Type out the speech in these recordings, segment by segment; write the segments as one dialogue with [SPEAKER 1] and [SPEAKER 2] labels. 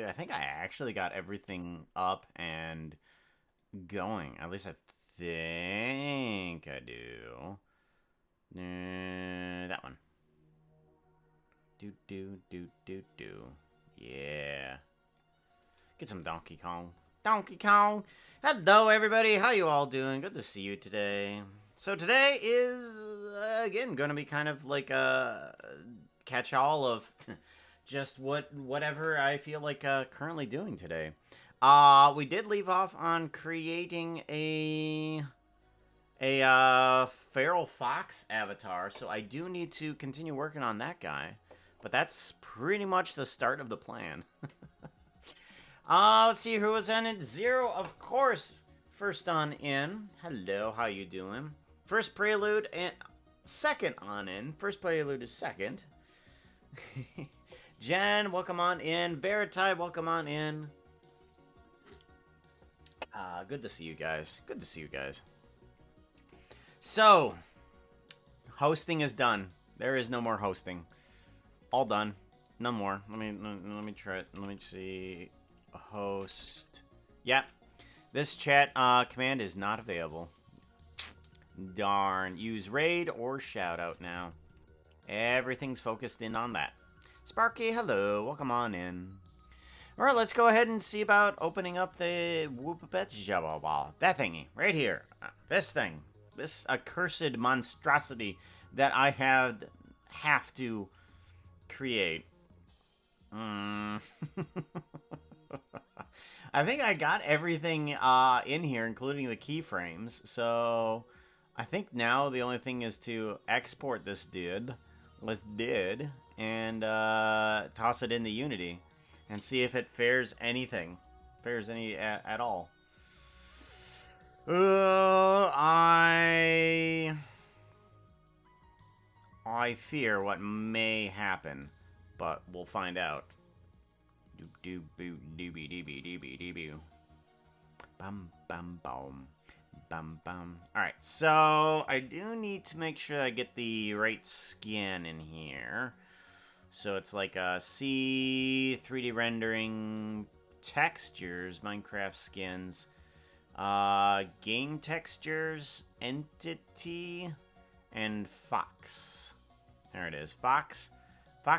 [SPEAKER 1] I think I actually got everything up and going. At least I think I do. That one. Do. Yeah. Get some Donkey Kong. Donkey Kong! Hello, everybody. How you all doing? Good to see you today. So today is, again, going to be kind of like a catch-all of just whatever I feel like currently doing today. We did leave off on creating a feral fox avatar, so I do need to continue working on that guy. But that's pretty much the start of the plan. Let's see who was on it. Zero, of course, first on in. Hello, how you doing? First prelude and second on in. First prelude is second. Jen, welcome on in. Veritai, welcome on in. Good to see you guys. Good to see you guys. So, hosting is done. There is no more hosting. All done. No more. Let me try it. Let me see. Host. Yep. This chat command is not available. Darn. Use raid or shout out now. Everything's focused in on that. Sparky, hello. Welcome on in. Alright, let's go ahead and see about opening up the that thingy right here. This thing. This accursed monstrosity that I have to create. I think I got everything in here, including the keyframes. So I think now the only thing is to export this dude, and toss it into Unity and see if it fares anything, at all. I fear what may happen, but we'll find out. Bum bum bum. Bum bum. Alright, so I do need to make sure I get the right skin in here. So it's like a C 3D rendering textures, Minecraft skins, game textures, entity, and fox. There it is. Fox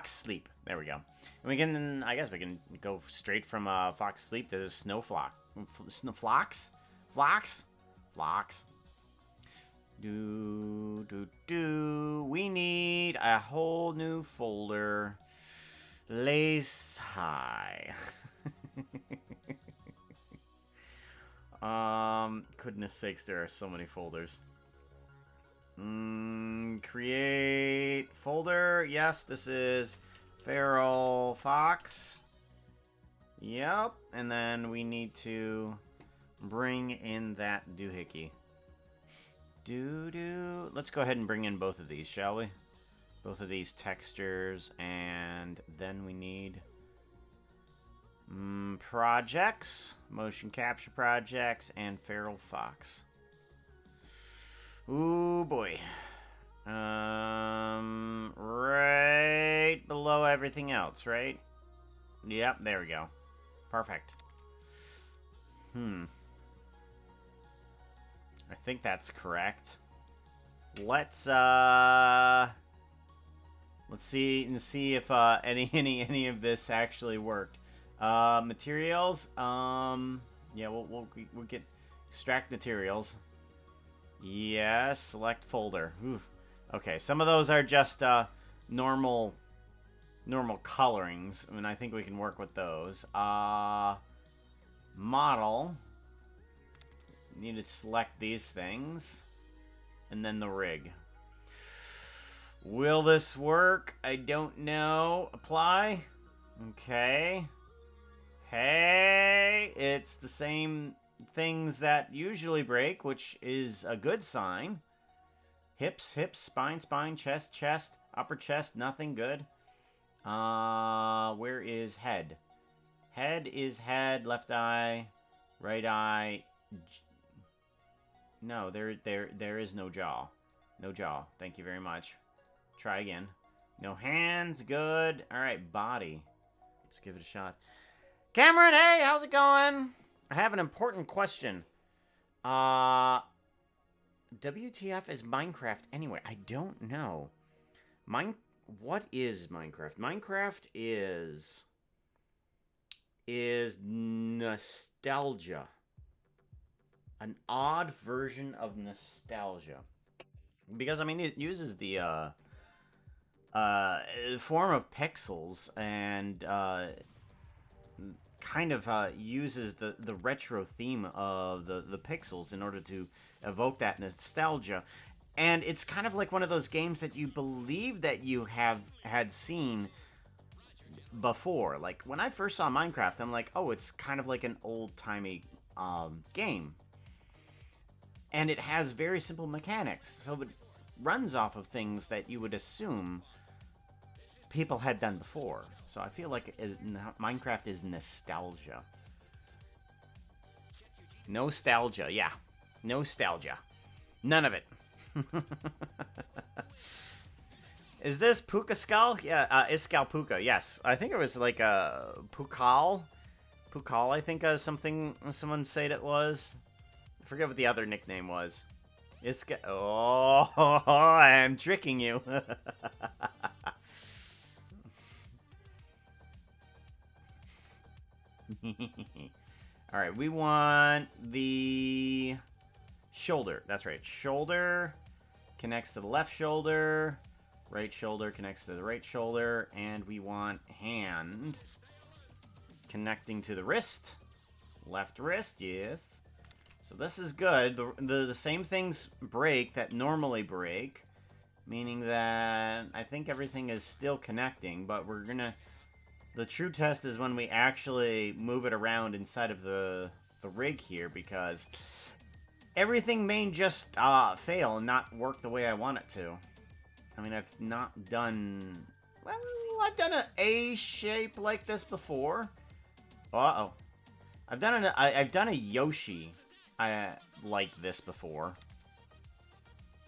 [SPEAKER 1] sleep. There we go. And we can, I guess we can go straight from fox sleep to snowflock. Flocks? We need a whole new folder. Lace high. Goodness sakes, there are so many folders. Create folder. Yes, this is feral fox. Yep. And then we need to bring in that doohickey. Let's go ahead and bring in both of these, shall we? Both of these textures, and then we need projects, motion capture projects, and feral fox. Ooh boy. Right below everything else, right? Yep, there we go. Perfect. I think that's correct. Let's see if any of this actually worked. Materials. Yeah, we'll get Extract materials. Yes, select folder. Oof. Okay, some of those are just normal colorings, and I think we can work with those. Model. Need to select these things. And then the rig. Will this work? I don't know. Apply. Okay. Hey, it's the same things that usually break, which is a good sign. Hips, spine, chest, upper chest, nothing good. Where is head? Head is head, left eye, right eye. No, there is no jaw. No jaw. Thank you very much. Try again. No hands, good. All right, body. Let's give it a shot. Cameron, hey, how's it going? I have an important question. WTF is Minecraft anyway? I don't know. What is Minecraft? Minecraft is nostalgia. An odd version of nostalgia. Because, I mean, it uses the form of pixels and kind of uses the retro theme of the pixels in order to evoke that nostalgia. And it's kind of like one of those games that you believe that you had seen before. Like, when I first saw Minecraft, I'm like, oh, it's kind of like an old-timey game. And it has very simple mechanics, so it runs off of things that you would assume people had done before. So I feel like Minecraft is nostalgia. Nostalgia, yeah. Nostalgia. None of it. Is this Puka Skull? Yeah, Iskal Puka, yes. I think it was like a Pukal. Pukal, I think something someone said it was. I forget what the other nickname was. Oh, I'm tricking you. Alright, we want the shoulder. That's right. Shoulder connects to the left shoulder. Right shoulder connects to the right shoulder. And we want hand connecting to the wrist. Left wrist, yes. So this is good. The same things break that normally break, meaning that I think everything is still connecting, but we're gonna... The true test is when we actually move it around inside of the rig here, because everything may just fail and not work the way I want it to. I mean, I've not done... Well, I've done an A shape like this before. Uh-oh. I've done a Yoshi like this before.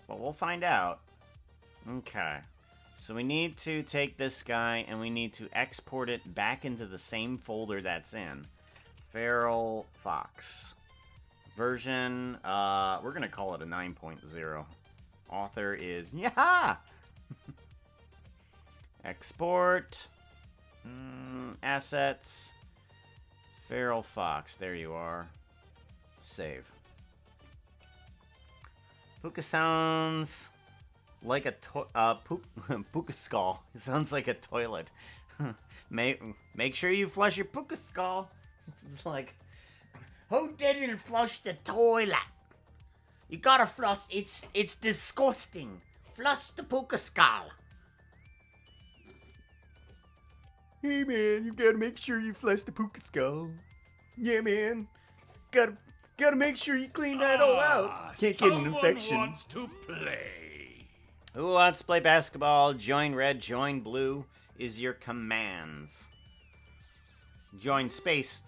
[SPEAKER 1] But we'll find out. Okay. So we need to take this guy and we need to export it back into the same folder that's in. Feral Fox. Version, we're going to call it a 9.0. Author is... Yaha! Export. Assets. Feral Fox. There you are. Save. Puka sounds like a Puka skull. It sounds like a toilet. Make sure you flush your Puka skull. It's like, who didn't flush the toilet? You gotta flush. It's disgusting. Flush the Puka skull. Hey man, you gotta make sure you flush the Puka skull. Yeah man, gotta make sure you clean that all out. Can't get an infection.
[SPEAKER 2] Someone wants to play.
[SPEAKER 1] Who wants to play basketball? Join red, join blue is your commands. Join space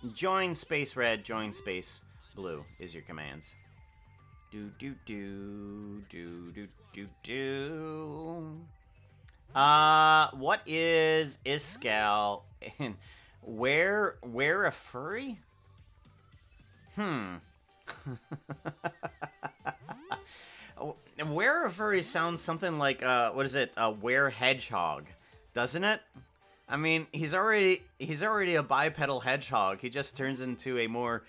[SPEAKER 1] red, join space blue is your commands. Do do do do do do do. What is Iskal? And where a furry? Where a furry sounds something like what is it? Where hedgehog, doesn't it? I mean, he's already a bipedal hedgehog. He just turns into a more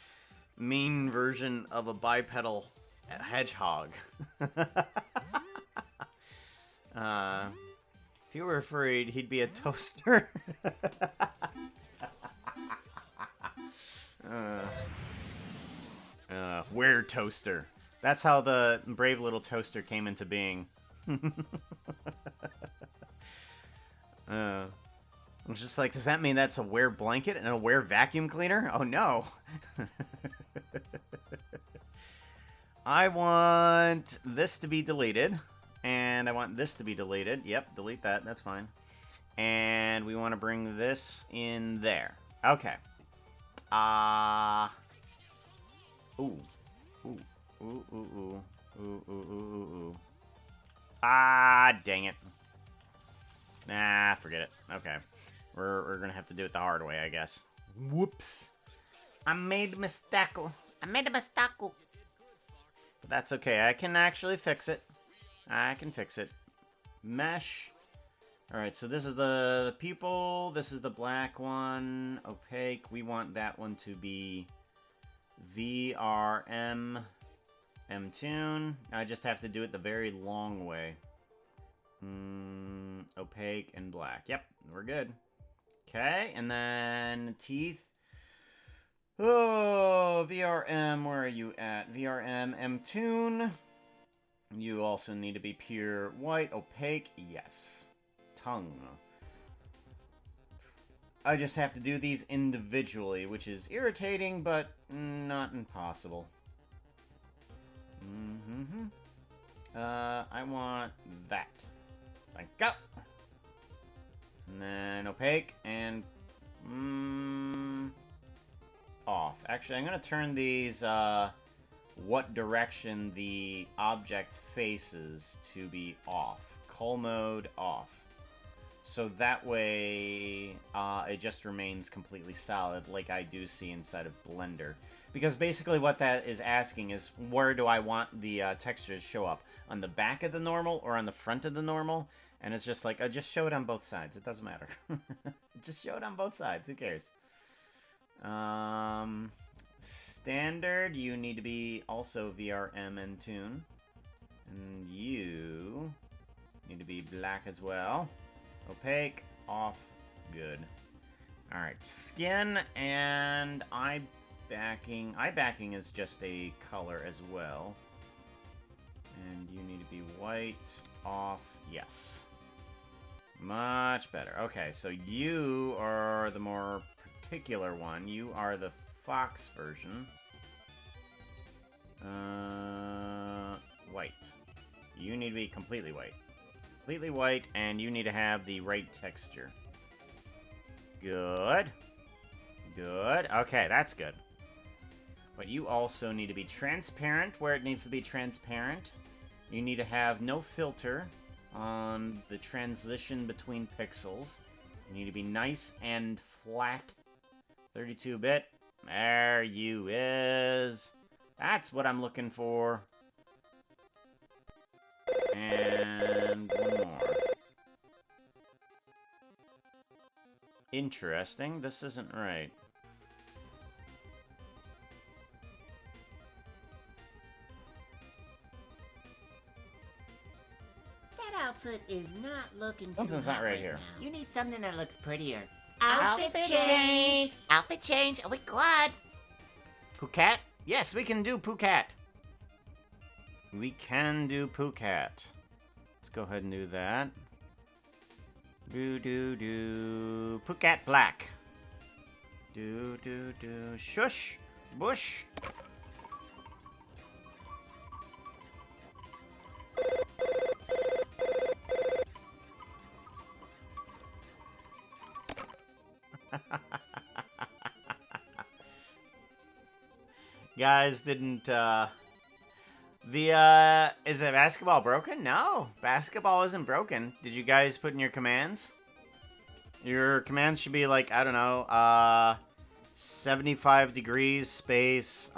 [SPEAKER 1] mean version of a bipedal hedgehog. If you were afraid, he'd be a toaster. Where toaster? That's how the brave little toaster came into being. I'm just like, does that mean that's a wear blanket and a wear vacuum cleaner? Oh no. I want this to be deleted. And I want this to be deleted. Yep, delete that. That's fine. And we want to bring this in there. Okay. Ooh. Ooh. Ooh, ooh, ooh. Ooh, ooh, ooh, ooh, ooh. Dang it. Nah, forget it. Okay. We're gonna have to do it the hard way, I guess. Whoops. I made a mistake. I made a mistake. But that's okay. I can actually fix it. I can fix it. Mesh. Alright, so this is the pupil. This is the black one. Opaque. We want that one to be VRM M-Tune. I just have to do it the very long way. Opaque and black. Yep, we're good. Okay, and then teeth. Oh, VRM, where are you at? VRM M-Tune. You also need to be pure white. Opaque, yes. Tongue. I just have to do these individually, which is irritating, but not impossible. I want that. Like go. And then opaque and off. Actually, I'm gonna turn these what direction the object faces to be off. Cull mode off. So that way it just remains completely solid, like I do see inside of Blender. Because basically what that is asking is, where do I want the texture to show up? On the back of the normal or on the front of the normal? And it's just like, I just show it on both sides. It doesn't matter. Just show it on both sides. Who cares? Standard, you need to be also VRM and tune. And you need to be black as well. Opaque, off, good. Alright, skin and eye backing. Eye backing is just a color as well. And you need to be white, off, yes. Much better. Okay, so you are the more particular one. You are the Fox version. White. You need to be completely white. Completely white, and you need to have the right texture. Good. Good. Okay, that's good. But you also need to be transparent where it needs to be transparent. You need to have no filter on the transition between pixels. You need to be nice and flat. 32-bit. There you is. That's what I'm looking for. And one more. Interesting. This isn't right.
[SPEAKER 3] That outfit is not looking too
[SPEAKER 1] Something's
[SPEAKER 3] hot
[SPEAKER 1] not right here.
[SPEAKER 3] now. You need something that looks prettier. Outfit change! Outfit change! Oh my god!
[SPEAKER 1] Phuket? Yes, we can do Phuket. We can do Phuket. Let's go ahead and do that. Do. Phuket black. Do. Shush. Bush. Guys, didn't, is it basketball broken? No, basketball isn't broken. Did you guys put in your commands? Your commands should be like, I don't know, 75 degrees, space,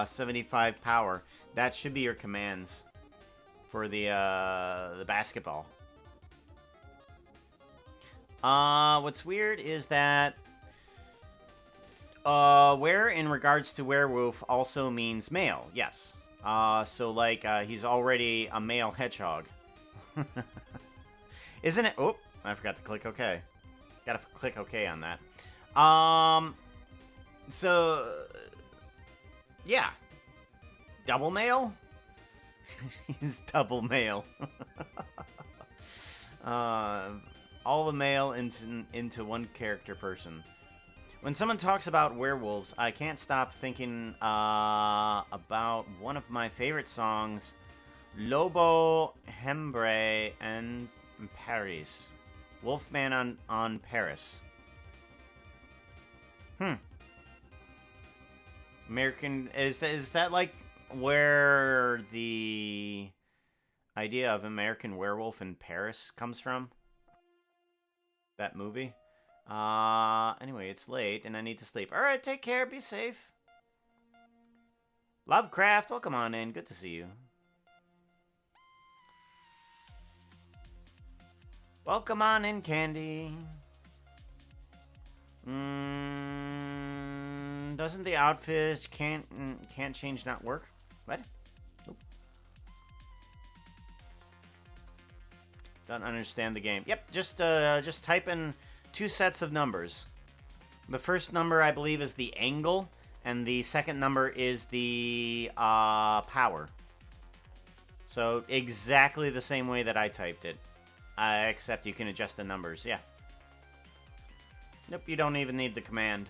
[SPEAKER 1] 75 power. That should be your commands for the basketball. What's weird is that Where in regards to werewolf also means male, yes. So like, he's already a male hedgehog. Isn't it? Oh, I forgot to click OK. Gotta click OK on that. So, yeah. Double male? He's double male. All the male into one character person. When someone talks about werewolves, I can't stop thinking about one of my favorite songs, Lobo Hembre and Paris. Wolfman on Paris. American, is that like where the idea of American Werewolf in Paris comes from? That movie? Anyway, it's late and I need to sleep. Alright, take care, be safe. Lovecraft, welcome on in. Good to see you. Welcome on in, Candy. Doesn't the outfit can't change not work? What? Nope. Don't understand the game. Yep, just type in 2 sets of numbers. The first number, I believe, is the angle, and the second number is the power. So exactly the same way that I typed it, except you can adjust the numbers. Yeah. Nope, you don't even need the command.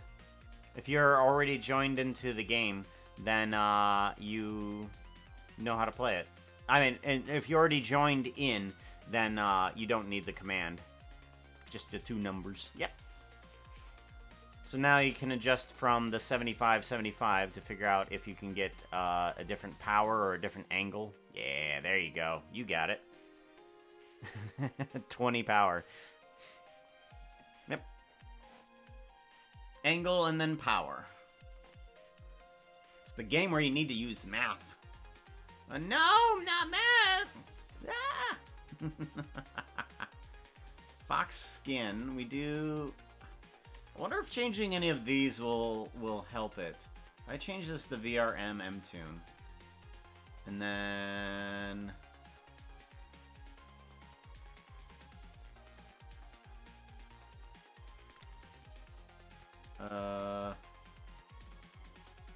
[SPEAKER 1] If you're already joined into the game, then you know how to play it. I mean, and if you already joined in, then you don't need the command. Just the 2 numbers. Yep. So now you can adjust from the 75-75 to figure out if you can get a different power or a different angle. Yeah, there you go. You got it. 20 power. Yep. Angle and then power. It's the game where you need to use math. No, not math! Ah! Fox skin, we do... I wonder if changing any of these will help it. I change this to VRM M-Tune. And then...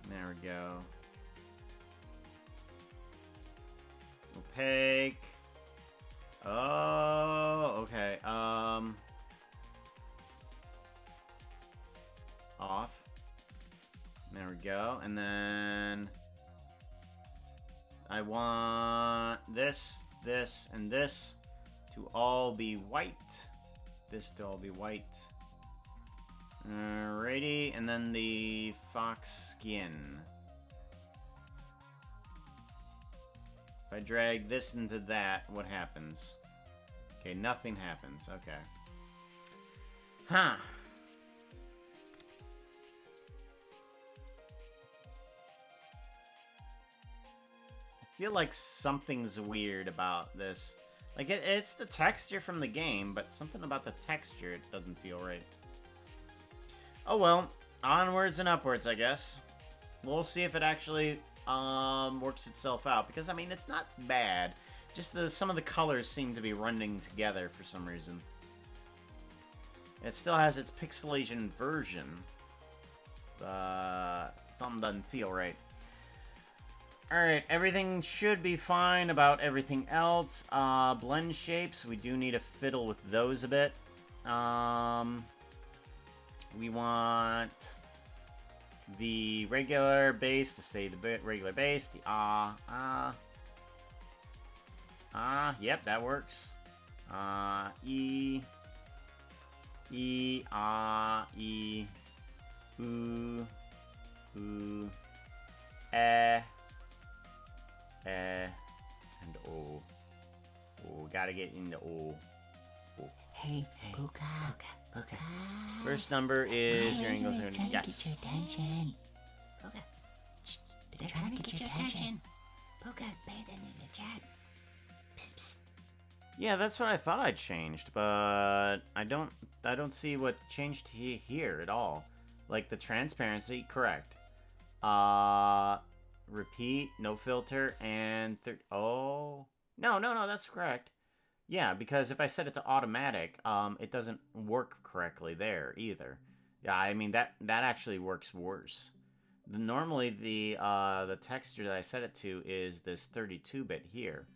[SPEAKER 1] there we go. Opaque. Oh, okay. Off. There we go. And then I want this, and this to all be white. This to all be white. Alrighty, and then the fox skin. If I drag this into that, what happens? Okay, nothing happens. Okay. Huh. I feel like something's weird about this. Like, it's the texture from the game, but something about the texture, it doesn't feel right. Oh well, onwards and upwards, I guess. We'll see if it actually works itself out, because I mean it's not bad. Just some of the colors seem to be running together for some reason. It still has its pixelation version, but something doesn't feel right. Alright, everything should be fine about everything else. Blend shapes, we do need to fiddle with those a bit. We want the regular bass to stay the regular bass. The yep, that works. E, ooh, and O. Oh, gotta get into O.
[SPEAKER 3] Hey, Puka. Puka.
[SPEAKER 1] First number is your angles.
[SPEAKER 3] They're trying to
[SPEAKER 1] Yes.
[SPEAKER 3] get your attention. Puka. Shh. They're trying to get your attention. Puka, pay them in the chat. Psst, psst.
[SPEAKER 1] Yeah, that's what I thought I changed, but I don't see what changed here at all. Like the transparency, correct. Repeat, no filter, and oh, no, that's correct. Yeah, because if I set it to automatic, it doesn't work correctly there either. Yeah, I mean that actually works worse. Normally the texture that I set it to is this 32-bit here,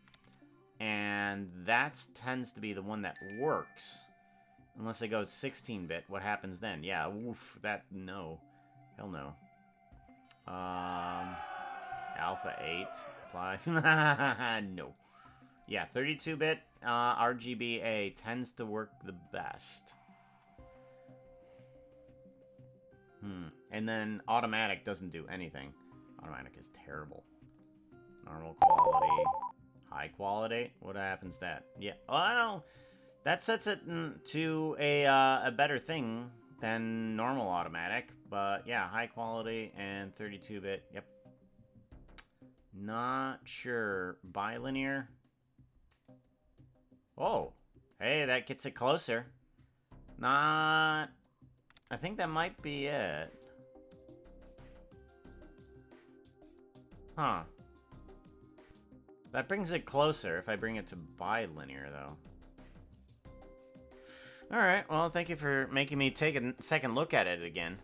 [SPEAKER 1] and that tends to be the one that works. Unless it goes 16-bit, what happens then? Yeah, oof, that no, hell no. Alpha 8 apply. No. Yeah, 32-bit RGBA tends to work the best. And then automatic doesn't do anything. Automatic is terrible. Normal quality, high quality. What happens to that? Yeah, well, that sets it to a better thing than normal automatic. But yeah, high quality and 32-bit. Yep. Not sure. Bilinear. Oh, hey, that gets it closer. Not... I think that might be it. Huh. That brings it closer if I bring it to bilinear, though. Alright, well, thank you for making me take a second look at it again.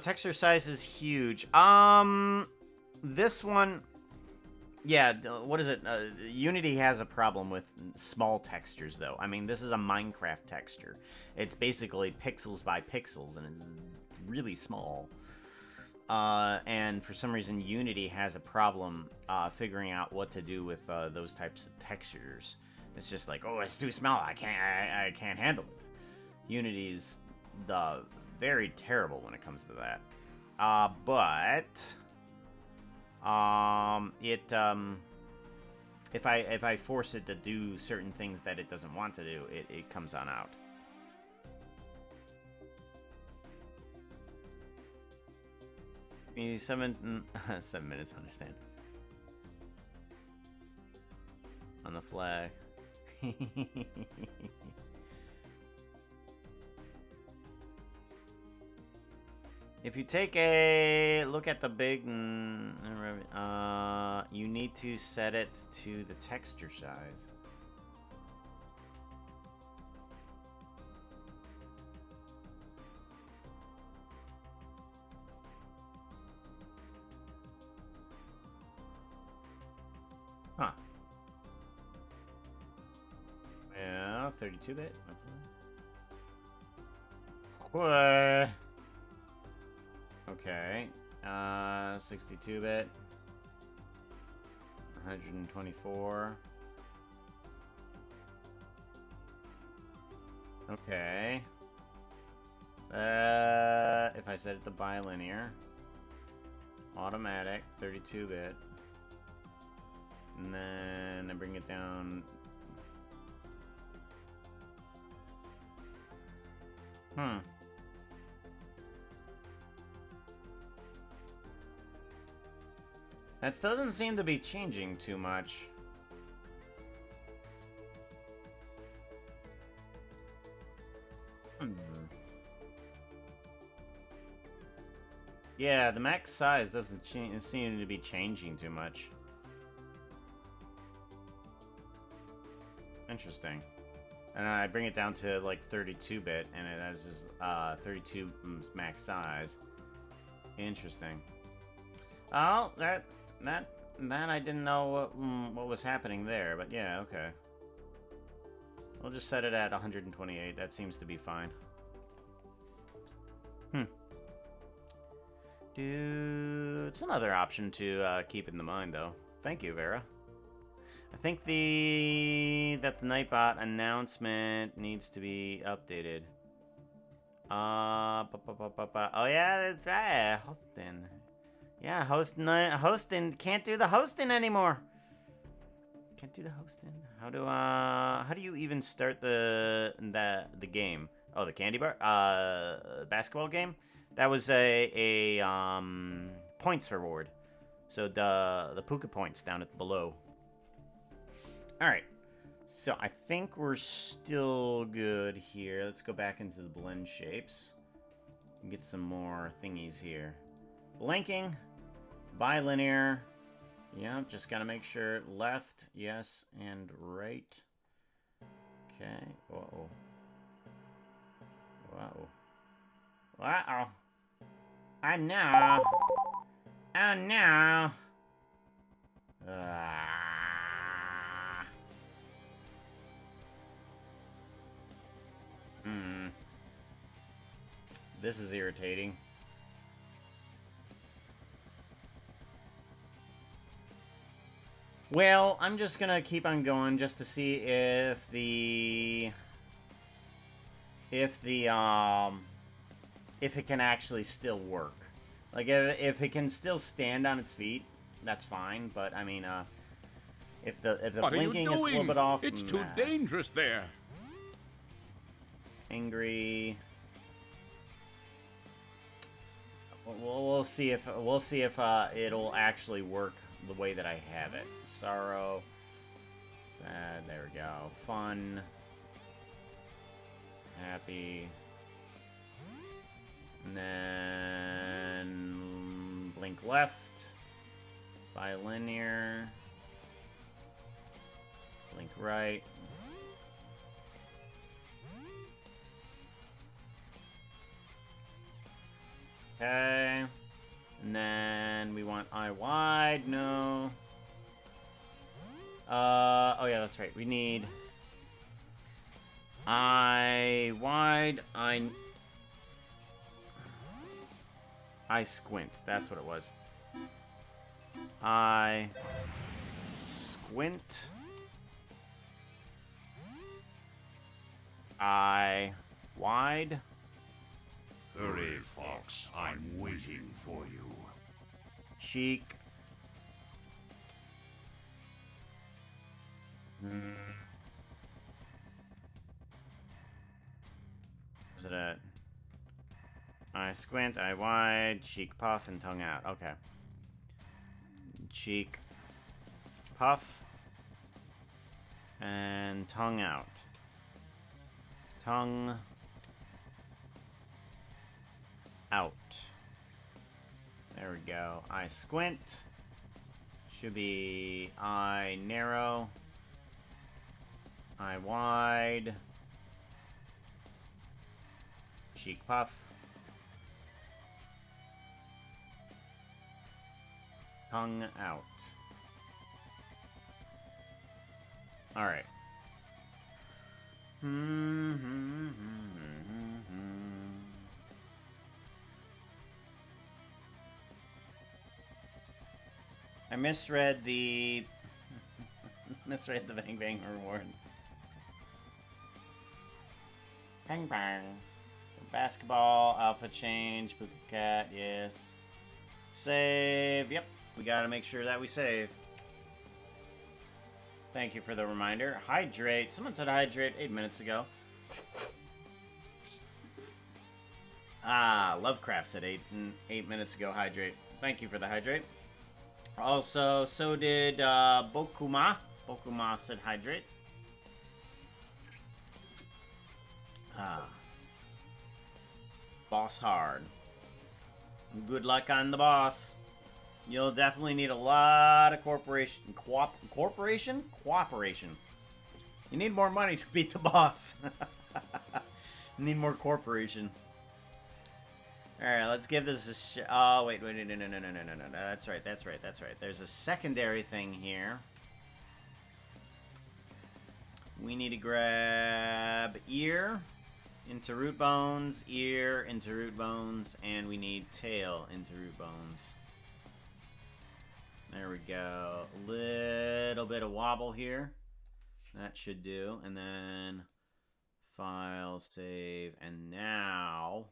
[SPEAKER 1] Texture size is huge. This one... Yeah, what is it? Unity has a problem with small textures, though. I mean, this is a Minecraft texture. It's basically pixels by pixels, and it's really small. And for some reason, Unity has a problem figuring out what to do with those types of textures. It's just like, oh, it's too small. I can't handle it. Unity's very terrible when it comes to that. If I force it to do certain things that it doesn't want to do, it comes on out. Maybe 7 minutes, understand. On the flag. If you take a look at the big, you need to set it to the texture size. Huh. Yeah, 32-bit. What? Okay. 62-bit. 124. Okay. If I set it to bilinear. Automatic, 32-bit. And then I bring it down. That doesn't seem to be changing too much. Yeah, the max size doesn't seem to be changing too much. Interesting. And I bring it down to like 32-bit, and it has this 32 max size. Interesting. Oh, that I didn't know what was happening there, but yeah, okay. We'll just set it at 128. That seems to be fine. Dude, it's another option to keep in the mind, though. Thank you, Vera. I think that the Nightbot announcement needs to be updated. Oh yeah, that's right. Hosting. Yeah, hosting can't do the hosting anymore. Can't do the hosting. How do you even start the game? Oh, the candy bar? Basketball game? That was a points reward. So the Puka points down at below. All right. So I think we're still good here. Let's go back into the blend shapes and get some more thingies here. Blinking, bilinear. Yeah, just gotta make sure left, yes, and right. Okay. Uh-oh. Whoa. Uh-oh. I know. Oh no. Ah. This is irritating. Well, I'm just gonna keep on going just to see if if it can actually still work. Like, if it can still stand on its feet, that's fine. But I mean, if the
[SPEAKER 2] What are you
[SPEAKER 1] blinking is a little
[SPEAKER 2] doing?
[SPEAKER 1] bit off,
[SPEAKER 2] It's too dangerous there.
[SPEAKER 1] Angry. We'll see if it'll actually work the way that I have it. Sorrow, sad. There we go. Fun, happy, and then blink left. Bilinear. Blink right. Okay. And then we want eye wide. No. Oh yeah, that's right. We need eye wide. Eye squint. That's what it was. Eye squint. Eye wide.
[SPEAKER 2] Hurry, Fox. I'm waiting for you.
[SPEAKER 1] Cheek. Where's it at? Eye squint, eye wide, cheek puff, and tongue out. Okay. Cheek puff and tongue out. Tongue out. There we go. Eye squint. Should be eye narrow. Eye wide. Cheek puff. Tongue out. Alright. I misread the misread the Bang Bang reward. Bang Bang. Basketball, alpha change, Puka Cat, yes. Save, yep. We gotta make sure that we save. Thank you for the reminder. Hydrate. Someone said hydrate 8 minutes ago. Lovecraft said 8 minutes ago, hydrate. Thank you for the hydrate. Also, so did Bokuma. Bokuma said hydrate. Boss hard. Good luck on the boss. You'll definitely need a lot of cooperation. You need more money to beat the boss. You need more cooperation. Alright, let's give this a shot. Oh, wait, no. That's right. There's a secondary thing here. We need to grab ear into root bones, ear into root bones, and we need tail into root bones. There we go. A little bit of wobble here. That should do. And then file, save, and now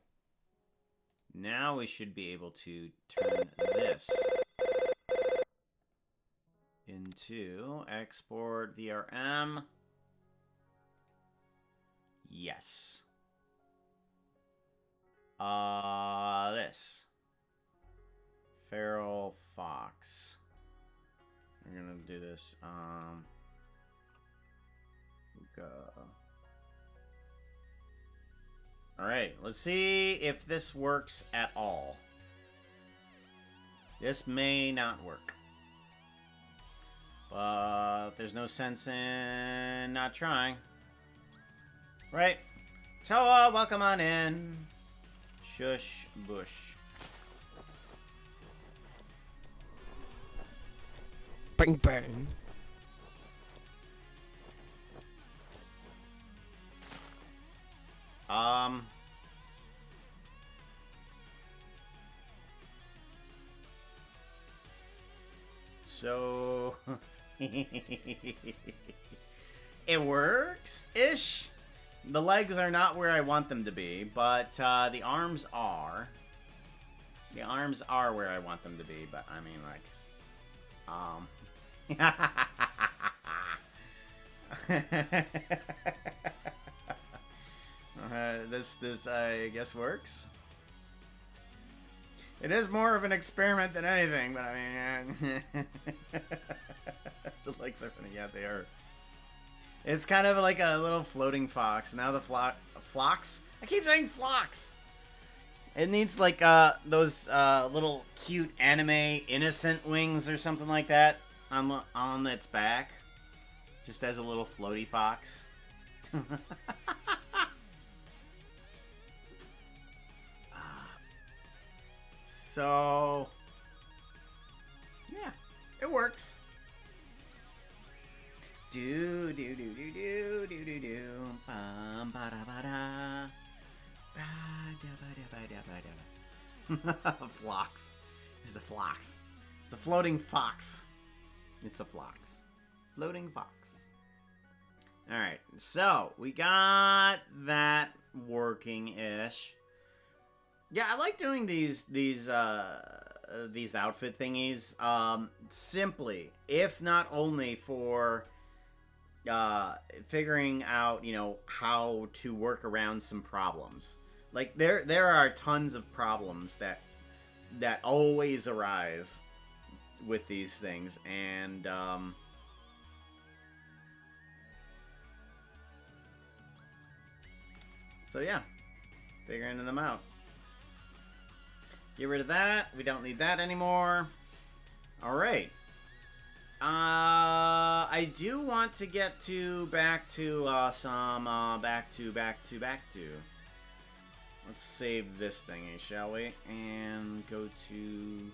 [SPEAKER 1] we should be able to turn this into export VRM. Yes. This. Feral Fox. We're gonna do this, Puka. Alright, let's see if this works at all. This may not work. But there's no sense in not trying. Right? Toa, welcome on in. Shush bush.
[SPEAKER 4] Bang bang.
[SPEAKER 1] So it works-ish. The legs are not where I want them to be, but the arms are. The arms are where I want them to be, but I mean, like, this I guess works. It is more of an experiment than anything, but I mean, the legs are funny. Yeah, they are. It's kind of like a little floating fox. Now the flocks. I keep saying flocks. It needs like those little cute anime innocent wings or something like that on its back, just as a little floaty fox. So yeah, it works. Do do do do do do do do. Bum ba da ba da. Ba da ba da ba da ba da. Phlox. It's a phlox. It's a floating fox. It's a phlox. Floating fox. Alright, so we got that working-ish. Yeah, I like doing these outfit thingies, simply, if not only for figuring out, you know, how to work around some problems. Like there are tons of problems that always arise with these things, and so yeah, figuring them out. Get rid of that. We don't need that anymore. Alright. I do want to get back to. Let's save this thingy, shall we? And go to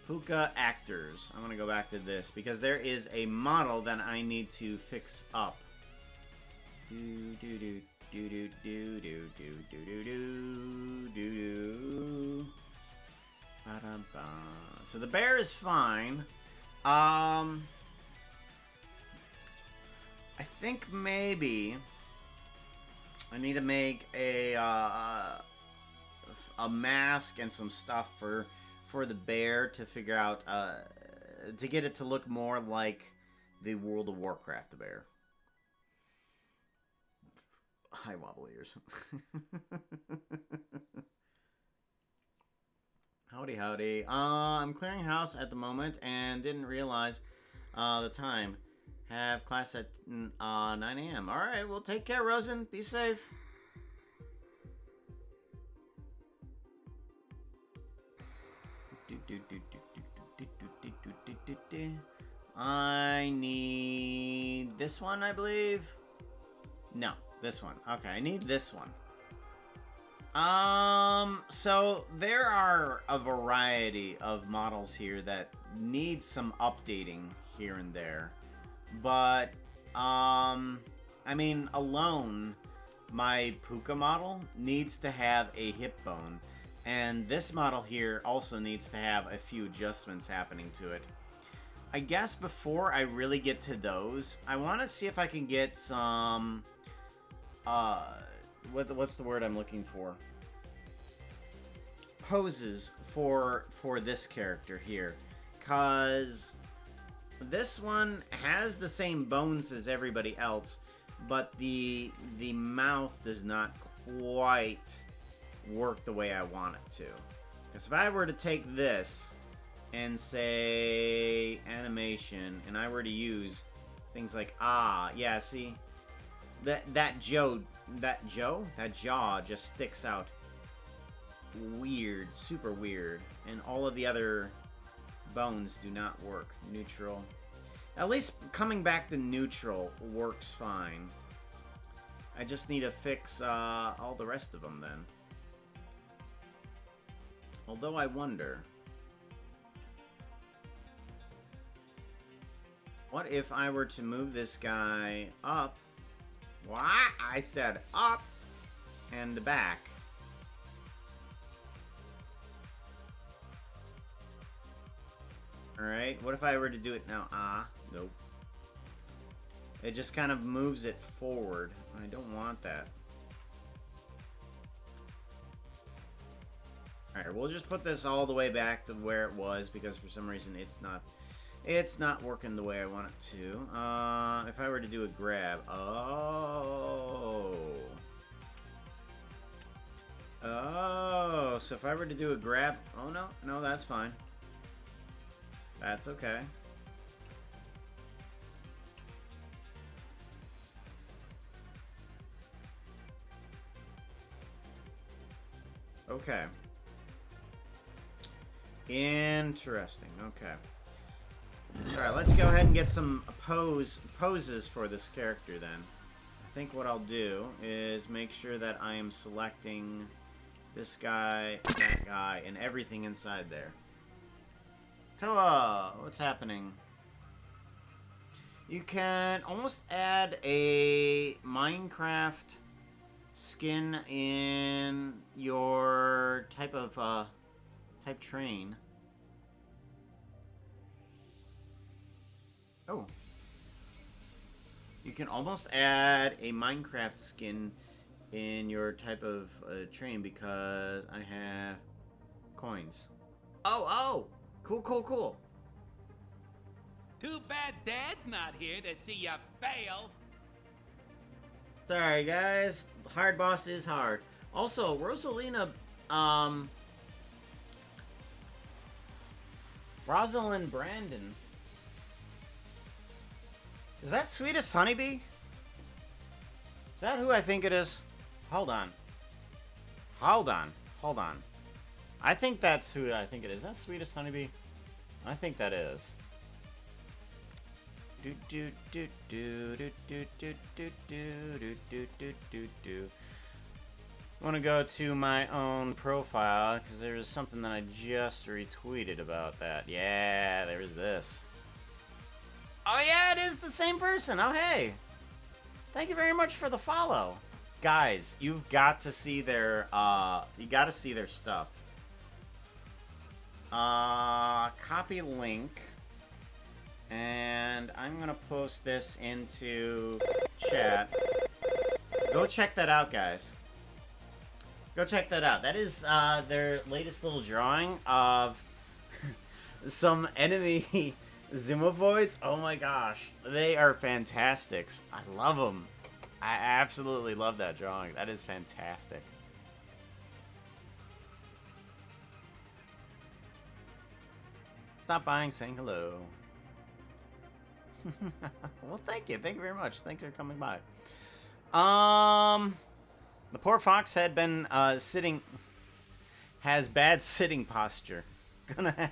[SPEAKER 1] Puka Actors. I'm gonna go back to this because there is a model that I need to fix up. Do do do. Do do do do do do do do do do. Ba-da-ba. So the bear is fine. I think maybe I need to make a mask and some stuff for the bear to figure out to get it to look more like the World of Warcraft bear. Hi, wobble ears. Howdy, howdy. I'm clearing house at the moment and didn't realize the time. Have class at 9 a.m. Alright, well, take care, Rosen. Be safe. I need this one, I believe. No. This one. Okay, I need this one. So there are a variety of models here that need some updating here and there. But, I mean, alone, my Puka model needs to have a hip bone. And this model here also needs to have a few adjustments happening to it. I guess before I really get to those, I want to see if I can get some... what's the word I'm looking for? Poses for this character here, cause this one has the same bones as everybody else, but the mouth does not quite work the way I want it to. Because if I were to take this and say animation, and I were to use Things like, yeah, see? That jaw just sticks out. Weird, super weird. And all of the other bones do not work. Neutral. At least coming back to neutral works fine. I just need to fix all the rest of them then. Although I wonder, what if I were to move this guy up? What? I said up and back. Alright, what if I were to do it now? Nope. It just kind of moves it forward. I don't want that. Alright, we'll just put this all the way back to where it was because for some reason it's not working the way I want it to. If I were to do a grab. Oh, so if I were to do a grab. Oh, no, that's fine. That's okay. Okay. Interesting. Okay. Alright, let's go ahead and get some poses for this character then. I think what I'll do is make sure that I am selecting this guy, that guy, and everything inside there. Toa, what's happening? You can almost add a Minecraft skin in your type train. Oh. You can almost add a Minecraft skin in your type of train because I have coins. Oh! Cool.
[SPEAKER 5] Too bad Dad's not here to see you fail.
[SPEAKER 1] Sorry, guys. Hard boss is hard. Also, Rosalina, Rosalind Brandon. Is that Sweetest Honeybee? Is that who I think it is? Hold on. I think that's who I think it is. Is that Sweetest Honeybee? I think that is. I want to go to my own profile because there was something that I just retweeted about that. Yeah, there's this. Oh yeah, it is the same person. Oh hey, thank you very much for the follow, guys. You've got to see their stuff. Copy link, and I'm gonna post this into chat. Go check that out, guys. Go check that out. That is their latest little drawing of some enemy Zoomovoids. Oh my gosh, they are fantastic. I love them. I absolutely love that drawing. That is fantastic. Stop buying, saying hello. Well, thank you. Thank you very much. Thanks for coming by. The poor fox had been has bad sitting posture. Gonna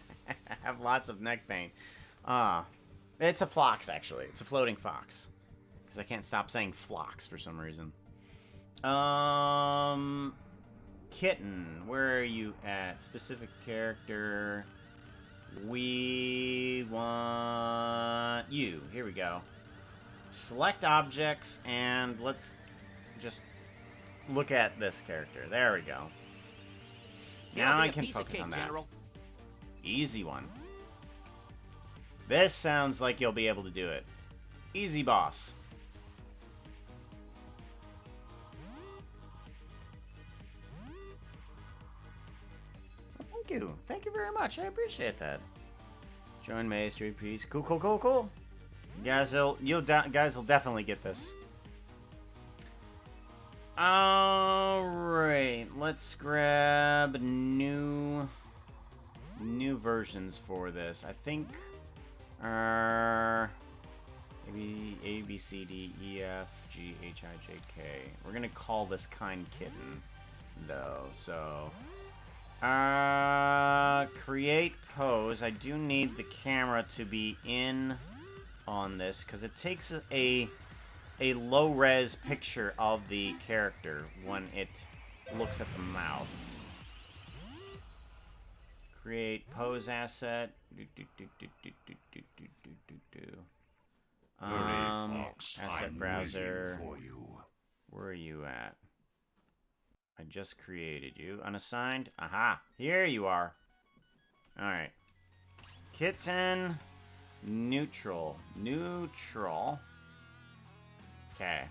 [SPEAKER 1] have lots of neck pain. It's a fox, actually. It's a floating fox. Because I can't stop saying flocks for some reason. Kitten, where are you at? Specific character. We want you. Here we go. Select objects, and let's just look at this character. There we go. Now I can focus on that. General. Easy one. This sounds like you'll be able to do it. Easy boss. Thank you. Thank you very much. I appreciate that. Join May Street Peace. Cool. You guys will definitely get this. Alright, let's grab new versions for this. I think A, B, C, D, E, F, G, H, I, J, K. We're gonna call this kind kitten, though, so... create pose. I do need the camera to be in on this, because it takes a low-res picture of the character when it looks at the mouth. Create pose asset. Asset browser. Where are you at? I just created you. Unassigned? Aha! Here you are. Alright. Kitten. Neutral. Neutral. Okay.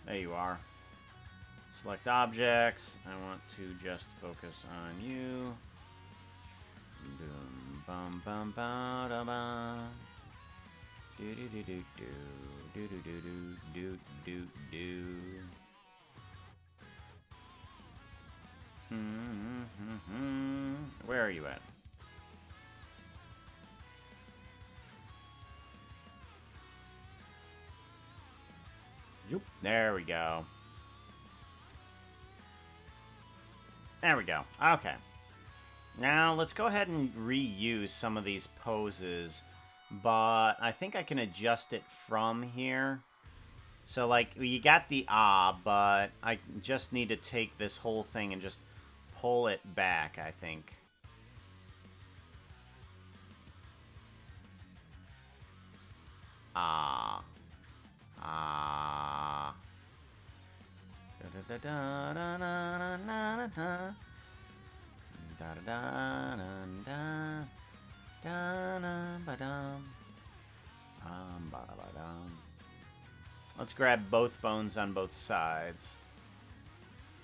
[SPEAKER 1] There you are. Select objects. I want to just focus on you. Boom, bum, bum, ba, da, ba. Do do do do do do do do do do do. Where are you at? There we go. There we go. Okay. Now, let's go ahead and reuse some of these poses, but I think I can adjust it from here. So, like, you got the but I just need to take this whole thing and just pull it back, I think. Da da da da da da da da da da da da. Let's grab both bones on both sides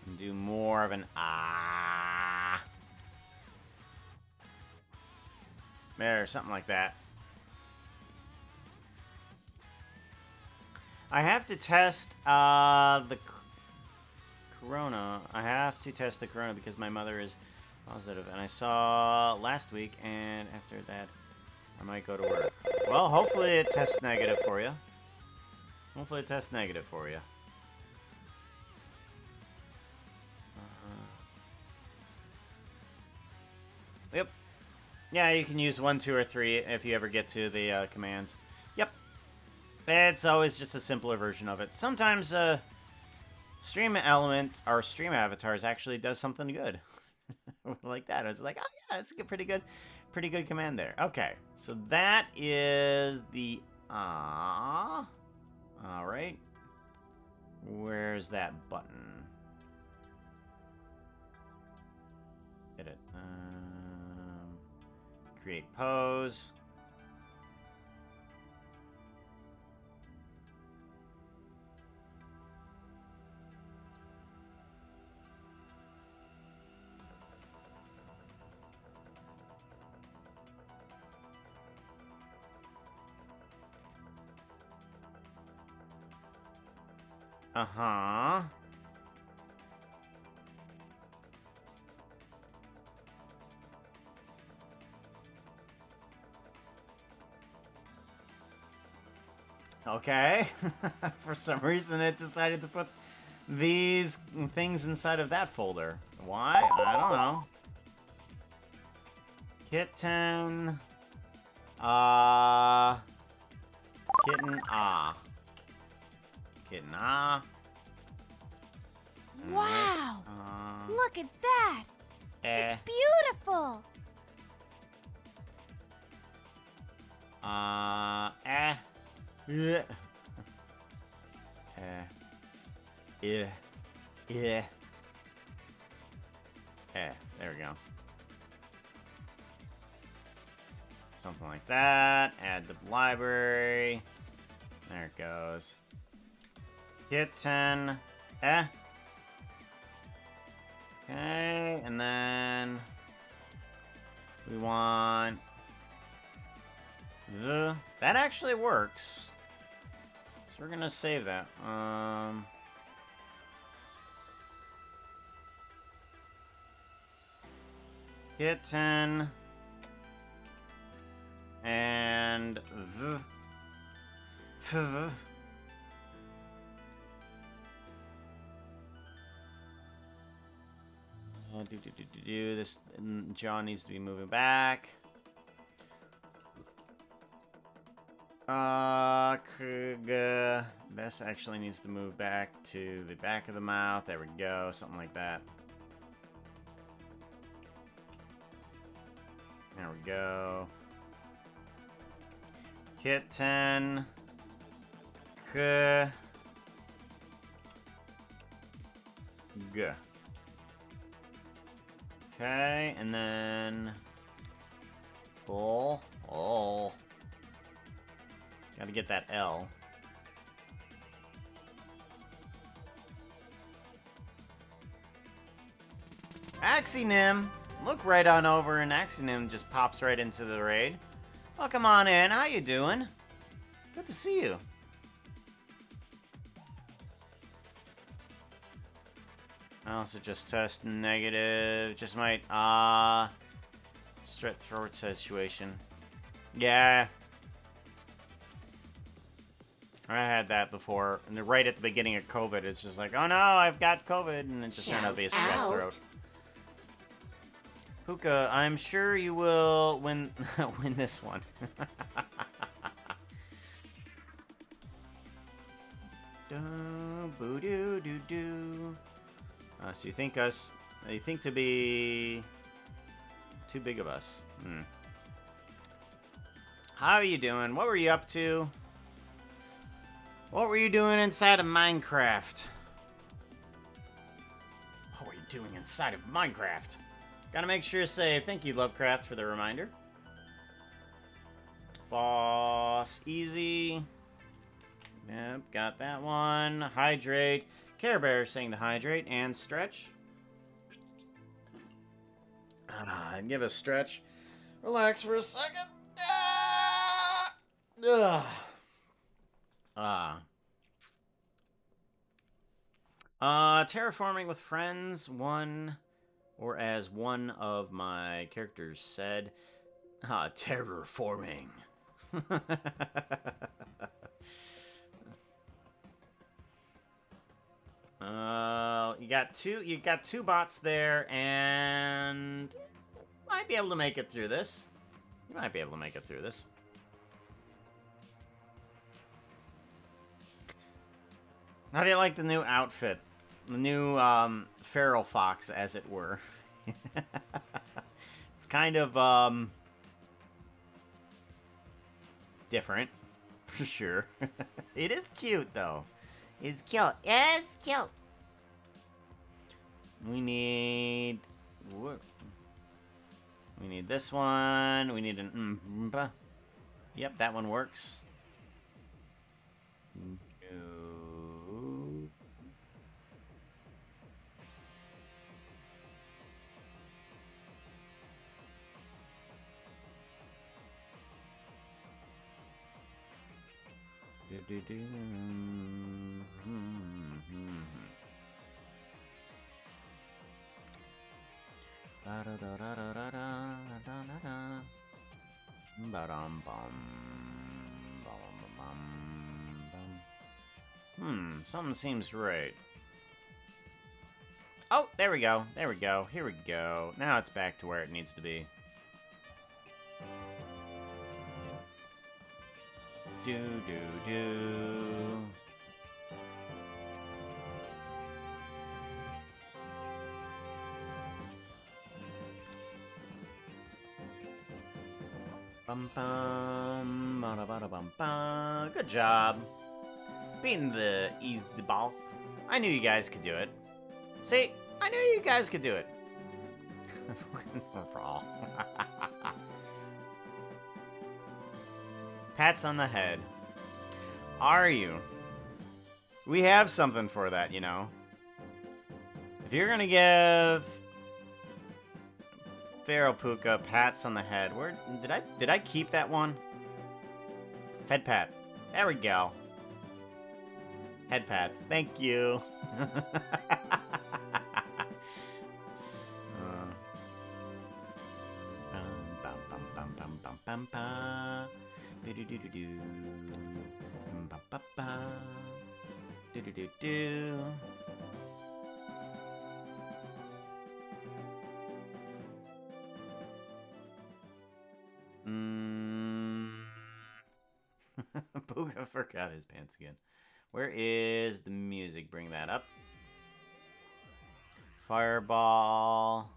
[SPEAKER 1] and do more of an there, something like that. I have to test the corona. I have to test the corona because my mother is positive, and I saw last week, and after that, I might go to work. Well, hopefully it tests negative for you. Hopefully it tests negative for you. Yep. Yeah, you can use 1, 2, or 3 if you ever get to the commands. Yep. It's always just a simpler version of it. Sometimes stream elements or stream avatars actually does something good. Like that. I was like, oh yeah, that's a pretty good command there. Okay, so that is the all right. Where's that button? Hit it. Create pose. Uh-huh. Okay. For some reason it decided to put these things inside of that folder. Why? I don't know. Kitten. Kitten, Kitten,
[SPEAKER 6] Wow! Look at that! It's beautiful!
[SPEAKER 1] Yeah. Yeah. There we go. Something like that. Add the library. There it goes. Kitten. Okay, and then we want the... That actually works. So we're gonna save that. Kitten. And This John needs to be moving back. This actually needs to move back to the back of the mouth. There we go. Something like that. There we go. Kitten. G. Okay, and then oh. Gotta get that L. Axionym! Look right on over and Axionym just pops right into the raid. Welcome on in, how you doing? Good to see you. I also just test negative. Just might, strep throat situation. Yeah. I had that before. And right at the beginning of COVID, it's just like, oh no, I've got COVID. And it just turned out to be a strep throat. Puka, I'm sure you will win win this one. So you think to be too big of us. How are you doing? What were you up to? What were you doing inside of Minecraft? What were you doing inside of Minecraft? Gotta make sure to say thank you, Lovecraft, for the reminder. Boss, easy. Yep, got that one. Hydrate. Care Bear saying to hydrate and stretch. Give a stretch. Relax for a second. Terraforming with friends, or as one of my characters said, terraforming. You got two bots there, and might be able to make it through this. You might be able to make it through this. How do you like the new outfit? The new feral fox, as it were. It's kind of different, for sure. It is cute though. It's cute. It's cute. We need this one. We need an Yep, that one works. Something seems right. Oh, there we go. There we go. Here we go. Now it's back to where it needs to be. Do. Bum bum, bada bada bum bum. Good job. Beating the boss. I knew you guys could do it. See, I knew you guys could do it. For all. Pats on the head. Are you? We have something for that, you know. If you're gonna give Pharaoh Puka pats on the head, where did I keep that one? Head pat. There we go. Head pats. Thank you. Bum, bum, bum, bum, bum, bum, bum. Be-do-do-do-do. Ba-ba-ba. Do-do-do-do. Booga forgot his pants again. Where is the music? Bring that up. Fireball.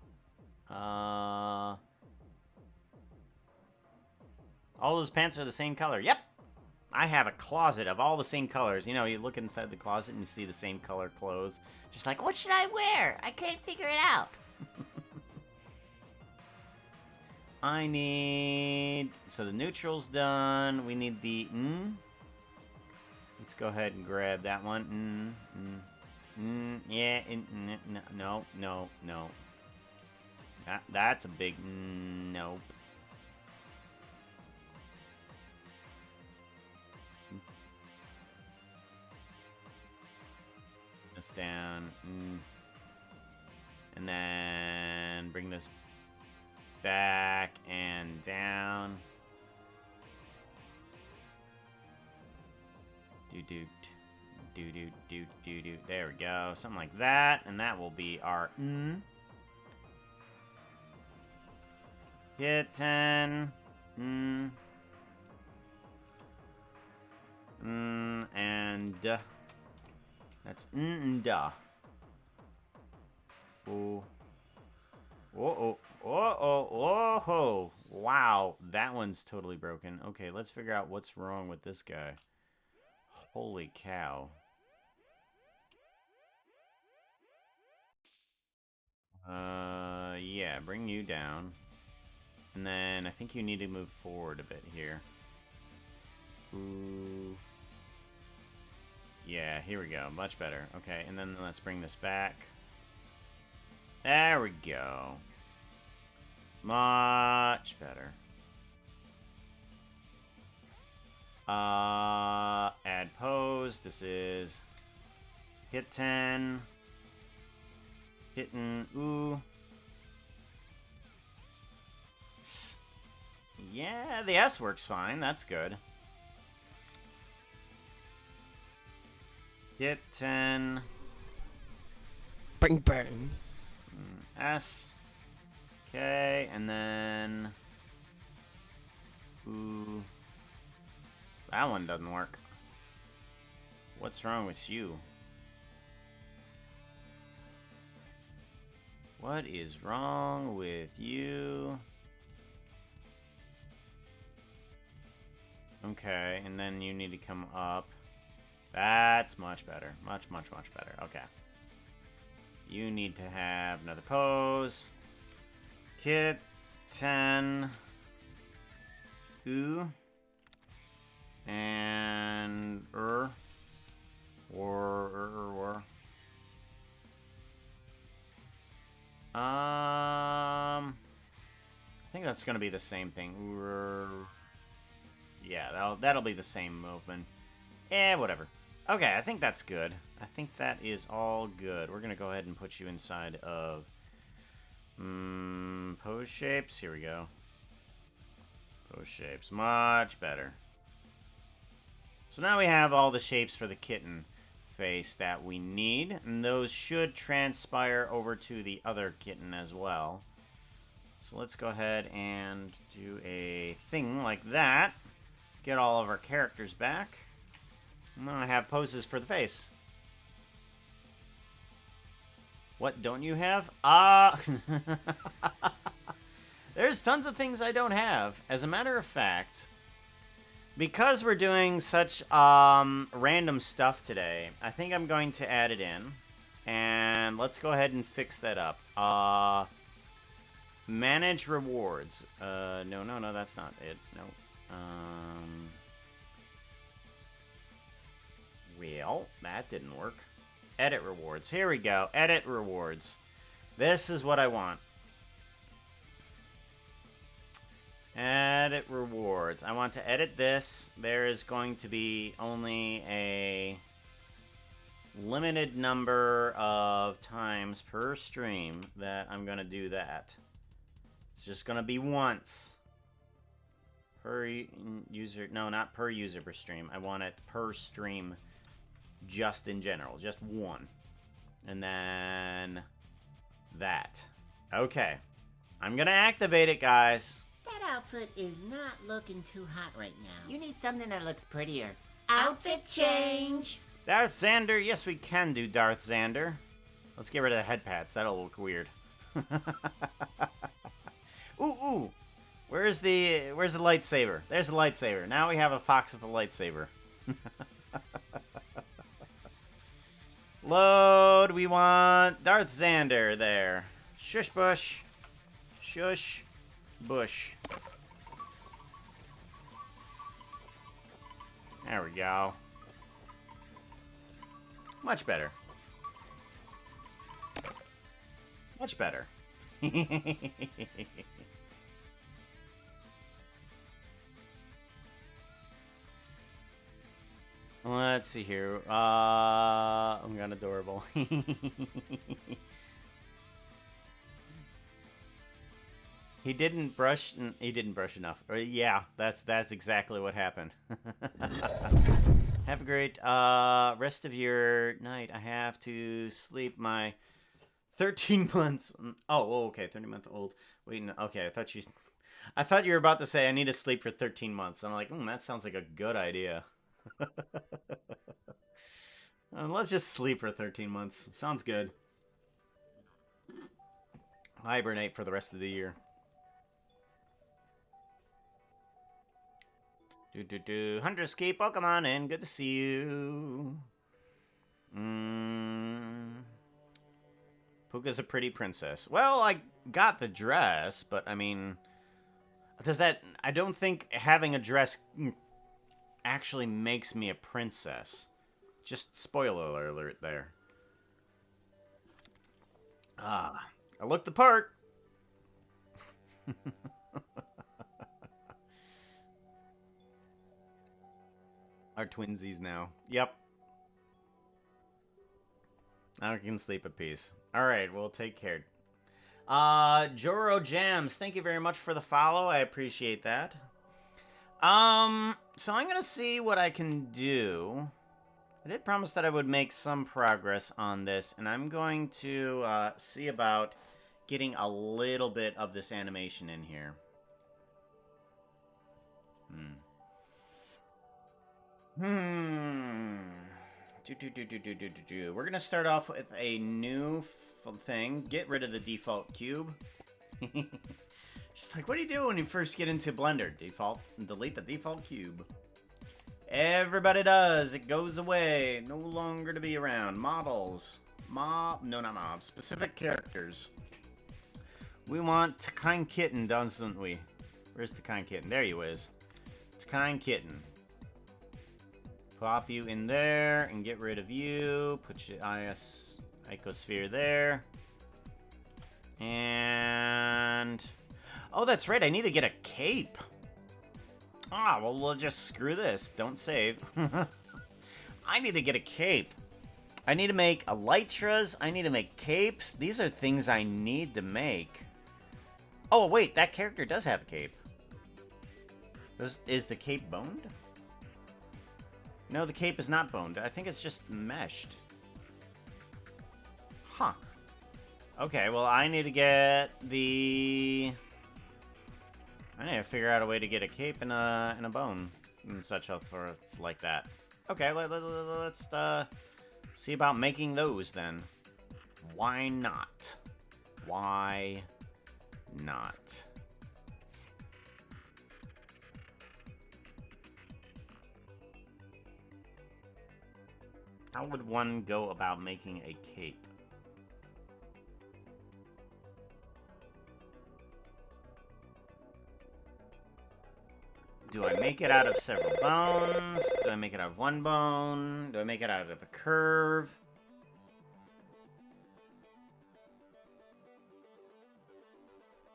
[SPEAKER 1] All those pants are the same color. Yep. I have a closet of all the same colors. You know, you look inside the closet and you see the same color clothes. Just like, what should I wear? I can't figure it out. I need... So the neutral's done. We need the... Let's go ahead and grab that one. Yeah. No. That's a big nope. This down. And then bring this back and down. Do. There we go. Something like that. And that will be our Hit 10. And that's and duh. Oh. Oh. Wow, that one's totally broken. Okay, let's figure out what's wrong with this guy. Holy cow. Yeah, bring you down. And then I think you need to move forward a bit here. Ooh. Yeah, here we go. Much better. Okay, and then let's bring this back. There we go. Much better. Add pose. This is hit 10. Hitting. Ooh. Yeah, the S works fine. That's good. Hit 10.
[SPEAKER 4] Bang bang.
[SPEAKER 1] S. Okay, and then... Ooh. That one doesn't work. What's wrong with you? What is wrong with you? Okay, and then you need to come up. That's much better. Much better. Okay. You need to have another pose. Kit 10. Ooh. And or. I think that's gonna be the same thing. Yeah, that'll be the same movement. Whatever. Okay, I think that's good. I think that is all good. We're gonna go ahead and put you inside of pose shapes. Here we go. Pose shapes, much better. So now we have all the shapes for the kitten face that we need, and those should transpire over to the other kitten as well. So let's go ahead and do a thing like that. Get all of our characters back. And then I have poses for the face. What don't you have? There's tons of things I don't have. As a matter of fact, because we're doing such random stuff today, I think I'm going to add it in. And let's go ahead and fix that up. Manage rewards. No, that's not it. No. Well, that didn't work. Edit rewards. Here we go. Edit rewards. This is what I want. Edit rewards. I want to edit this. There is going to be only a limited number of times per stream that I'm gonna do that. It's just gonna be once. Per user, no, not per user per stream. I want it per stream, just in general, just one. And then that. Okay. I'm gonna activate it, guys.
[SPEAKER 3] That outfit is not looking too hot right now. You need something that looks prettier. Outfit change!
[SPEAKER 1] Darth Xander, yes we can do Darth Xander. Let's get rid of the head pads, that'll look weird. Ooh. Where's the lightsaber? There's the lightsaber. Now we have a fox with a lightsaber. Load, we want Darth Xander there. Shush bush. Shush bush. There we go. Much better. Much better. Let's see here. I'm kind of adorable. He didn't brush. He didn't brush enough. Yeah, that's exactly what happened. Have a great rest of your night. I have to sleep my 13 months. Oh, okay, 30-month-old. Wait, no, okay. I thought you were about to say I need to sleep for 13 months. I'm like, that sounds like a good idea. Let's just sleep for 13 months. Sounds good. Hibernate for the rest of the year. Hunters keep Pokemon in. Good to see you. Puka's a pretty princess. Well, I got the dress, but I mean, I don't think having a dress actually makes me a princess. Just spoiler alert there. I look the part. Our twinsies now. Yep. Now we can sleep at peace. Alright, we'll take care. Joro Jams, thank you very much for the follow. I appreciate that. So I'm gonna see what I can do. I did promise that I would make some progress on this, and I'm going to see about getting a little bit of this animation in here. We're gonna start off with a new thing. Get rid of the default cube. She's like, what do you do when you first get into Blender? Delete the default cube. Everybody does. It goes away. No longer to be around. Models. No, not mobs. Specific characters. We want Takine Kitten, doesn't we? Where's Takine Kitten? There you is. Takine Kitten. Pop you in there and get rid of you. Put your icosphere there. And... oh, that's right. I need to get a cape. Well, we'll just screw this. Don't save. I need to get a cape. I need to make elytras. I need to make capes. These are things I need to make. Oh, wait. That character does have a cape. Is the cape boned? No, the cape is not boned. I think it's just meshed. Huh. Okay, well, I need to get the... I need to figure out a way to get a cape and a bone and such for like that. Okay, let's see about making those then. Why not? Why not? How would one go about making a cape? Do I make it out of several bones? Do I make it out of one bone? Do I make it out of a curve?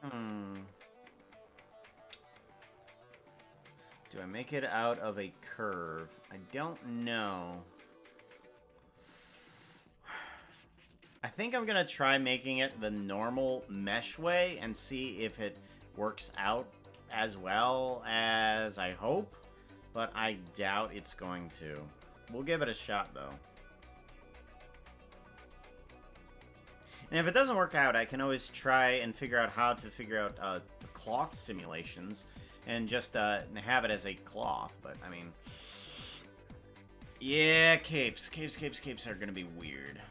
[SPEAKER 1] Do I make it out of a curve? I don't know. think I'm gonna try making it the normal mesh way and see if it works out as well as I hope, but I doubt it's going to. We'll give it a shot, though. And if it doesn't work out, I can always try and figure out how to figure out the cloth simulations and just have it as a cloth. But, I mean... Yeah, capes. Capes are gonna be weird.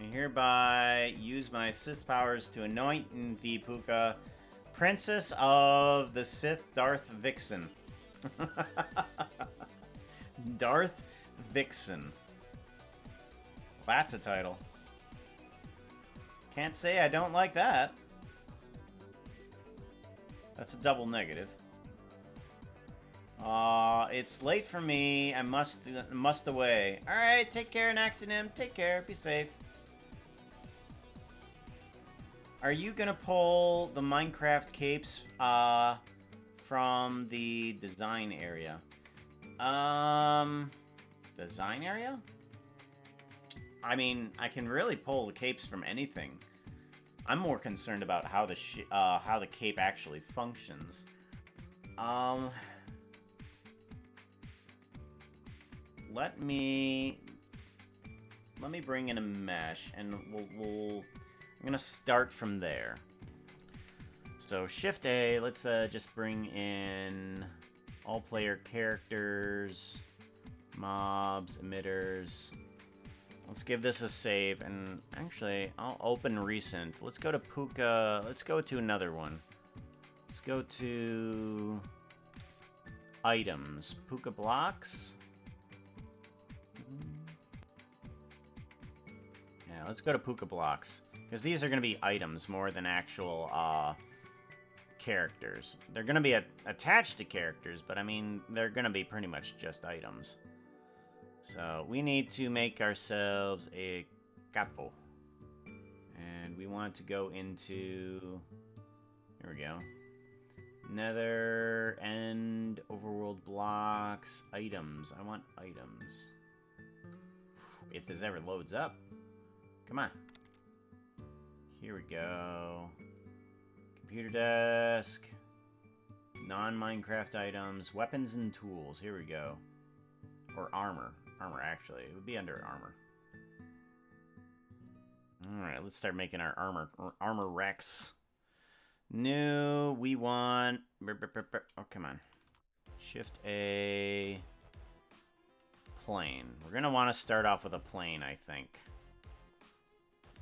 [SPEAKER 1] I hereby use my Sith powers to anoint the Puka Princess of the Sith Darth Vixen. Darth Vixen. That's a title. Can't say I don't like that. That's a double negative. It's late for me. I must away. Alright, take care, Naxonym. Take care. Be safe. Are you gonna pull the Minecraft capes, from the design area? Design area? I mean, I can really pull the capes from anything. I'm more concerned about how the cape actually functions. Let me bring in a mesh, and I'm gonna start from there. So Shift A, let's just bring in all player characters, mobs, emitters. Let's give this a save, and actually, I'll open recent. Let's go to Puka. Let's go to another one. Let's go to items. Puka blocks. Yeah, let's go to Puka blocks, because these are going to be items more than actual characters. They're going to be attached to characters, but I mean, they're going to be pretty much just items. So we need to make ourselves a capo. And we want to go into... Here we go. Nether, end, overworld blocks, items. I want items. If this ever loads up. Come on. Here we go. Computer desk. Non-Minecraft items. Weapons and tools. Here we go. Or armor. Armor, actually. It would be under armor. Alright, let's start making our armor Rex. New, we want... Oh, come on. Shift A... Plane. We're gonna want to start off with a plane, I think.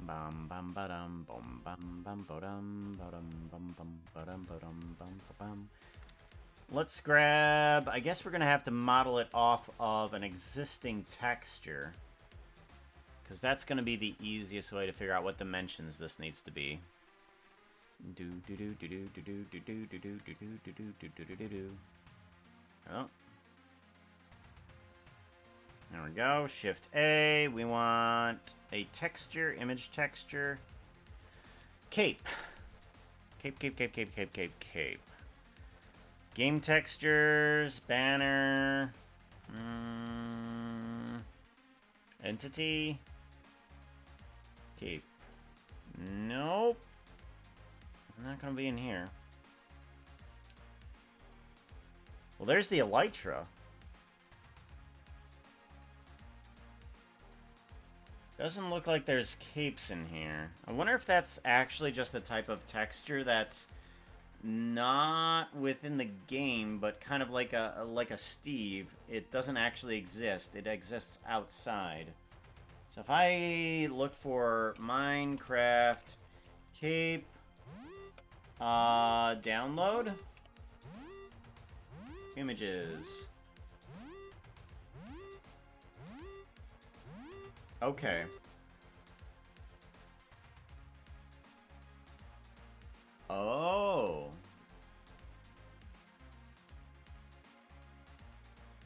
[SPEAKER 1] Bum bum ba-dum bum bum bum ba-dum ba-dum bum bum ba-dum ba-dum bum ba-bum. Let's grab... I guess we're gonna have to model it off of an existing texture, because that's gonna be the easiest way to figure out what dimensions this needs to be. Oh. There we go. Shift A. We want a texture, image texture. Cape. Cape. Game textures, banner, entity, cape. Nope. Not gonna be in here. Well, there's the elytra. Doesn't look like there's capes in here. I wonder if that's actually just a type of texture that's not within the game, but kind of like a Steve. It doesn't actually exist. It exists outside. So if I look for Minecraft cape download images. Okay. Oh.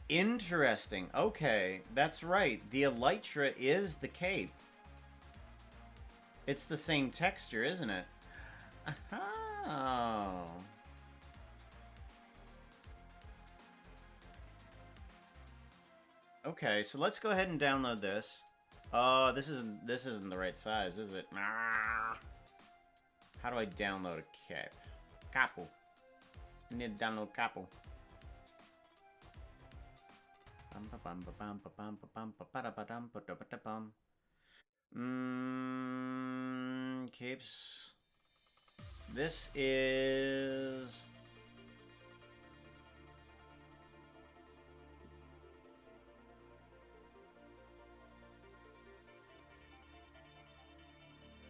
[SPEAKER 1] Interesting. Okay, that's right. The elytra is the cape. It's the same texture, isn't it? Oh. Okay, so let's go ahead and download this. This isn't the right size, is it? Ah. How do I download a cap? Capo. I need to download Capo. Capes. This is...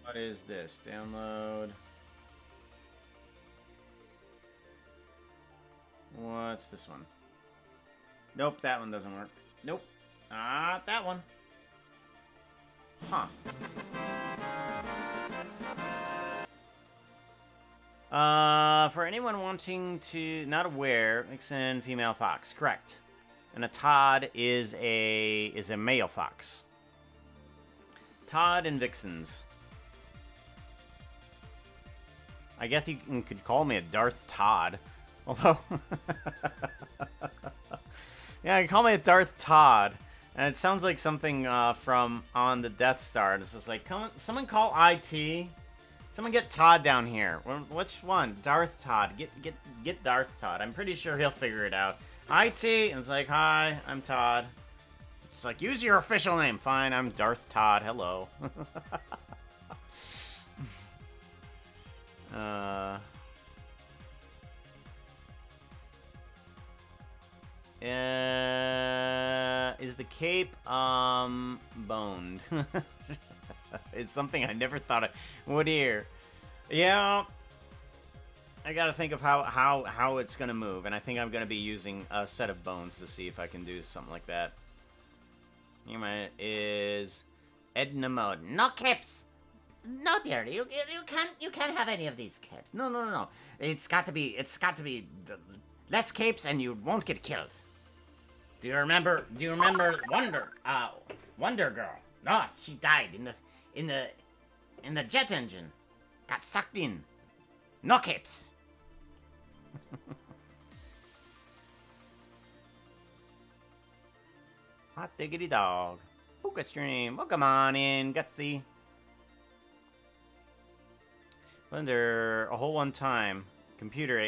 [SPEAKER 1] What is this? Download. What's this one? Nope, that one doesn't work. Nope. Ah, that one. Huh. For anyone wanting to... Not aware, vixen, female fox. Correct. And a Todd is a male fox. Todd and vixens. I guess you could call me a Darth Todd. Although... yeah, you can call me a Darth Todd. And it sounds like something from on the Death Star. And it's just like, come on, someone call IT. Someone get Todd down here. Which one? Darth Todd. Get Darth Todd. I'm pretty sure he'll figure it out. IT. And it's like, hi, I'm Todd. It's like, use your official name. Fine, I'm Darth Todd. Hello. Is the cape, boned? It's something I never thought I would hear. Yeah. I gotta think of how it's gonna move, and I think I'm gonna be using a set of bones to see if I can do something like that. Is Edna mode.
[SPEAKER 3] No capes. No, dear. You can't have any of these capes. No. It's got to be less capes, and you won't get killed. Do you remember Wonder Girl? No, she died in the jet engine. Got sucked in. No capes.
[SPEAKER 1] Hot diggity dog. Puka stream. Welcome on in, Gutsy. Under a whole one time, computer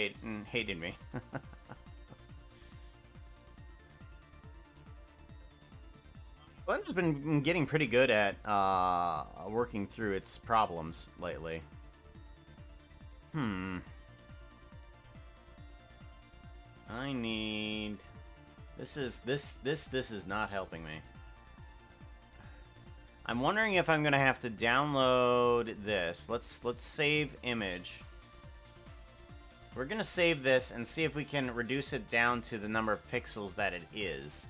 [SPEAKER 1] hated me. Blender's been getting pretty good at working through its problems lately. I need... This is not helping me. I'm wondering if I'm gonna have to download this. Let's save image. We're gonna save this and see if we can reduce it down to the number of pixels that it is.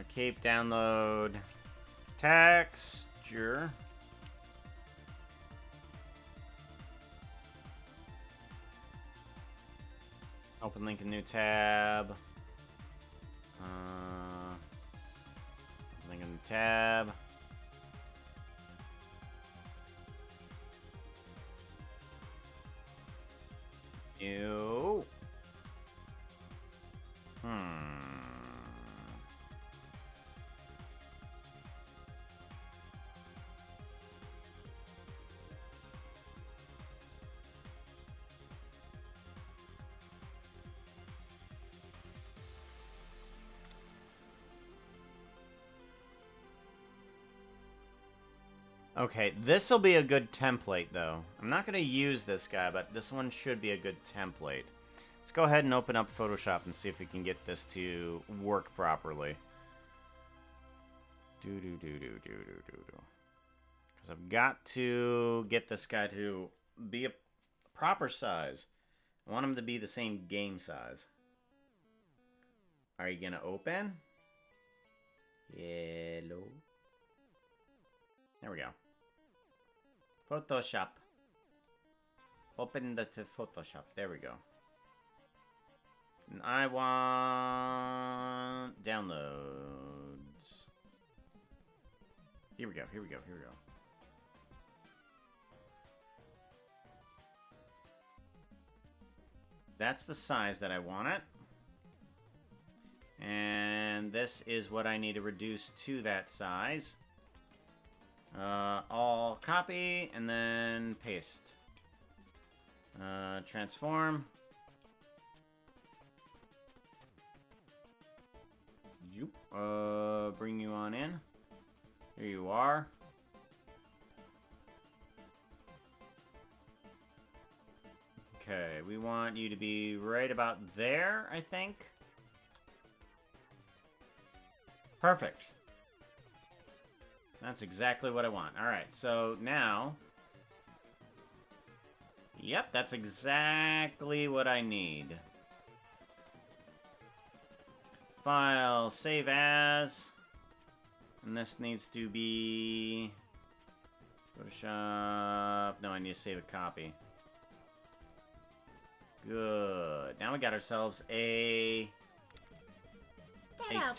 [SPEAKER 1] Cape download texture. Open link in new tab. Link in the tab. Ew. Okay, this will be a good template, though. I'm not going to use this guy, but this one should be a good template. Let's go ahead and open up Photoshop and see if we can get this to work properly. Because I've got to get this guy to be a proper size. I want him to be the same game size. Are you going to open? Hello. There we go. Photoshop. Open the Photoshop. There we go. And I want downloads. Here we go. That's the size that I want it. And this is what I need to reduce to that size. All copy and then paste. Transform. Bring you on in. Here you are. Okay, we want you to be right about there, I think. Perfect. That's exactly what I want. Alright, so now... Yep, that's exactly what I need. File, save as. And this needs to be... Photoshop... No, I need to save a copy. Good. Now we got ourselves a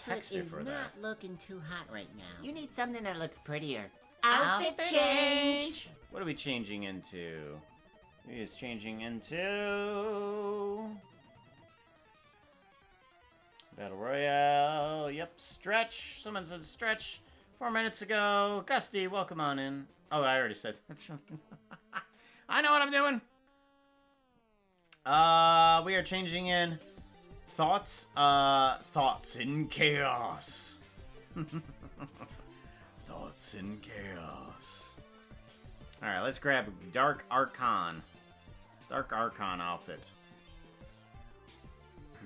[SPEAKER 1] texture
[SPEAKER 3] is
[SPEAKER 1] for
[SPEAKER 3] not
[SPEAKER 1] that.
[SPEAKER 3] looking too hot right now. You need something that looks prettier.
[SPEAKER 1] Outfit change! What are we changing into? He is changing into... Battle Royale. Yep, stretch. Someone said stretch 4 minutes ago. Gusty, welcome on in. Oh, I already said that. I know what I'm doing. We are changing in thoughts in chaos. Thoughts in chaos. Alright, let's grab Dark Archon. Dark Archon outfit.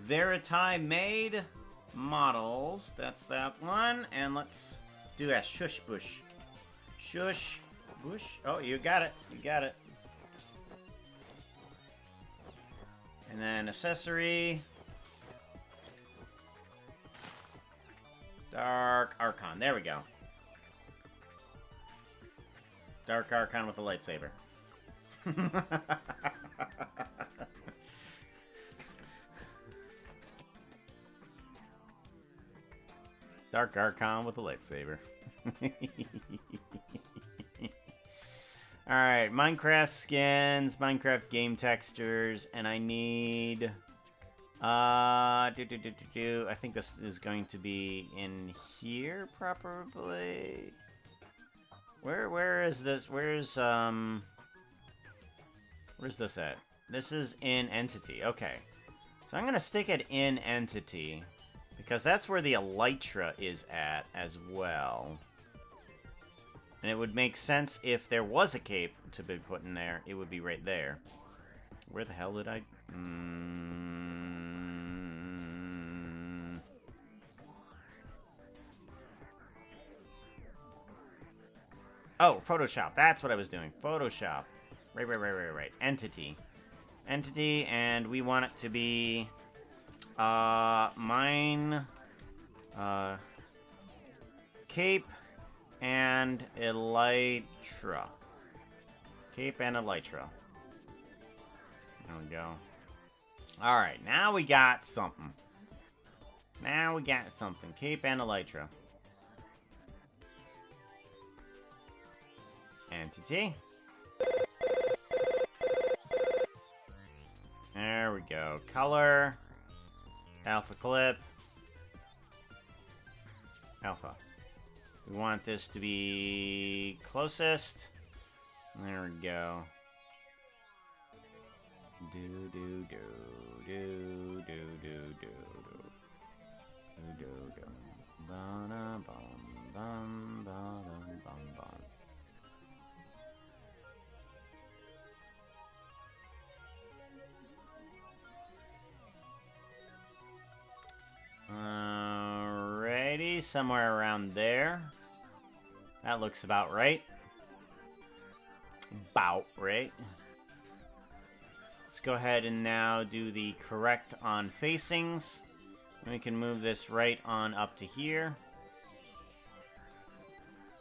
[SPEAKER 1] Veriti made models. That's that one. And let's do a shush bush. Shush bush. Oh, you got it. You got it. And then accessory. Dark Archon. There we go. Dark Archon with a lightsaber. Dark Archon with a lightsaber. Alright, Minecraft skins, Minecraft game textures, and I need... I think this is going to be in here, probably. Where is this? Where's this at? This is in Entity. Okay. So I'm gonna stick it in Entity, because that's where the Elytra is at as well. And it would make sense if there was a cape to be put in there, it would be right there. Where the hell did I... Oh, Photoshop. That's what I was doing. Photoshop. Right. Entity. Entity, and we want it to be... mine... cape... and Elytra. Cape and Elytra. There we go. Alright, now we got something. Cape and Elytra. Entity. There we go. Color. Alpha clip. Alpha. We want this to be closest. There we go. Alrighty, somewhere around there. That looks about right. Let's go ahead and now do the correct on facings. And we can move this right on up to here.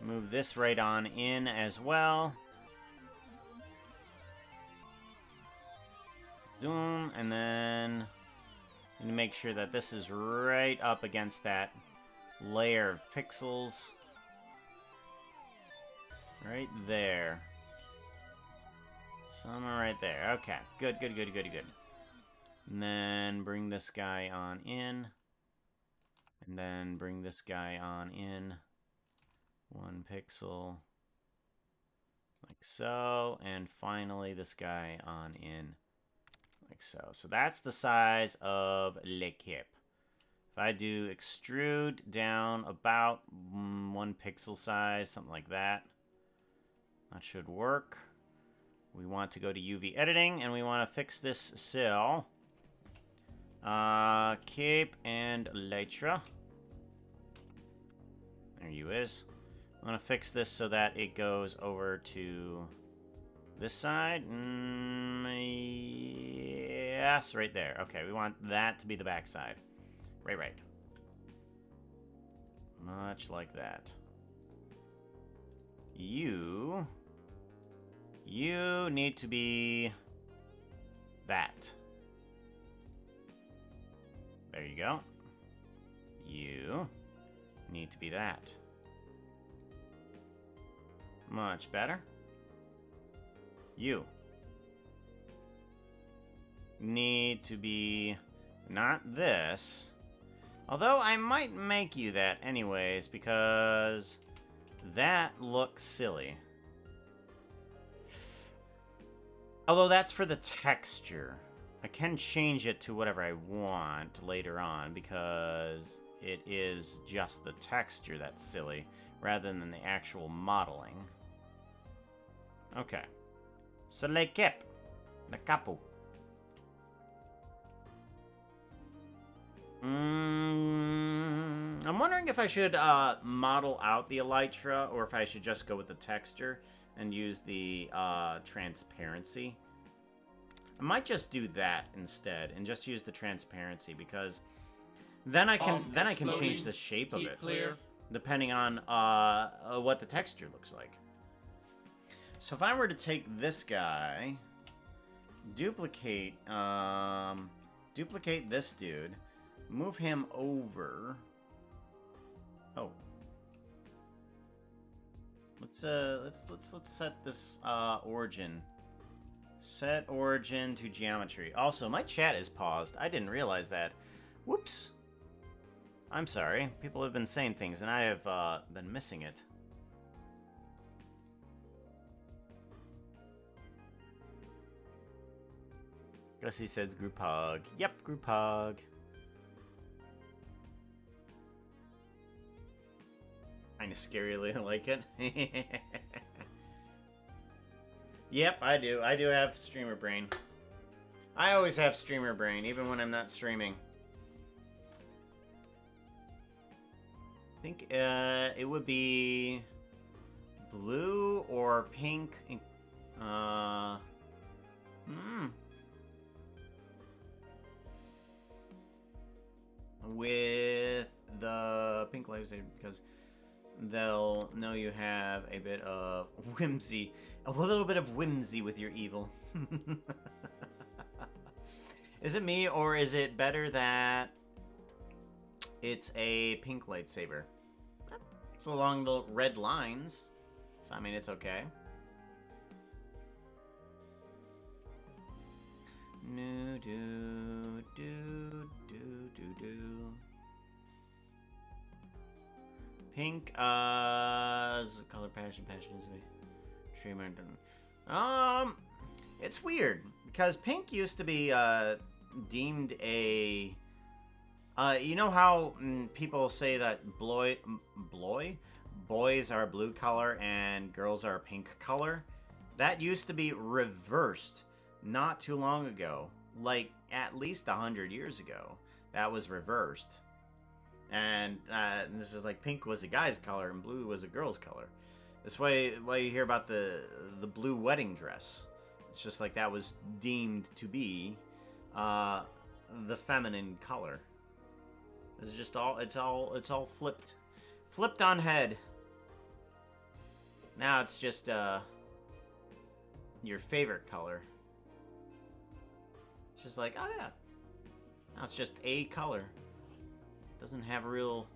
[SPEAKER 1] Move this right on in as well. Zoom, and then and make sure that this is right up against that layer of pixels. Right there. Somewhere right there. Okay. Good. And then bring this guy on in. And then bring this guy on in. 1 pixel. Like so. And finally this guy on in. Like so. So that's the size of l'équipe. If I do extrude down about 1 pixel size, something like that. That should work. We want to go to UV editing, and we want to fix this cell. Cape and Elytra. There you is. I'm going to fix this so that it goes over to this side. Yes, right there. Okay, we want that to be the back side. Right. Much like that. You need to be that. There you go. You need to be that. Much better. You need to be not this. Although I might make you that anyways, because that looks silly. Although that's for the texture. I can change it to whatever I want later on, because it is just the texture that's silly, rather than the actual modeling. Okay. So l'équipe. Le capo. I'm wondering if I should model out the elytra, or if I should just go with the texture and use the transparency. I might just do that instead and just use the transparency, because then I can change the shape of it
[SPEAKER 5] Clear.
[SPEAKER 1] depending on what the texture looks like. So if I were to take this guy, duplicate this dude, move him over. Oh. Let's set this origin. Set origin to geometry. Also, my chat is paused. I didn't realize that. Whoops. I'm sorry. People have been saying things and I have been missing it. Gussie says group hug. Yep, group hug. Kinda scarily like it. Yep, I do. I do have streamer brain. I always have streamer brain, even when I'm not streaming. I think it would be blue or pink. With the pink lightsaber, because they'll know you have a bit of whimsy. A little bit of whimsy with your evil. Is it me, or is it better that it's a pink lightsaber? It's along the red lines, so I mean, it's okay. No, do, do, do, do, do. Pink, is color passion is a streamer. It's weird, because pink used to be, deemed a, you know how people say that boys are blue color and girls are pink color? That used to be reversed not too long ago, like at least 100 years ago. That was reversed. And this is like pink was a guy's color and blue was a girl's color. This way, why you hear about the blue wedding dress. It's just like that was deemed to be the feminine color. It's just it's all flipped on head. Now it's just your favorite color. It's just like, oh yeah. Now it's just a color. Doesn't have real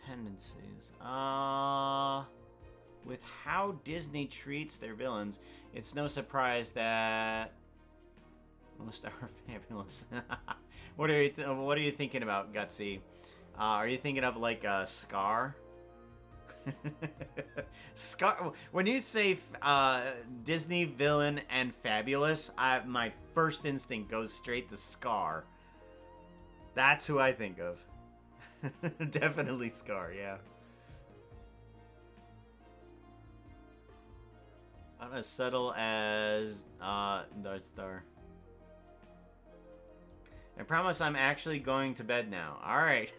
[SPEAKER 1] tendencies. With how Disney treats their villains, it's no surprise that Most are fabulous. What are you thinking about, Gutsy? Are you thinking of like a Scar? Scar. When you say Disney villain and fabulous, my first instinct goes straight to Scar. That's who I think of. Definitely Scar, yeah. I'm as subtle as Darth Star. I promise I'm actually going to bed now. Alright.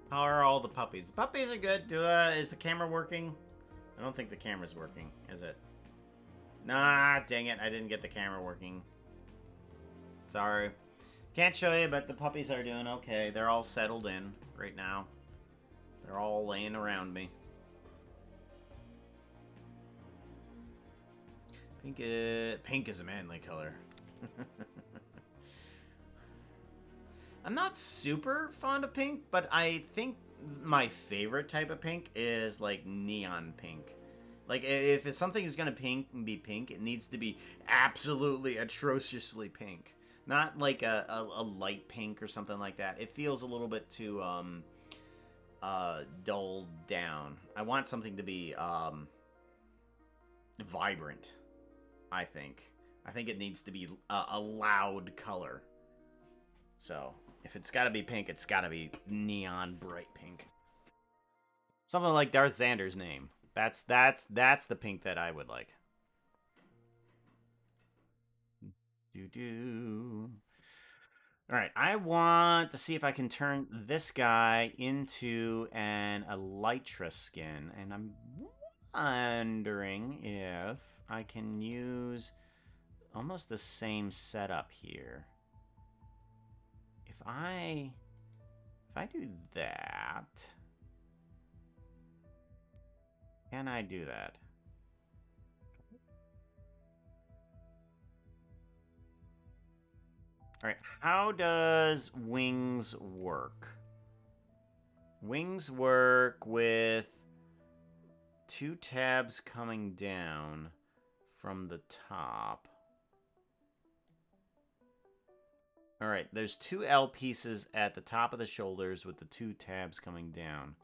[SPEAKER 1] How are all the puppies? The puppies are good. Is the camera working? I don't think the camera's working, is it? Nah, dang it. I didn't get the camera working. Sorry. Can't show you, but the puppies are doing okay. They're all settled in right now. They're all laying around me. Pink is a manly color. I'm not super fond of pink, but I think my favorite type of pink is like neon pink. Like if something is gonna be pink, it needs to be absolutely atrociously pink. Not like a light pink or something like that. It feels a little bit too dulled down. I want something to be vibrant. I think it needs to be a loud color. So if it's got to be pink, it's got to be neon bright pink. Something like Darth Xander's name. That's the pink that I would like. All right, I want to see if I can turn this guy into an elytra skin, and I'm wondering if I can use almost the same setup here. If I do that, can I do that? All right, how does wings work? Wings work with 2 tabs coming down from the top. All right, there's 2 L pieces at the top of the shoulders with the 2 tabs coming down.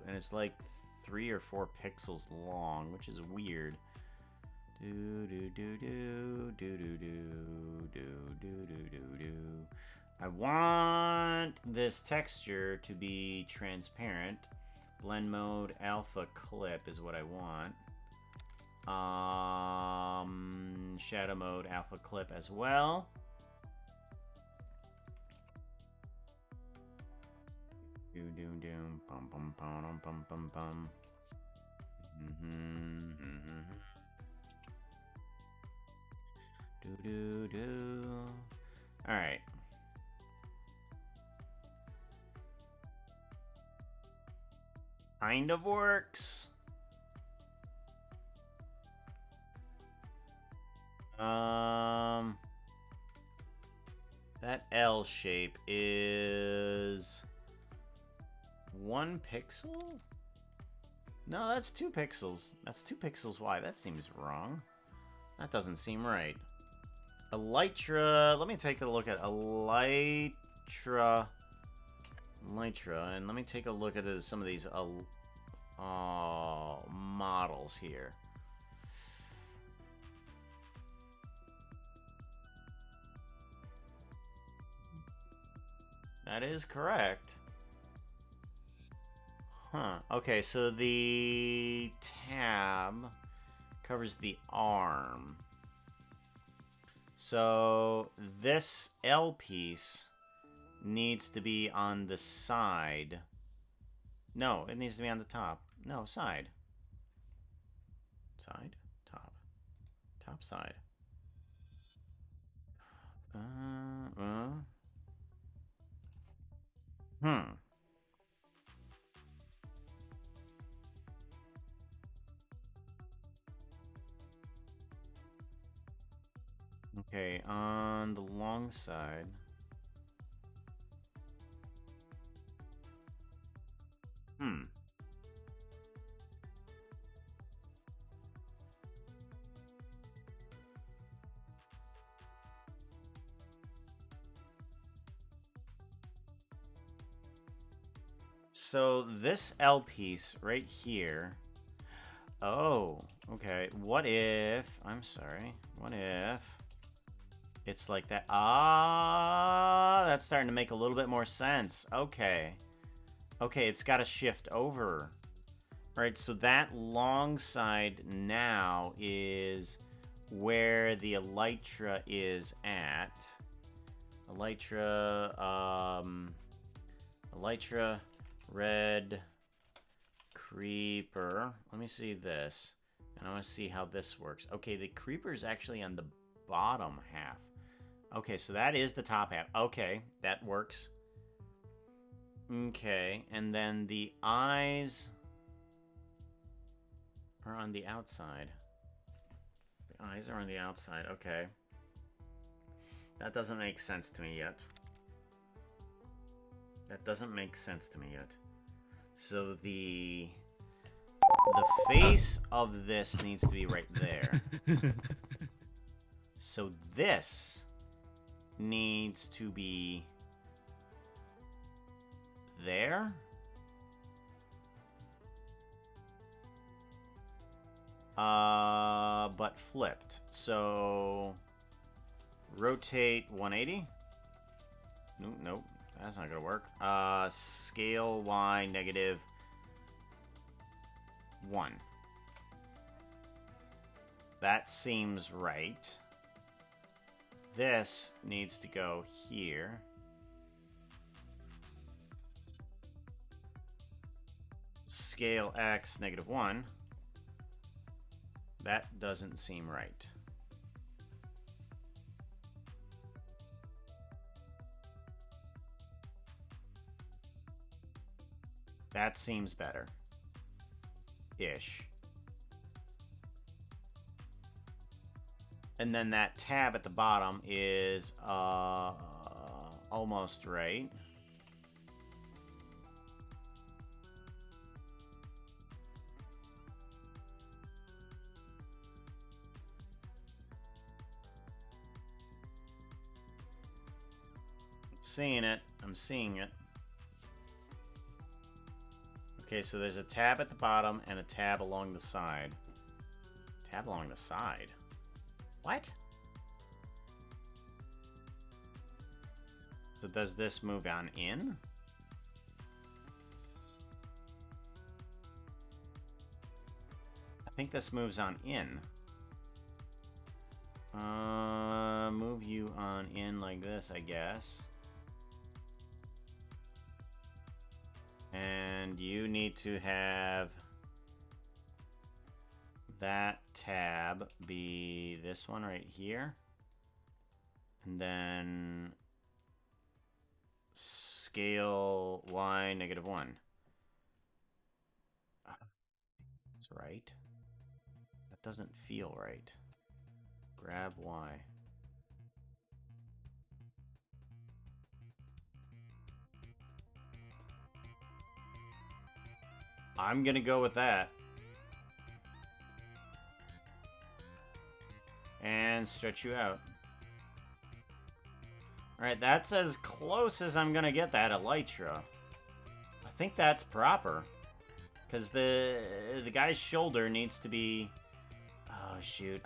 [SPEAKER 1] And it's like 3 or 4 pixels long, which is weird. I want this texture to be transparent. Blend mode alpha clip is what I want. Shadow mode alpha clip as well. Bum bum bum bum bum bum. All right. Kind of works. That L shape is 1 pixel? No, that's 2 pixels. That's 2 pixels wide. That seems wrong. That doesn't seem right. Elytra. Let me take a look at Elytra. And let me take a look at some of these models here. That is correct. Huh. Okay, so the tab covers the arm. So this L piece needs to be on the side. No, it needs to be on the top. No, side. Side? Top. Top side. Okay, on the long side. so this L piece right here. Oh, okay. What if... I'm sorry. What if... it's like that? Ah, that's starting to make a little bit more sense. Okay. Okay, it's got to shift over. Alright, so that long side now is where the elytra is at. Elytra, red, creeper. Let me see this. And I want to see how this works. Okay, the creeper is actually on the bottom half. Okay, so that is the top half. Okay, that works. Okay, and then the eyes are on the outside. The eyes are on the outside. Okay. That doesn't make sense to me yet. That doesn't make sense to me yet. So the face of this needs to be right there. So this needs to be there. But flipped. So rotate 180. Nope. That's not gonna work. Scale Y -1. That seems right. This needs to go here. Scale X -1. That doesn't seem right. That seems better. Ish. And then that tab at the bottom is almost right. Seeing it. I'm seeing it. Okay, so there's a tab at the bottom and a tab along the side. Tab along the side? What? So does this move on in? I think this moves on in. Move you on in like this, I guess. And you need to have that tab be this one right here. And then scale Y -1. That's right. That doesn't feel right. Grab Y. I'm gonna go with that. And stretch you out. Alright, that's as close as I'm gonna get that elytra. I think that's proper. Because the guy's shoulder needs to be... Oh, shoot.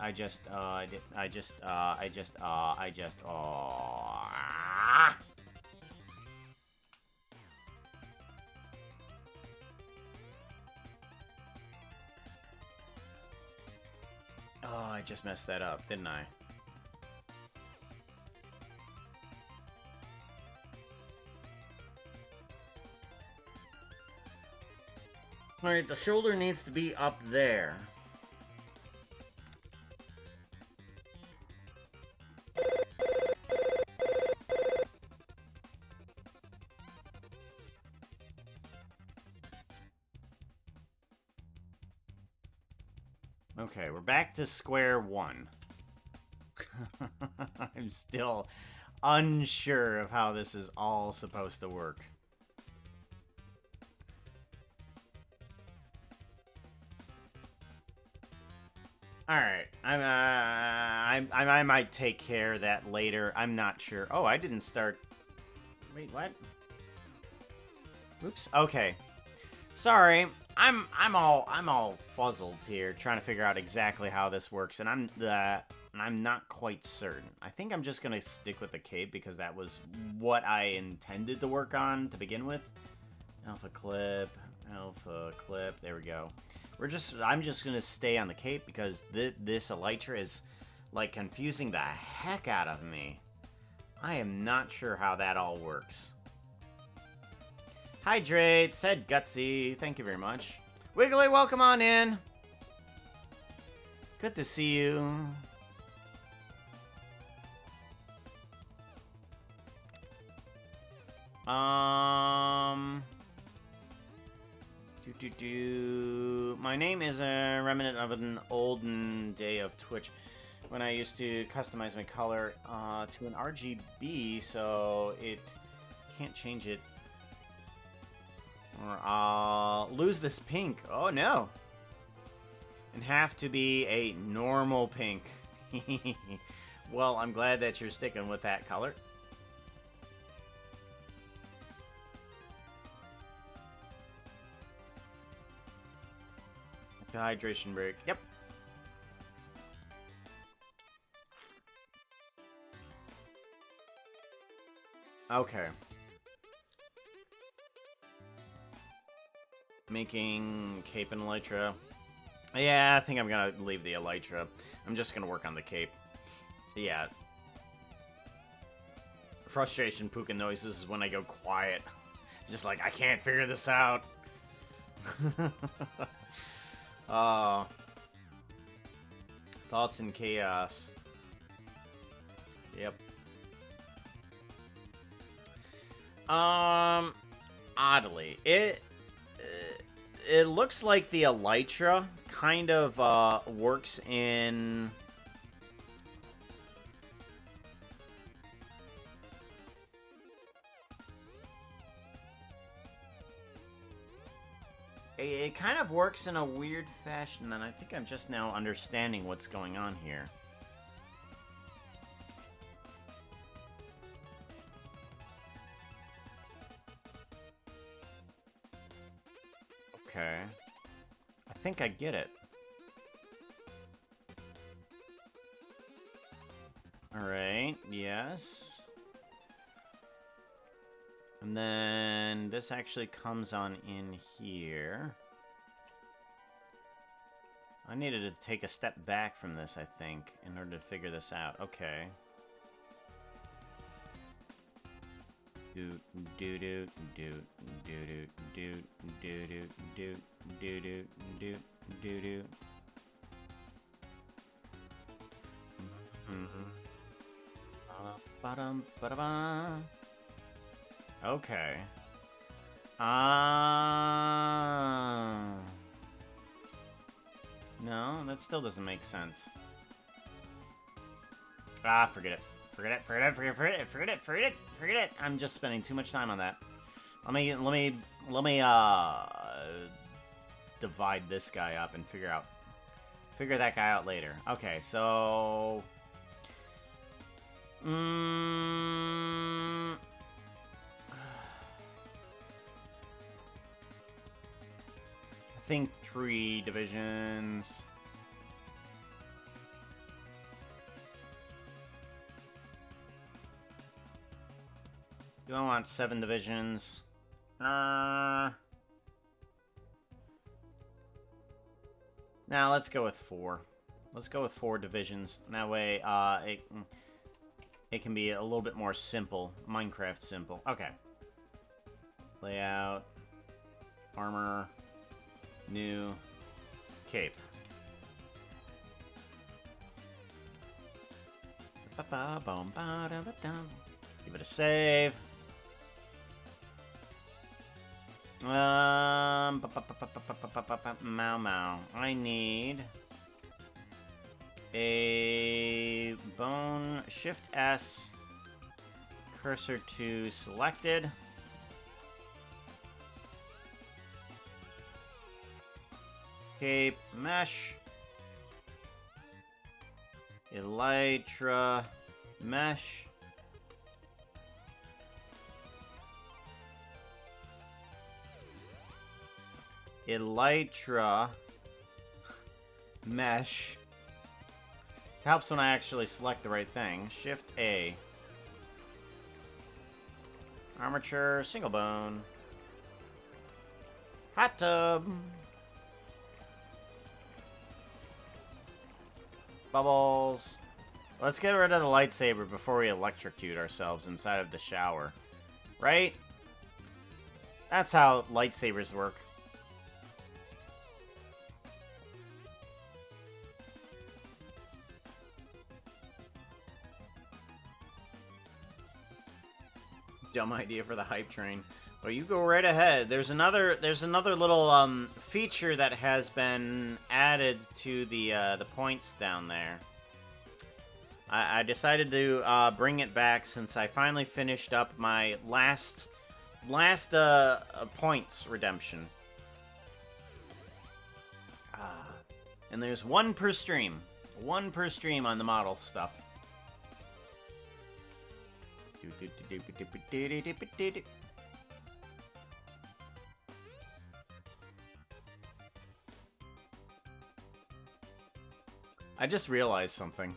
[SPEAKER 1] Oh, I just messed that up, didn't I? Alright, the shoulder needs to be up there. Okay, we're back to square one. I'm still unsure of how this is all supposed to work. Alright, I might take care of that later. I'm not sure. Oh, I didn't start... Wait, what? Oops. Okay. Sorry, I'm all fuzzled here, trying to figure out exactly how this works, and I'm not quite certain. I think I'm just gonna stick with the cape because that was what I intended to work on to begin with. Alpha clip, there we go. I'm just gonna stay on the cape because this elytra is like confusing the heck out of me. I am not sure how that all works. Hydrate, said Gutsy. Thank you very much. Wiggly, welcome on in. Good to see you. My name is a remnant of an olden day of Twitch when I used to customize my color to an RGB, so it can't change it. Or I'll lose this pink. Oh no. And have to be a normal pink. Well, I'm glad that you're sticking with that color. The hydration break. Yep. Okay. Making cape and elytra. Yeah, I think I'm gonna leave the elytra. I'm just gonna work on the cape. Yeah. Frustration puka noises is when I go quiet. It's just like, I can't figure this out. Thoughts and chaos. Yep. Oddly, it looks like the elytra kind of works in it kind of works in a weird fashion, and I think I'm just now understanding what's going on here. Okay. I think I get it. Alright, yes. And then this actually comes on in here. I needed to take a step back from this, I think, in order to figure this out. Okay. Do do do do do do do do do do do do do do. Ba-dum ba-da-ba. Okay. No, that still doesn't make sense. Forget it. Forget it. I'm just spending too much time on that. Let me divide this guy up and figure that guy out later. Okay, so I think 3 divisions. Do I want 7 divisions? Now let's go with 4. Let's go with 4 divisions. And that way, it can be a little bit more simple. Minecraft simple. Okay. Layout. Armor. New. Cape. Give it a save. Mau Mau. I need a bone. Shift S. Cursor to selected. Cape mesh. Elytra mesh. Elytra mesh. Helps when I actually select the right thing. Shift A. Armature, single bone. Hot tub. Bubbles. Let's get rid of the lightsaber before we electrocute ourselves inside of the shower. Right? That's how lightsabers work. Dumb idea for the hype train. Well, you go right ahead. There's another little feature that has been added to the points down there. I decided to bring it back since I finally finished up my last points redemption. And there's one per stream. One per stream on the model stuff. I just realized something.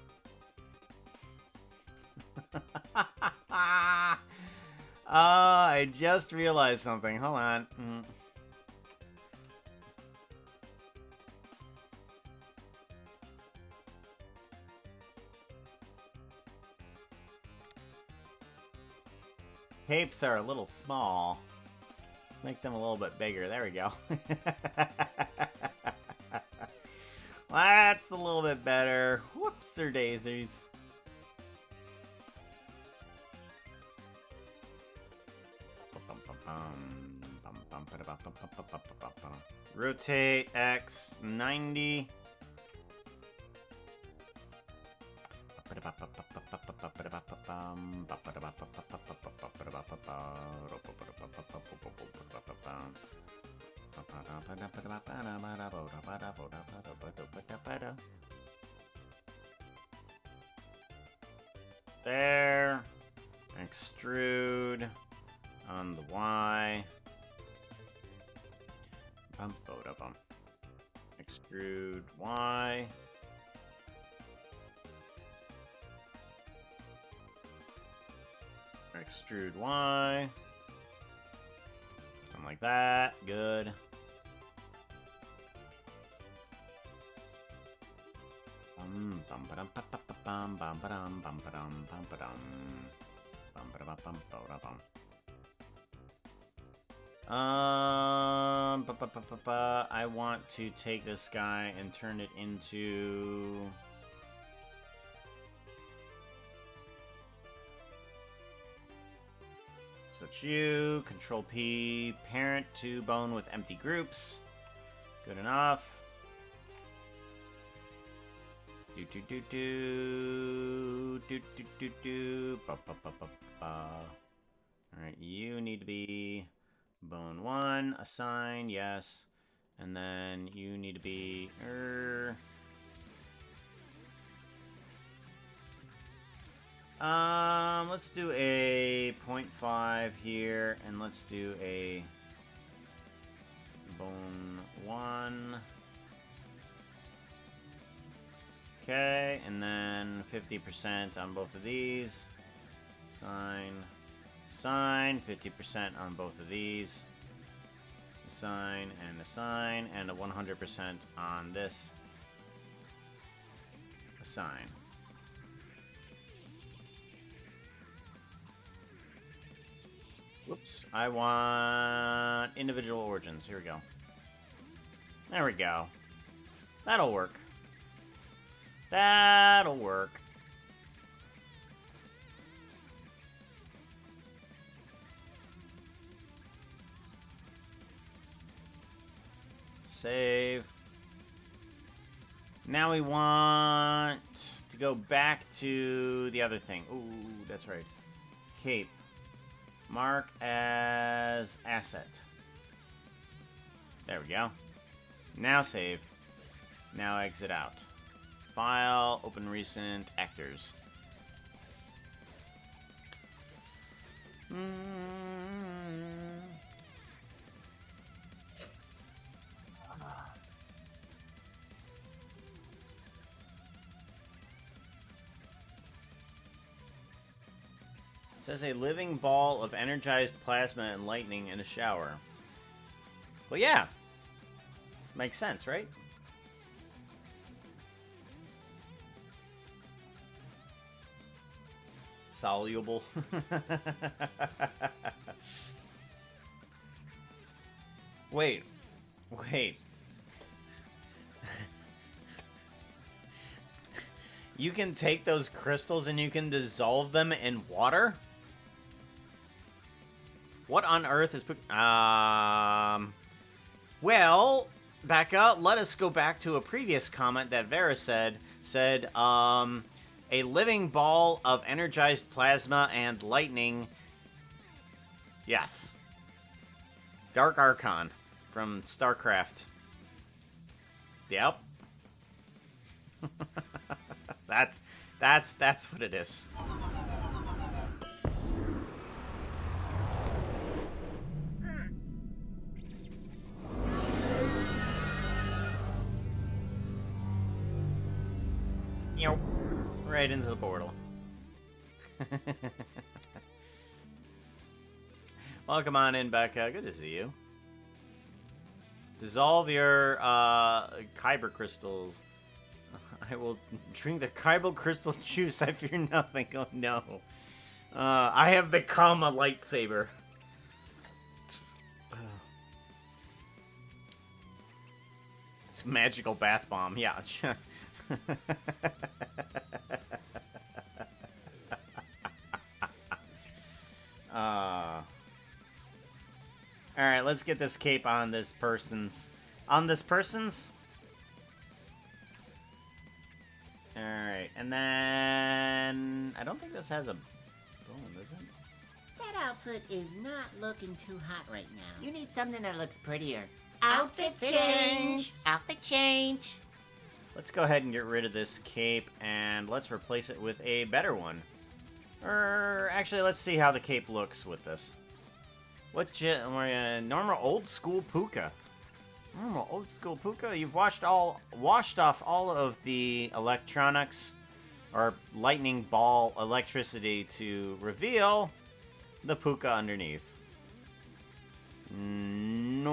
[SPEAKER 1] I just realized something. Hold on. Capes are a little small. Let's make them a little bit bigger. There we go. That's a little bit better. Whoopsie daisies. Rotate X 90. There. Extrude on the Y. Extrude Y. Extrude Y. Something like that. Good. I want to take this guy and turn it into... Such you, Control P, parent to bone with empty groups. Good enough. Alright, you need to be bone 1, assign, yes. And then you need to be let's do a 0.5 here, and let's do a bone 1. Okay, and then 50% on both of these. Sign, 50% on both of these. Assign, and a 100% on this. Assign. Whoops, I want individual origins. Here we go. There we go. That'll work. That'll work. Save. Now we want to go back to the other thing. Ooh, that's right. Cape. Mark as asset. There we go. Now save. Now exit out. File, open recent, actors. It says a living ball of energized plasma and lightning in a shower. Well, yeah. Makes sense, right? Soluble. Wait. Wait. You can take those crystals and you can dissolve them in water? What on earth is... Well, Becca, let us go back to a previous comment that Vera said, a living ball of energized plasma and lightning. Yes. Dark Archon from StarCraft. Yep. That's what it is. Yep. Right into the portal. Welcome on in, Becca. Good to see you. Dissolve your kyber crystals. I will drink the kyber crystal juice. I fear nothing. Oh no. I have become a lightsaber. It's a magical bath bomb. Yeah. Alright, let's get this cape on this person's. On this person's? Alright, and then... I don't think this has a bone, does it?
[SPEAKER 3] That outfit is not looking too hot right now. You need something that looks prettier. Outfit change! Outfit change!
[SPEAKER 1] Let's go ahead and get rid of this cape, and let's replace it with a better one. Or, actually, let's see how the cape looks with this. Normal old school puka. Normal old school puka? You've washed off all of the electronics, or lightning ball electricity to reveal the puka underneath. Normal.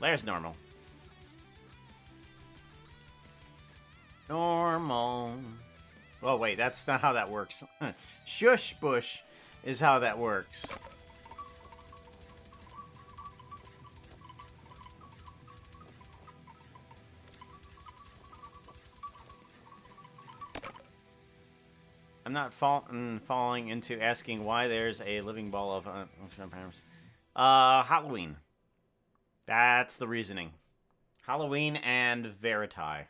[SPEAKER 1] There's normal. Normal. Oh, wait, that's not how that works. Shush bush is how that works. I'm not falling into asking why there's a living ball of Halloween. That's the reasoning. Halloween and Veriti.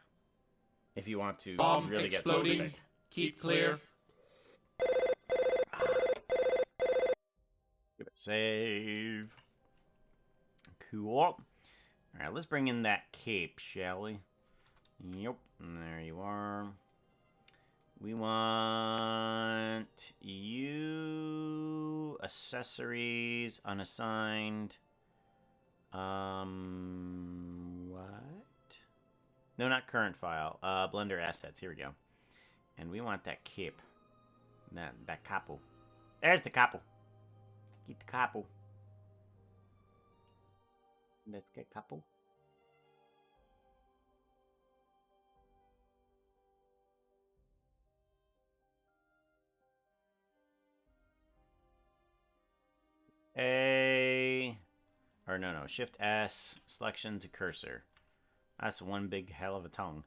[SPEAKER 1] If you want to
[SPEAKER 5] Bomb
[SPEAKER 1] really get
[SPEAKER 5] exploding.
[SPEAKER 1] specific.
[SPEAKER 5] Keep clear.
[SPEAKER 1] Give it a save. Cool. Alright, let's bring in that cape, shall we? Yep. And there you are. We want you accessories unassigned. What? No, not current file. Blender assets. Here we go. And we want that cape. That capo. There's the capo. Get the capo. Let's get capo. Shift S, selection to cursor. That's one big hell of a tongue.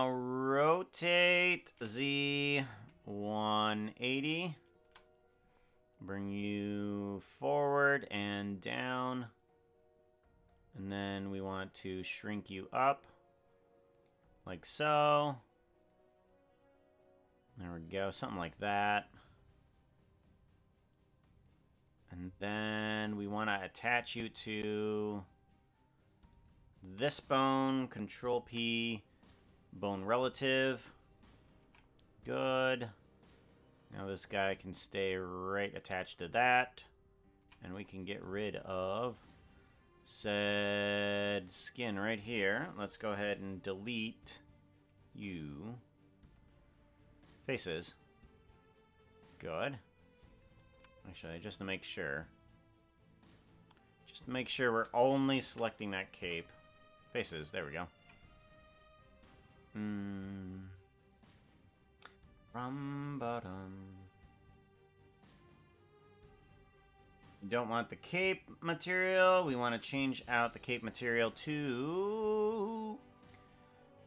[SPEAKER 1] Rotate Z 180. Bring you forward and down. And then we want to shrink you up. Like so. There we go, something like that. And then we want to attach you to this bone, Control P, bone relative. Good. Now this guy can stay right attached to that. And we can get rid of said skin right here. Let's go ahead and delete you. Faces. Good. Actually, just to make sure. Just to make sure we're only selecting that cape. Faces, there we go. From bottom. We don't want the cape material. We want to change out the cape material to...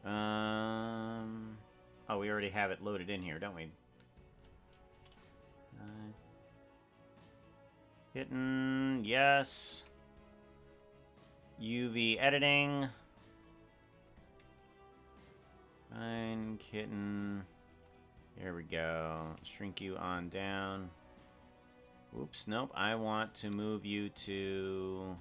[SPEAKER 1] Oh, we already have it loaded in here, don't we? Kitten, yes. UV editing. Fine, kitten. There we go. Shrink you on down. Oops, nope. I want to move you to...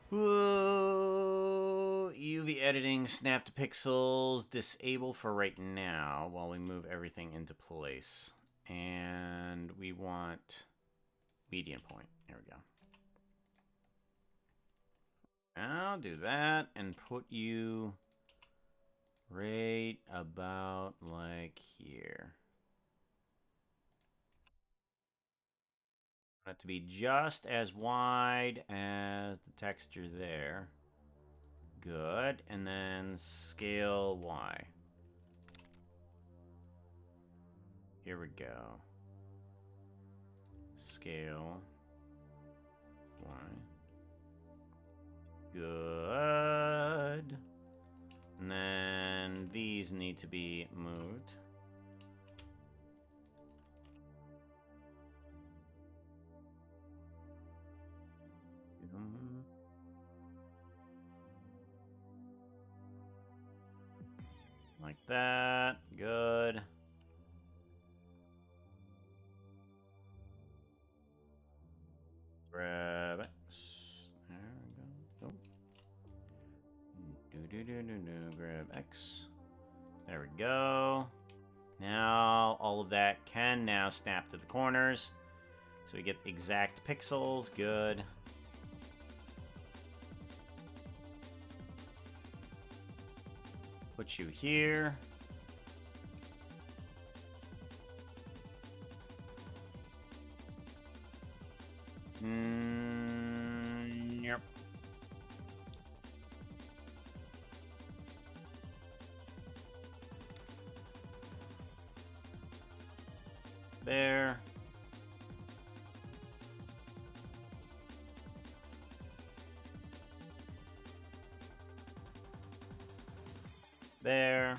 [SPEAKER 1] Whoa. UV editing, snap to pixels, disable for right now while we move everything into place. And we want median point. There we go. I'll do that and put you right about like here. Want it to be just as wide as the texture there. Good. And then scale Y. Here we go. Scale Y. Good. And then these need to be moved. Like that. Good. Grab X. There we go. Grab X. There we go. Now all of that can now snap to the corners. So we get exact pixels. Good. Put you here. Yep. There. There.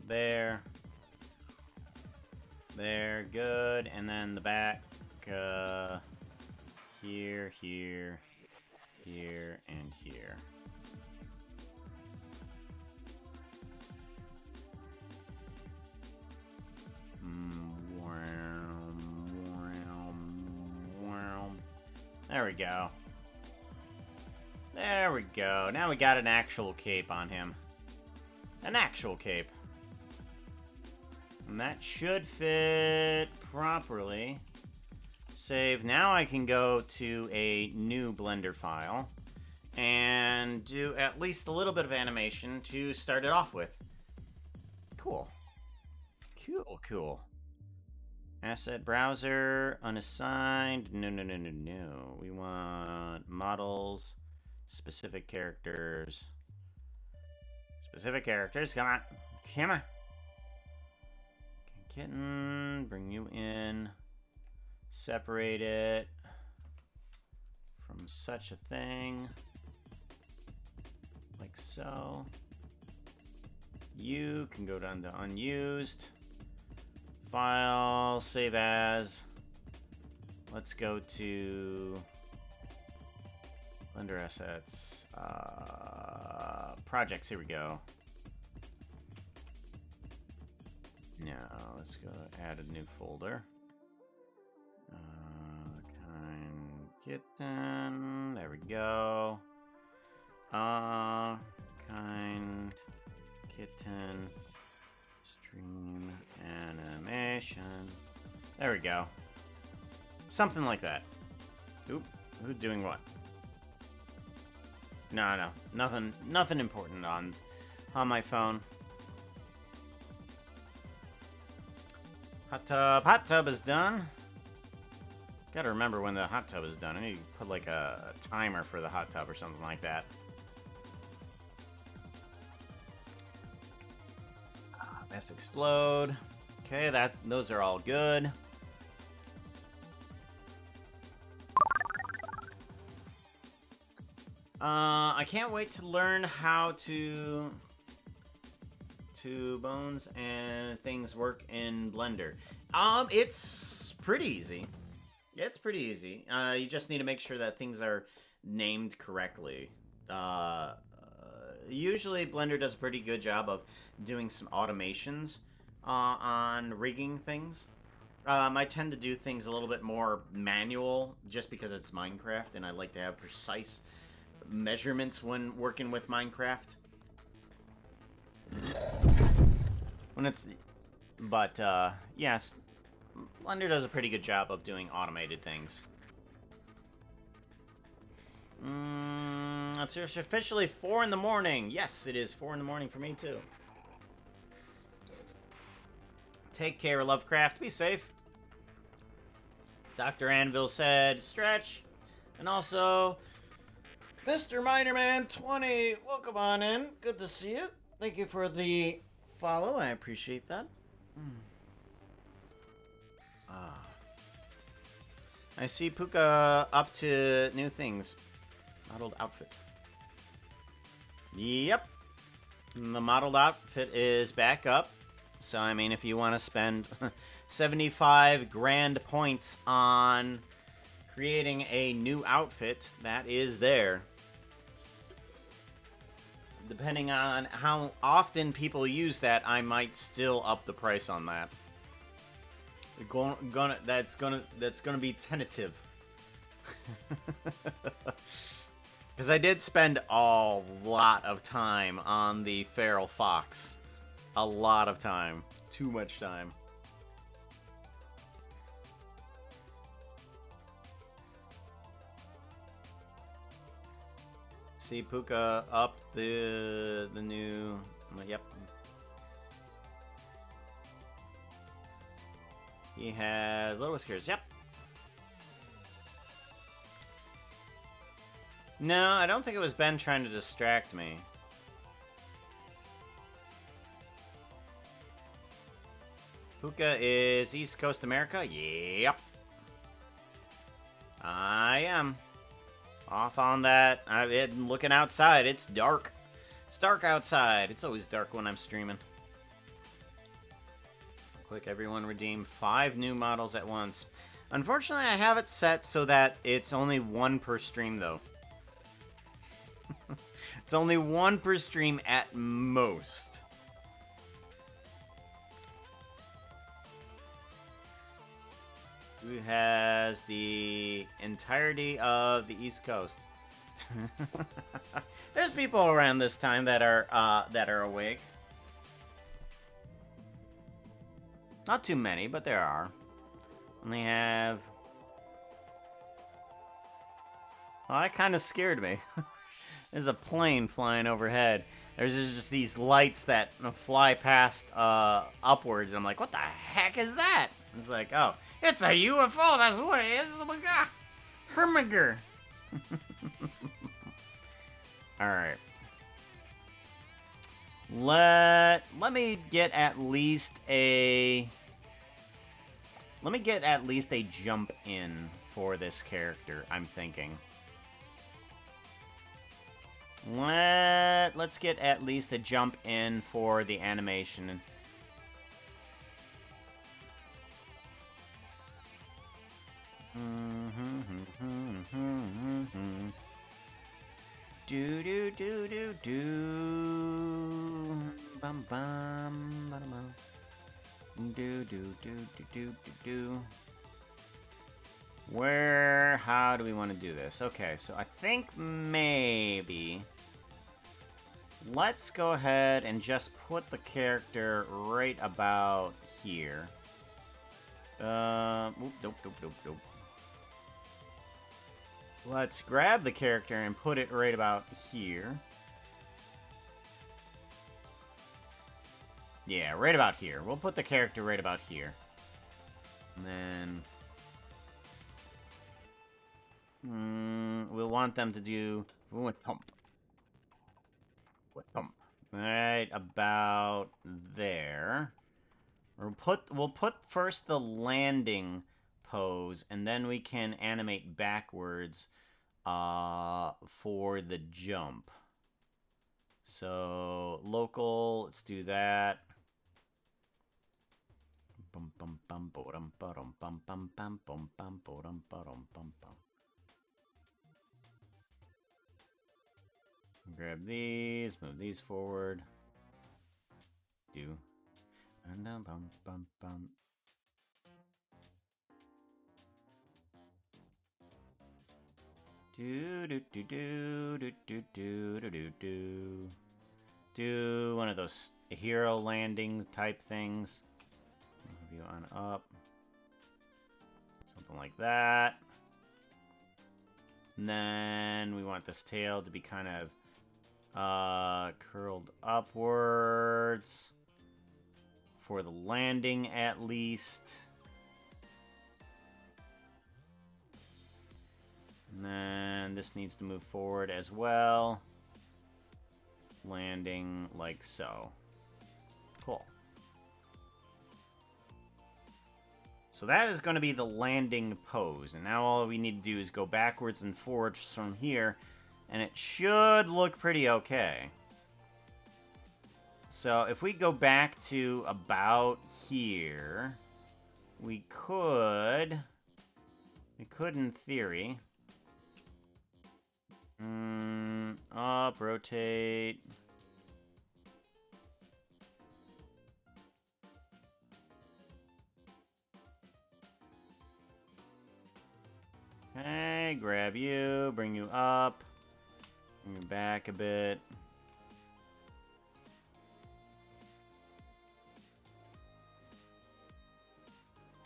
[SPEAKER 1] There. There, good. And then the back, here, here, here, and here. There we go. There we go. Now we got an actual cape on him. An actual cape. And that should fit properly. Save. Now I can go to a new Blender file and do at least a little bit of animation to start it off with. Cool. Cool, cool. Asset browser, unassigned. No. We want models, specific characters. Specific characters, come on. Come on. Kitten, bring you in. Separate it from such a thing. Like so. You can go down to unused. File, save as. Let's go to Blender Assets. Projects, here we go. Now, let's go add a new folder. Kind kitten, there we go. Kind kitten. Stream animation. There we go. Something like that. Oop, who's doing what? No. Nothing important on my phone. Hot tub is done. Gotta remember when the hot tub is done. I need to put like a timer for the hot tub or something like that. Mass explode. Okay, those are all good. I can't wait to learn how to bones and things work in Blender. It's pretty easy. It's pretty easy. You just need to make sure that things are named correctly. Usually Blender does a pretty good job of doing some automations on rigging things. I tend to do things a little bit more manual just because it's Minecraft and I like to have precise measurements when working with Minecraft. Yes, Blender does a pretty good job of doing automated things. It's officially 4 in the morning. Yes, it is 4 in the morning for me too. Take care, Lovecraft. Be safe. Dr. Anvil said, stretch. And also, Mr. Minerman 20, welcome on in. Good to see you. Thank you for the follow. I appreciate that. I see Puka up to new things. Modeled outfit. Yep. The modeled outfit is back up. So, I mean, if you want to spend 75 grand points on creating a new outfit, that is there. Depending on how often people use that, I might still up the price on that. That's gonna be tentative. Because I did spend a lot of time on the feral fox. A lot of time. Too much time. See Puka up the new. Yep. He has little whiskers. Yep. No, I don't think it was Ben trying to distract me. Puka is East Coast America? Yep. I am. Off on that. I've been looking outside. It's dark. It's dark outside. It's always dark when I'm streaming. Quick, everyone redeem 5 new models at once. Unfortunately, I have it set so that it's only 1 per stream, though. It's only 1 per stream at most. Who has the entirety of the East Coast? There's people around this time that are awake. Not too many, but there are. Only have. Well, that kind of scared me. There's a plane flying overhead. There's just these lights that fly past upward, and I'm like, what the heck is that? It's like, oh, it's a UFO. That's what it is. Oh my god, Hermiger. All right. Let me get at least a. Let me get at least a jump in for this character. I'm thinking. Let's get at least a jump in for the animation. Do do do do do. Bum bum bum bum. Do do do do do do do. How do we want to do this? Okay, so I think maybe let's go ahead and just put the character right about here. Nope. Let's grab the character and put it right about here. Yeah, right about here. We'll put the character right about here. And then... we'll want them to do... with thump. With thump. Right about there. We'll put first the landing pose, and then we can animate backwards for the jump. So local, let's do that. Bum bum bum bum bum bum bum bum bum bum bum bum bum. Grab these, move these forward. Do. And bum bum bum. Do do do do do do do do do do. Do one of those hero landings type things. Move you on up. Something like that. And then we want this tail to be kind of curled upwards for the landing at least. And then this needs to move forward as well. Landing like so. Cool. So that is going to be the landing pose. And now all we need to do is go backwards and forwards from here. And it should look pretty okay. So if we go back to about here, we could in theory, up, rotate. Okay, grab you, bring you up. Bring it back a bit.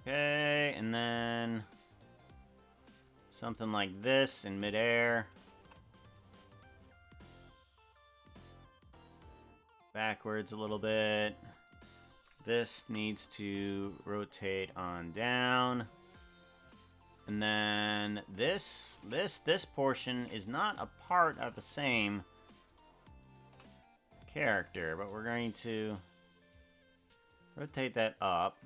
[SPEAKER 1] Okay, and then something like this in midair. Backwards a little bit. This needs to rotate on down. And then this portion is not a part of the same character, but we're going to rotate that up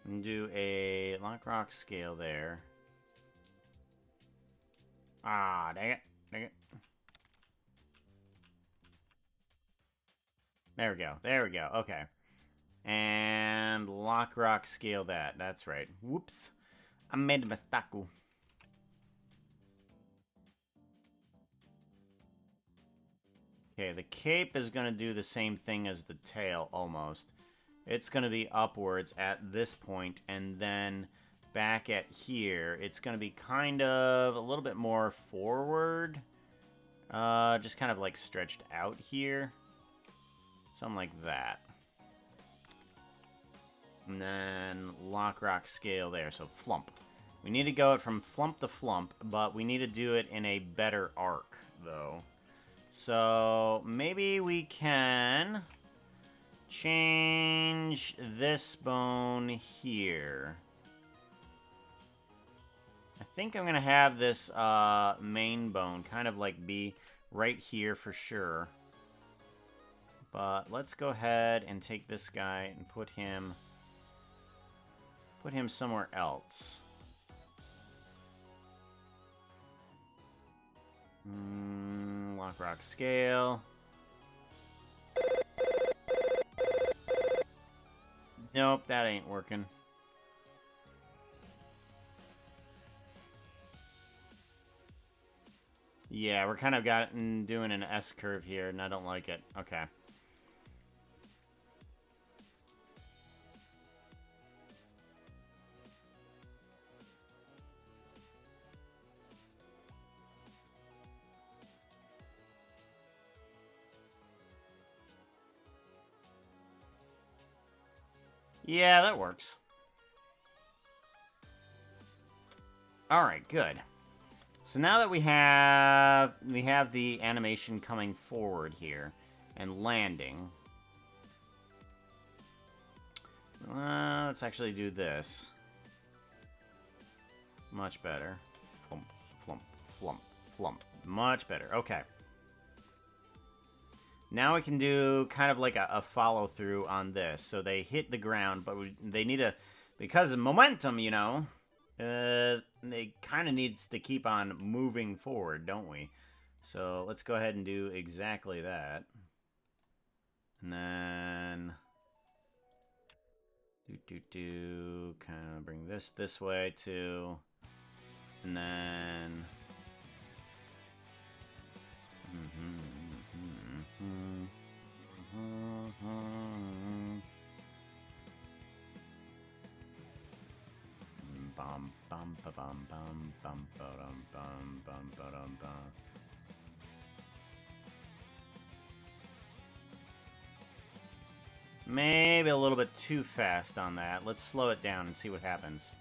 [SPEAKER 1] and do a lock rock scale there. Ah, dang it. Dang it. There we go. There we go. Okay. And lock rock scale that. That's right. Whoops. I made a mistake. Okay, the cape is going to do the same thing as the tail, almost. It's going to be upwards at this point, and then back at here, it's going to be kind of a little bit more forward. Just kind of like stretched out here. Something like that. And then lock rock scale there, so flump. We need to go it from flump to flump, but we need to do it in a better arc, though. So maybe we can change this bone here. I think I'm going to have this main bone kind of like be right here for sure. But let's go ahead and take this guy and put him somewhere else. Lock rock scale. Nope, that ain't working. Yeah, we're kind of doing an S curve here, and I don't like it. Okay. Yeah, that works. Alright, good. So now that we have the animation coming forward here and landing, Let's actually do this. Much better. Flump, flump, flump, flump. Much better. Okay. Now we can do kind of like a follow-through on this. So they hit the ground, but they need a... Because of momentum, you know, they kind of needs to keep on moving forward, don't we? So let's go ahead and do exactly that. And then... kind of bring this way, too. And then... Bum bum ba bum bum bum ba dum bum bum ba dum bum. Maybe a little bit too fast on that. Let's slow it down and see what happens.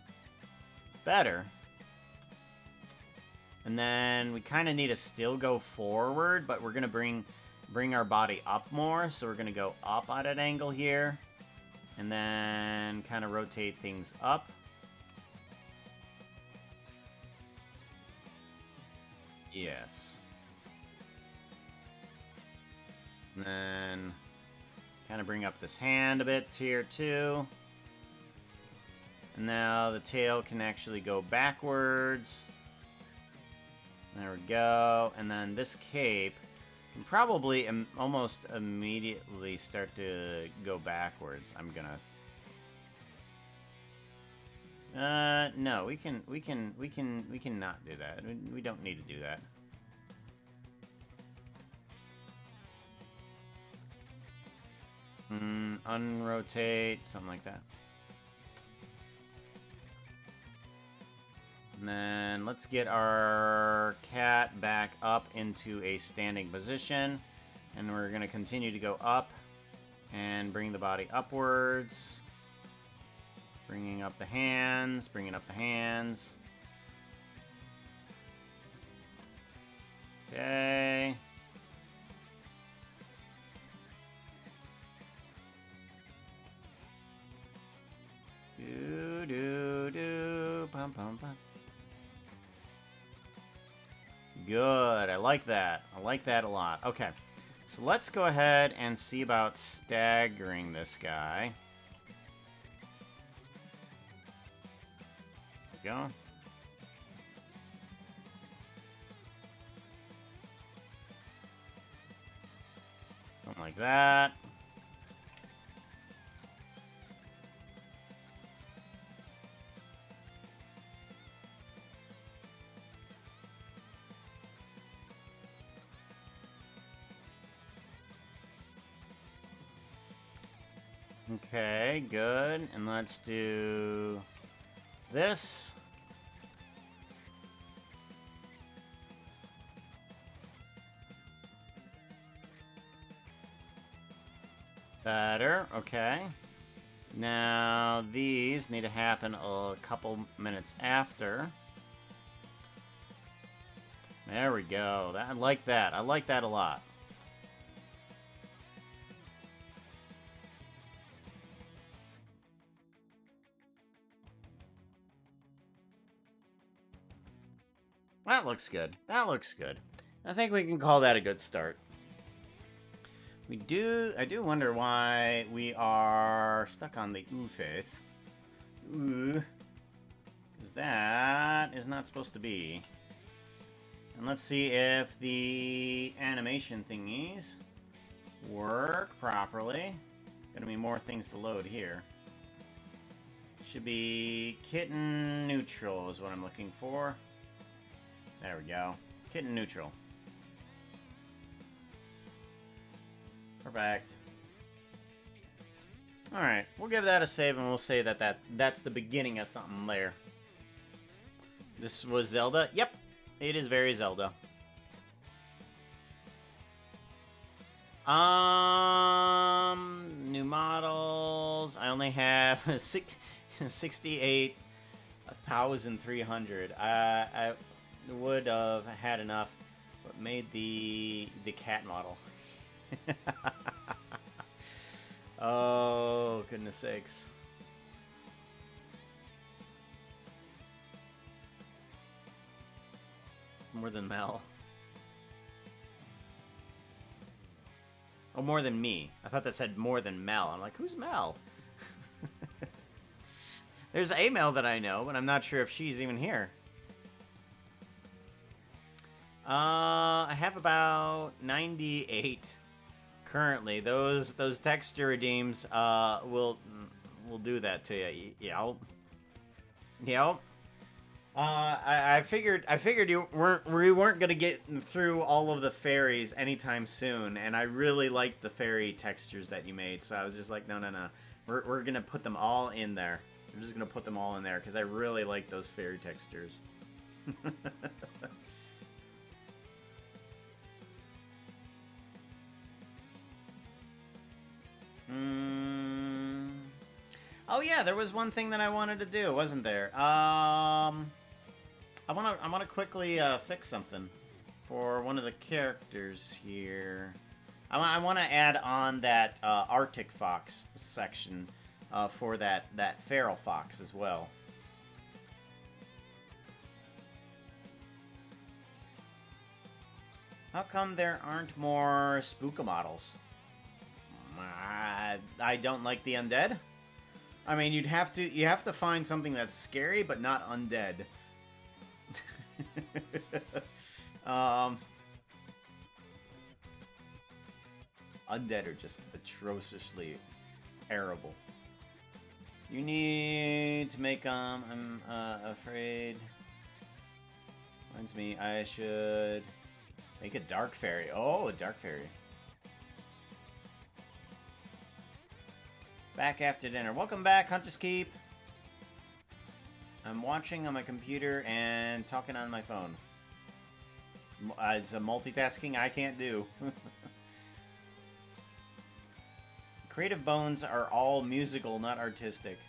[SPEAKER 1] Better. And then we kind of need to still go forward, but we're going to bring our body up more. So we're going to go up at an angle here. And then kind of rotate things up. Yes. And then kind of bring up this hand a bit here too. And now the tail can actually go backwards. There we go. And then this cape can probably almost immediately start to go backwards. I'm gonna... no, we can not do that. We don't need to do that. Unrotate, something like that. And then let's get our cat back up into a standing position. And we're going to continue to go up and bring the body upwards. Bringing up the hands, bringing up the hands. Okay. Bum, bum, bum. Good. I like that. I like that a lot. Okay. So let's go ahead and see about staggering this guy. There we go. Something like that. Okay, good. And let's do this. Better, okay. Now, these need to happen a couple minutes after. There we go. I like that. I like that a lot. That looks good. That looks good. I think we can call that a good start. I do wonder why we are stuck on the ooh faith. Ooh. Because that is not supposed to be. And let's see if the animation thingies work properly. Gonna be more things to load here. Should be kitten neutral is what I'm looking for. There we go. Kitten neutral. Perfect. Alright, we'll give that a save and we'll say that's the beginning of something there. This was Zelda? Yep, it is very Zelda. New models. I only have 68,300. I would have had enough, but made the cat model. Oh, goodness sakes. More than Mel. Oh, more than me. I thought that said more than Mel. I'm like, who's Mel? There's a Mel that I know, but I'm not sure if she's even here. I have about 98 currently. Those texture redeems will do that to you. Yep. I figured we weren't gonna get through all of the fairies anytime soon, and I really liked the fairy textures that you made, so I was just like, no, we're gonna put them all in there. I'm just gonna put them all in there because I really like those fairy textures. Oh yeah, there was one thing that I wanted to do, wasn't there? I wanna quickly fix something for one of the characters here. I wanna add on that Arctic Fox section for that feral fox as well. How come there aren't more Spooka models? I don't like the undead. I mean, you have to find something that's scary but not undead. Undead are just atrociously terrible. You need to make I'm afraid. Reminds me, I should make a dark fairy. Oh, a dark fairy. Back after dinner. Welcome back, Hunter's Keep. I'm watching on my computer and talking on my phone. It's a multitasking I can't do. Creative bones are all musical, not artistic.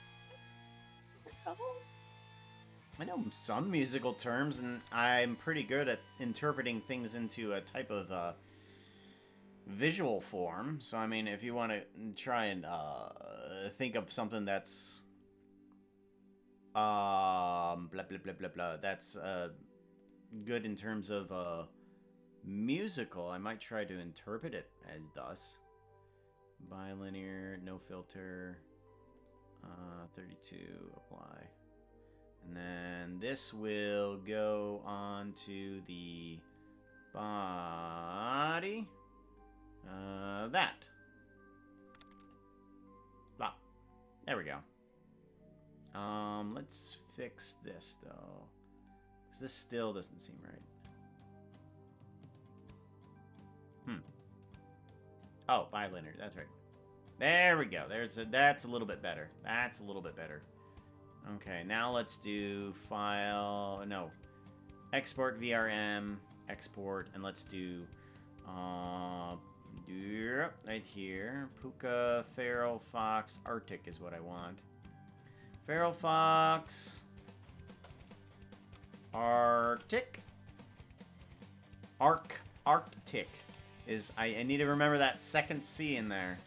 [SPEAKER 1] I know some musical terms, and I'm pretty good at interpreting things into a type of visual form. So, I mean, if you want to try and think of something that's blah blah blah blah blah, that's good in terms of musical, I might try to interpret it as thus. Bilinear, no filter, 32, apply. And then this will go on to the body. That. Blah. There we go. Let's fix this, though. Because this still doesn't seem right. Oh, bilinear. That's right. There we go. That's a little bit better. That's a little bit better. Okay, now let's do file. No. Export VRM. Export. And let's do right here. Puka, Feral Fox, Arctic is what I want. Feral Fox. Arctic. Arctic is. I need to remember that second C in there.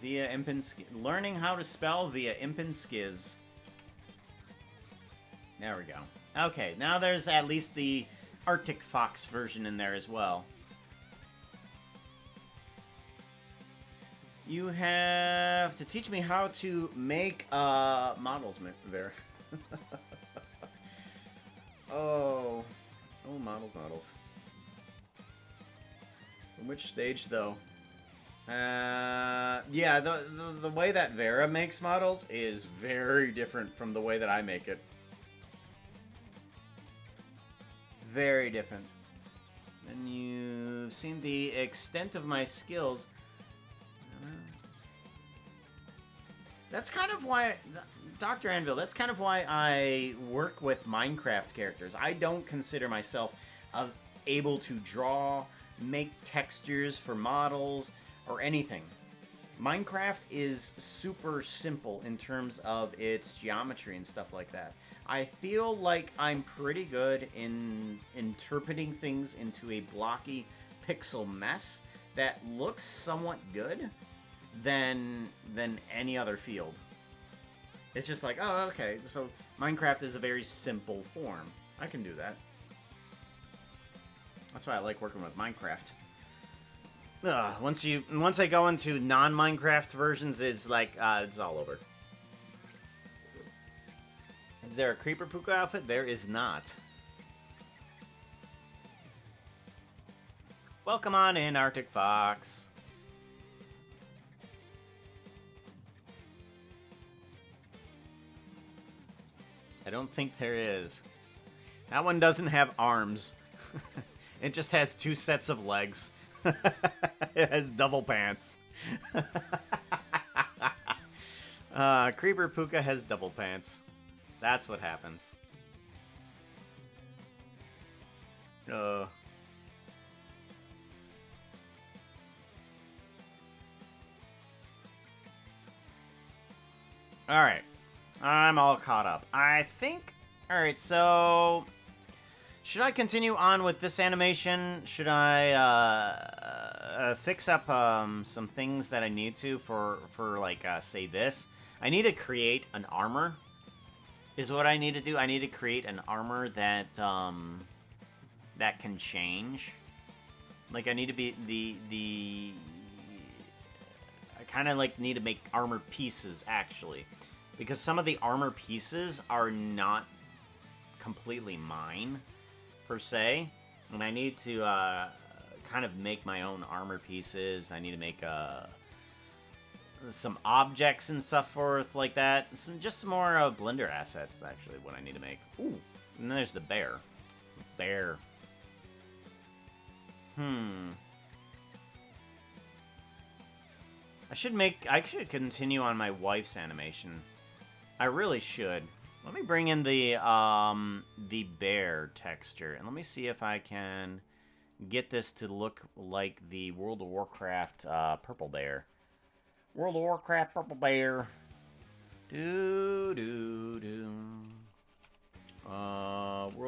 [SPEAKER 1] Via Impinskiz. Learning how to spell via Impinskiz. There we go. Okay, now there's at least the Arctic Fox version in there as well. You have to teach me how to make models there. Oh, models. From which stage though? Yeah, the way that Vera makes models is very different from the way that I make it. Very different. And you've seen the extent of my skills. That's kind of why, Dr. Anvil, that's kind of why I work with Minecraft characters. I don't consider myself able to draw, make textures for models, or anything. Minecraft is super simple in terms of its geometry and stuff like that. I feel like I'm pretty good in interpreting things into a blocky pixel mess that looks somewhat good than any other field. It's just like, oh, okay, so Minecraft is a very simple form. I can do that. That's why I like working with Minecraft. Once I go into non-Minecraft versions, it's like it's all over. Is there a Creeper Puka outfit? There is not. Welcome on in, Arctic Fox. I don't think there is. That one doesn't have arms. It just has 2 sets of legs. It has double pants. Creeper Puka has double pants. That's what happens. Alright. I'm all caught up. I think... Alright, so... Should I continue on with this animation? Should I fix up some things that I need to for like, say this? I need to create an armor, is what I need to do. I need to create an armor that, that can change. Like, I need to be I kind of, like, need to make armor pieces, actually. Because some of the armor pieces are not completely mine, per se. And I need to kind of make my own armor pieces. I need to make some objects and stuff forth like that. Just some more Blender assets, actually, what I need to make. Ooh, and then there's the bear. Bear. I should continue on my wife's animation. I really should. Let me bring in the bear texture, and let me see if I can get this to look like the World of Warcraft purple bear. World of Warcraft purple bear. World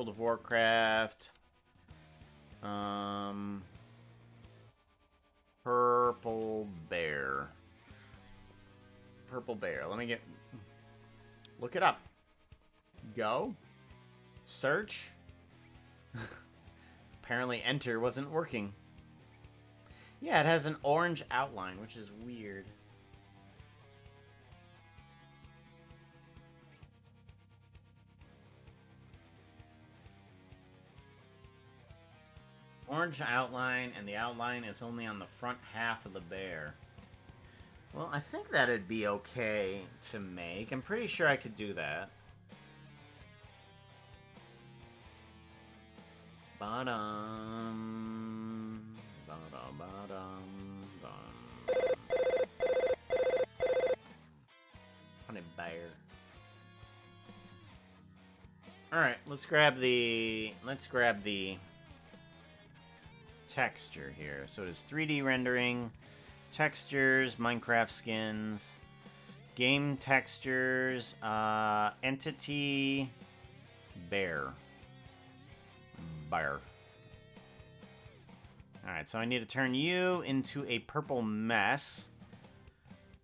[SPEAKER 1] of Warcraft. Purple bear. Purple bear. Let me look it up. Go. Search. Apparently enter wasn't working. Yeah, it has an orange outline, which is weird. Orange outline, and the outline is only on the front half of the bear. Well, I think that'd be okay to make. I'm pretty sure I could do that. Ba-dum. Ba-dum, ba-dum, bum. Honey bear. Alright, let's grab the texture here. So it is 3D rendering, textures, Minecraft skins, game textures, entity, bear. Alright, so I need to turn you into a purple mess.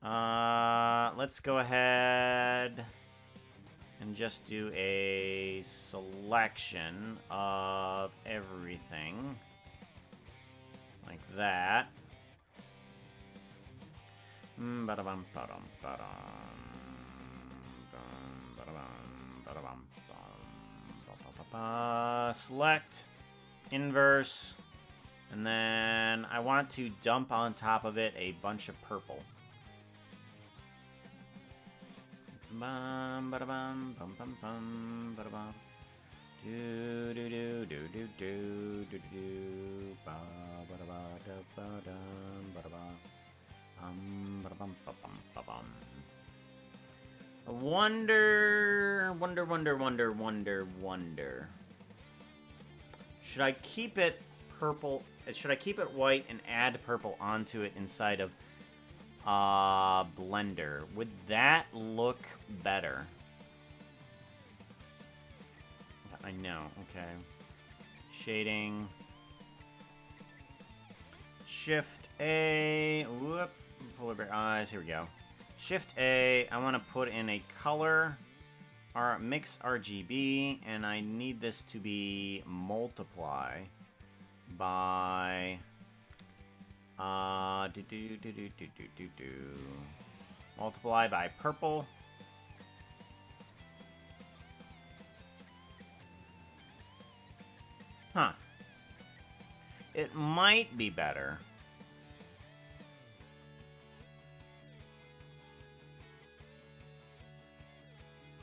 [SPEAKER 1] Let's go ahead and just do a selection of everything. Like that. Ba-da-bum, ba-dum, ba-dum. Select, inverse, and then I want to dump on top of it a bunch of purple. Bum, ba-da-bum, bum, bum, bum, ba-da-bum. Do do do do do do do do ba ba da ba da ba dum ba da ba ba da bum ba bum ba bum. Wonder. Should I keep it purple? Should I keep it white and add purple onto it inside of Blender? Would that look better? I know, okay. Shading. Shift A. Whoop. Polar bear eyes. Here we go. Shift A. I want to put in a color. Mix RGB. And I need this to be multiply. by multiply by purple. Huh. It might be better.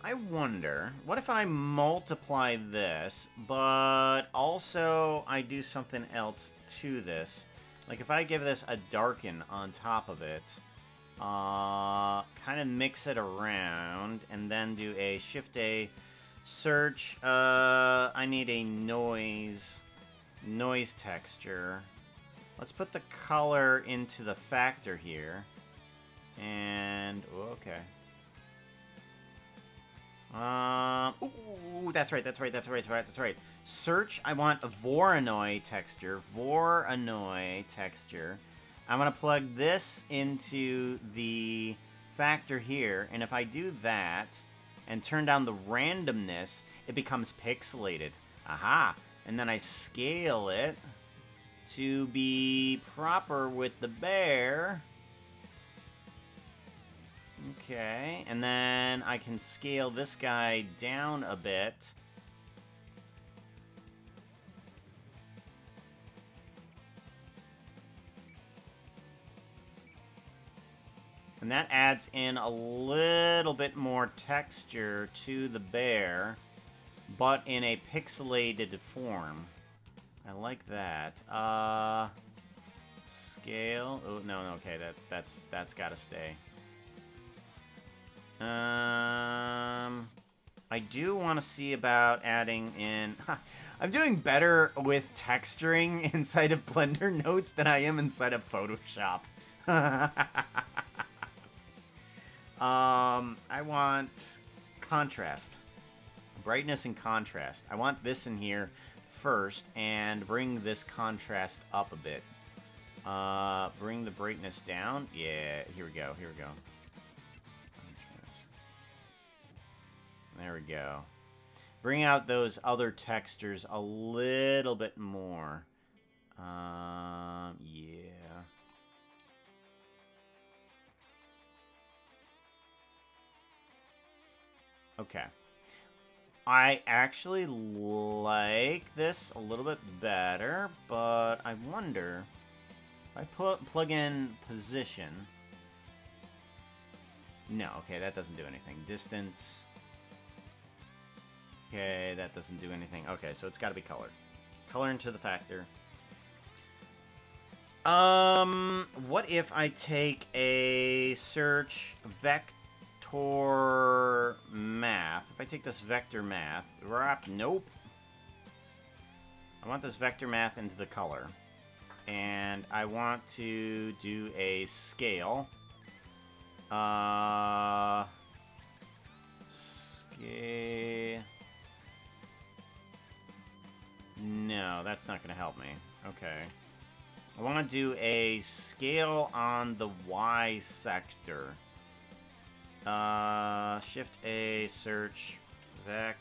[SPEAKER 1] I wonder, what if I multiply this, but also I do something else to this? Like if I give this a darken on top of it, kind of mix it around, and then do a shift A search. I need a noise texture. Let's put the color into the factor here. And, okay. Ooh, that's right. Search, I want a Voronoi texture. I'm gonna plug this into the factor here, and if I do that, and turn down the randomness, it becomes pixelated. Aha! And then I scale it to be proper with the bear. Okay, and then I can scale this guy down a bit. And that adds in a little bit more texture to the bear, but in a pixelated form. I like that. Scale. Oh, no, okay, that's gotta stay. I do want to see about adding in... I'm doing better with texturing inside of Blender Notes than I am inside of Photoshop. I want contrast. Brightness and contrast. I want this in here first and bring this contrast up a bit. Bring the brightness down. Yeah, here we go. There we go. Bring out those other textures a little bit more. Yeah. Okay. I actually like this a little bit better, but I wonder if I plug in position. No, okay, that doesn't do anything. Distance. Okay, that doesn't do anything. Okay, so it's got to be color. Color into the factor. What if I take a search vector math? If I take this vector math, nope. I want this vector math into the color. And I want to do a scale. Scale. No, that's not going to help me. Okay. I want to do a scale on the Y sector. Shift A, search, vector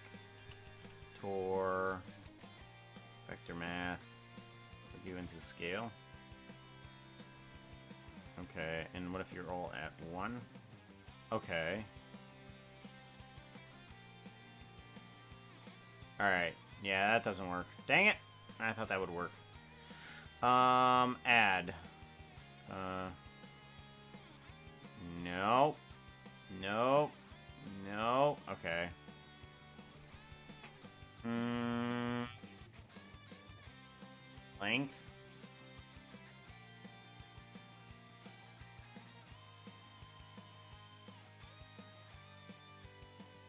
[SPEAKER 1] math. Put you into scale. Okay, and what if you're all at 1? Okay. Alright. Yeah, that doesn't work. Dang it! I thought that would work. Add. Nope. Nope. Nope. Okay. Length.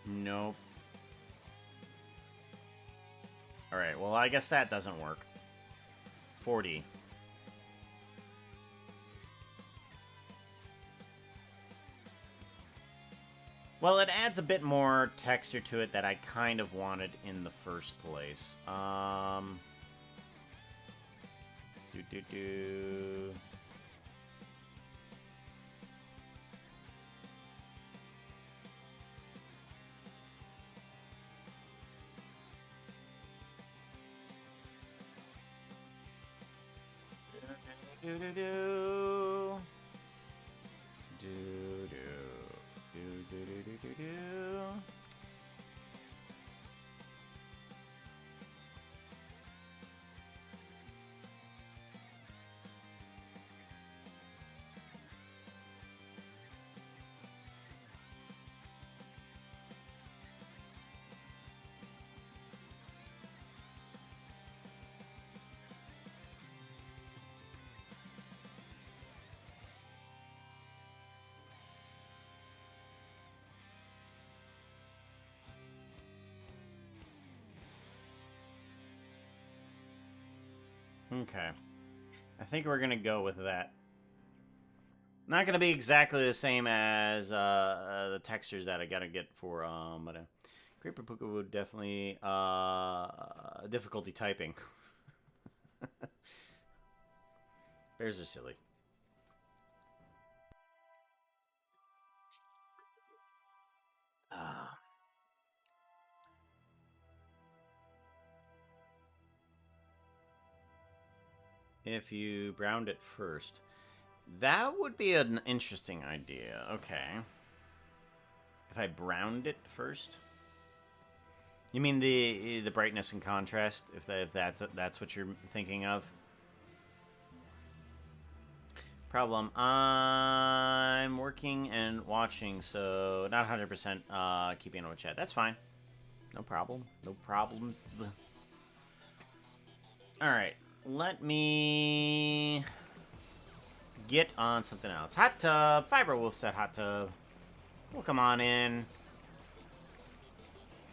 [SPEAKER 1] Nope. Alright, well, I guess that doesn't work. 40. Well, it adds a bit more texture to it that I kind of wanted in the first place. Do. Do do do. Do do. Do do do do do do. Okay. I think we're gonna go with that. Not gonna be exactly the same as the textures that I gotta get for but Creeper Puka would definitely difficulty typing. Bears are silly. If you browned it first. That would be an interesting idea. Okay. If I browned it first? You mean the brightness and contrast? If that's what you're thinking of? Problem. I'm working and watching, so not 100% keeping up with chat. That's fine. No problem. No problems. Alright. Let me get on something else. Hot tub. Fiber Wolf said hot tub. Well, come on in.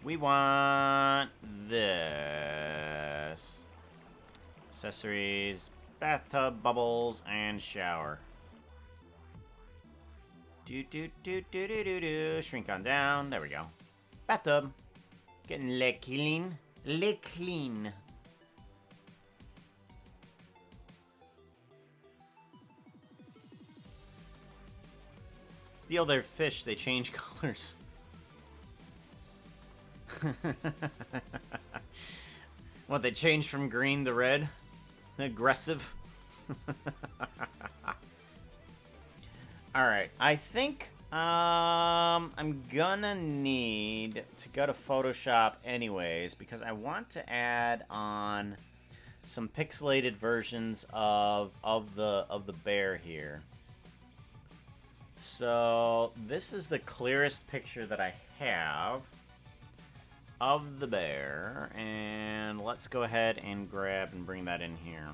[SPEAKER 1] We want this. Accessories, bathtub, bubbles, and shower. Do do do do do do do. Shrink on down. There we go. Bathtub. Getting le clean. Le clean. Steal their fish, they change colors. What, they change from green to red? Aggressive? Alright, I think I'm gonna need to go to Photoshop anyways, because I want to add on some pixelated versions of the bear here. So this is the clearest picture that I have of the bear, and let's go ahead and grab and bring that in here.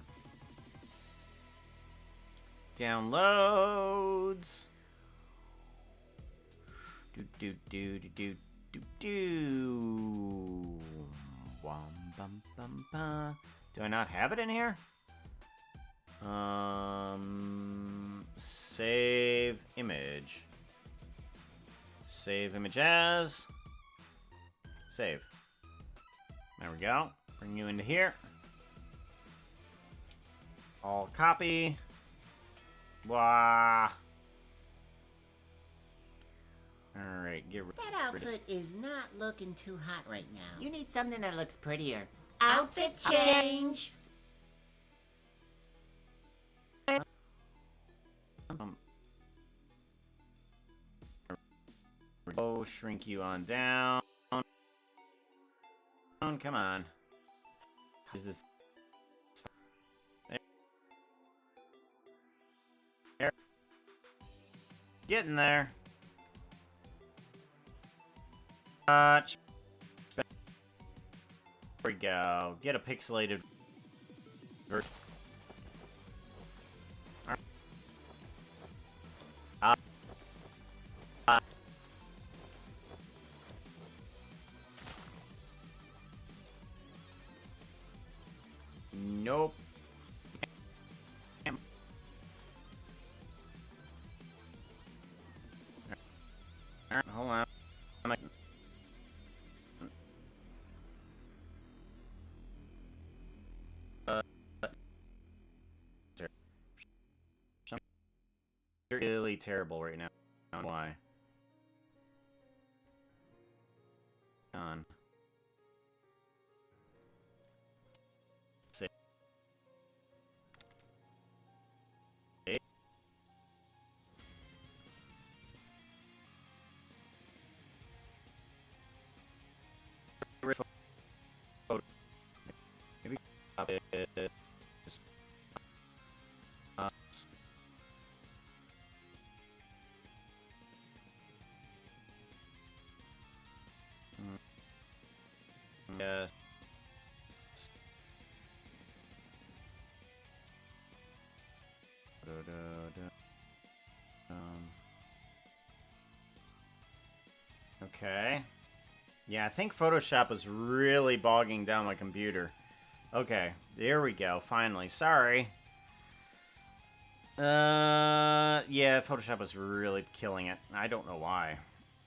[SPEAKER 1] Downloads. Do do do do do do. Bum, bum, bum, bum. Do I not have it in here? Save image. Save image as. Save. There we go. Bring you into here. All copy. Wah. Alright, get rid of
[SPEAKER 3] That outfit is not looking too hot right now. You need something that looks prettier. Outfit change!
[SPEAKER 1] Oh, shrink you on down. Come on. Is this? There. Getting there. There we go. Get a pixelated version. Nope. Hold on. Really terrible right now. I don't know why? On. Yes. Okay. Yeah, I think Photoshop was really bogging down my computer. Okay, there we go, finally. Sorry. Yeah, Photoshop was really killing it. I don't know why.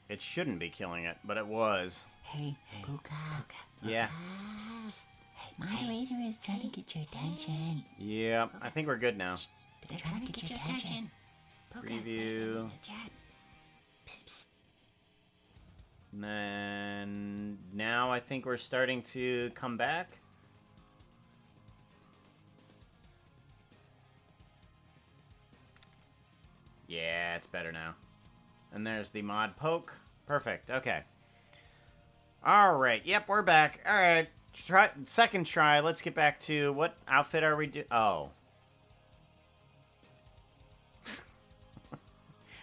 [SPEAKER 1] It shouldn't be killing it, but it was.
[SPEAKER 3] Hey, Puka.
[SPEAKER 1] Yeah.
[SPEAKER 3] Moderator is trying to get your attention.
[SPEAKER 1] Yeah, I think we're good now.
[SPEAKER 3] They're trying to get your attention. Puka,
[SPEAKER 1] Preview.
[SPEAKER 3] in the chat. Psst, psst.
[SPEAKER 1] And then now I think we're starting to come back. Yeah, it's better now. And there's the mod poke. Perfect. Okay. All right. Yep, we're back. All right. Second try. Let's get back to what outfit are we doing? Oh.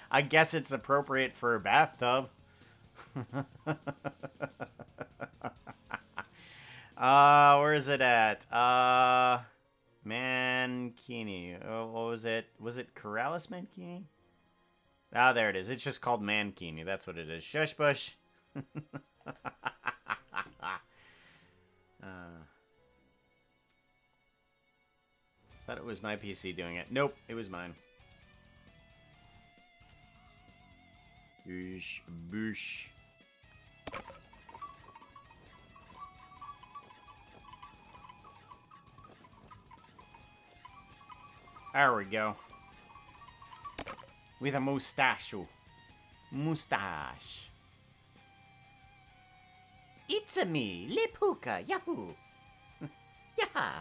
[SPEAKER 1] I guess it's appropriate for a bathtub. Where is it at? Mankini. Oh, what was it? Was it Corrales Mankini? Ah, there it is. It's just called Mankini. That's what it is. Shush bush. Thought it was my PC doing it. Nope, it was mine. Boosh, boosh. There we go. With a mustache. Mustache.
[SPEAKER 3] It's a me, Le Puka, Yahoo! Yeah!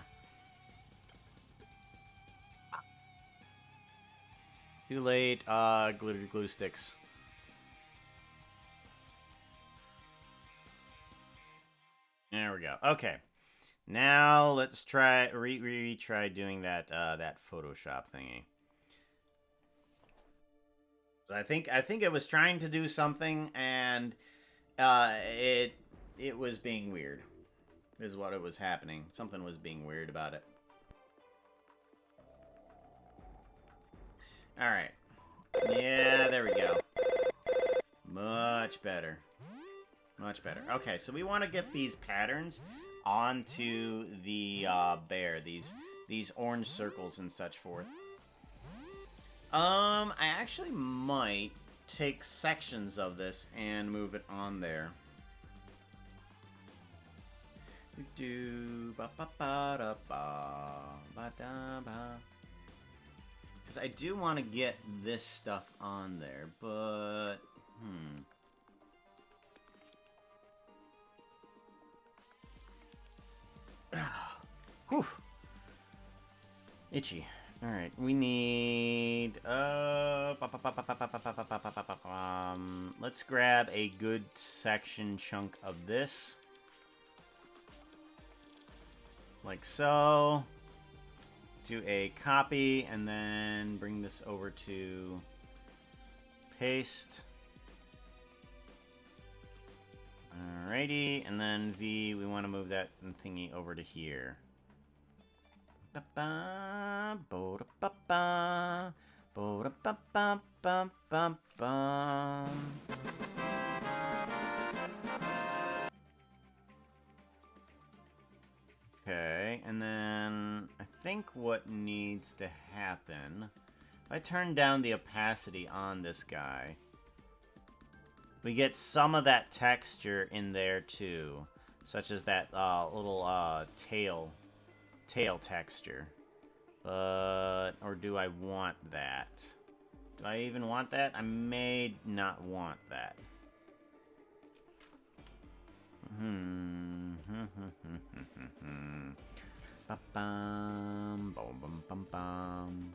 [SPEAKER 1] Too late. Glitter glue sticks. There we go. Okay. Now let's try retry doing that that Photoshop thingy. So I think it was trying to do something, and it was being weird. Is what it was happening. Something was being weird about it. All right. Yeah, there we go. Much better. Much better. Okay, so we want to get these patterns onto the bear. These orange circles and such forth. I actually might take sections of this and move it on there. Because I do want to get this stuff on there, but Whew. Itchy. Alright, we need... let's grab a good section chunk of this. Like so. Do a copy, and then bring this over to paste. Alrighty, and then V, we want to move that thingy over to here. Ba-ba, bo-da-ba-ba, bo-da-ba-ba-ba-ba-ba. Okay, and then I think what needs to happen, if I turn down the opacity on this guy, we get some of that texture in there too, such as that little tail texture. But, or do I want that? Do I even want that? I may not want that. Ba-bum, bum-bum-bum-bum.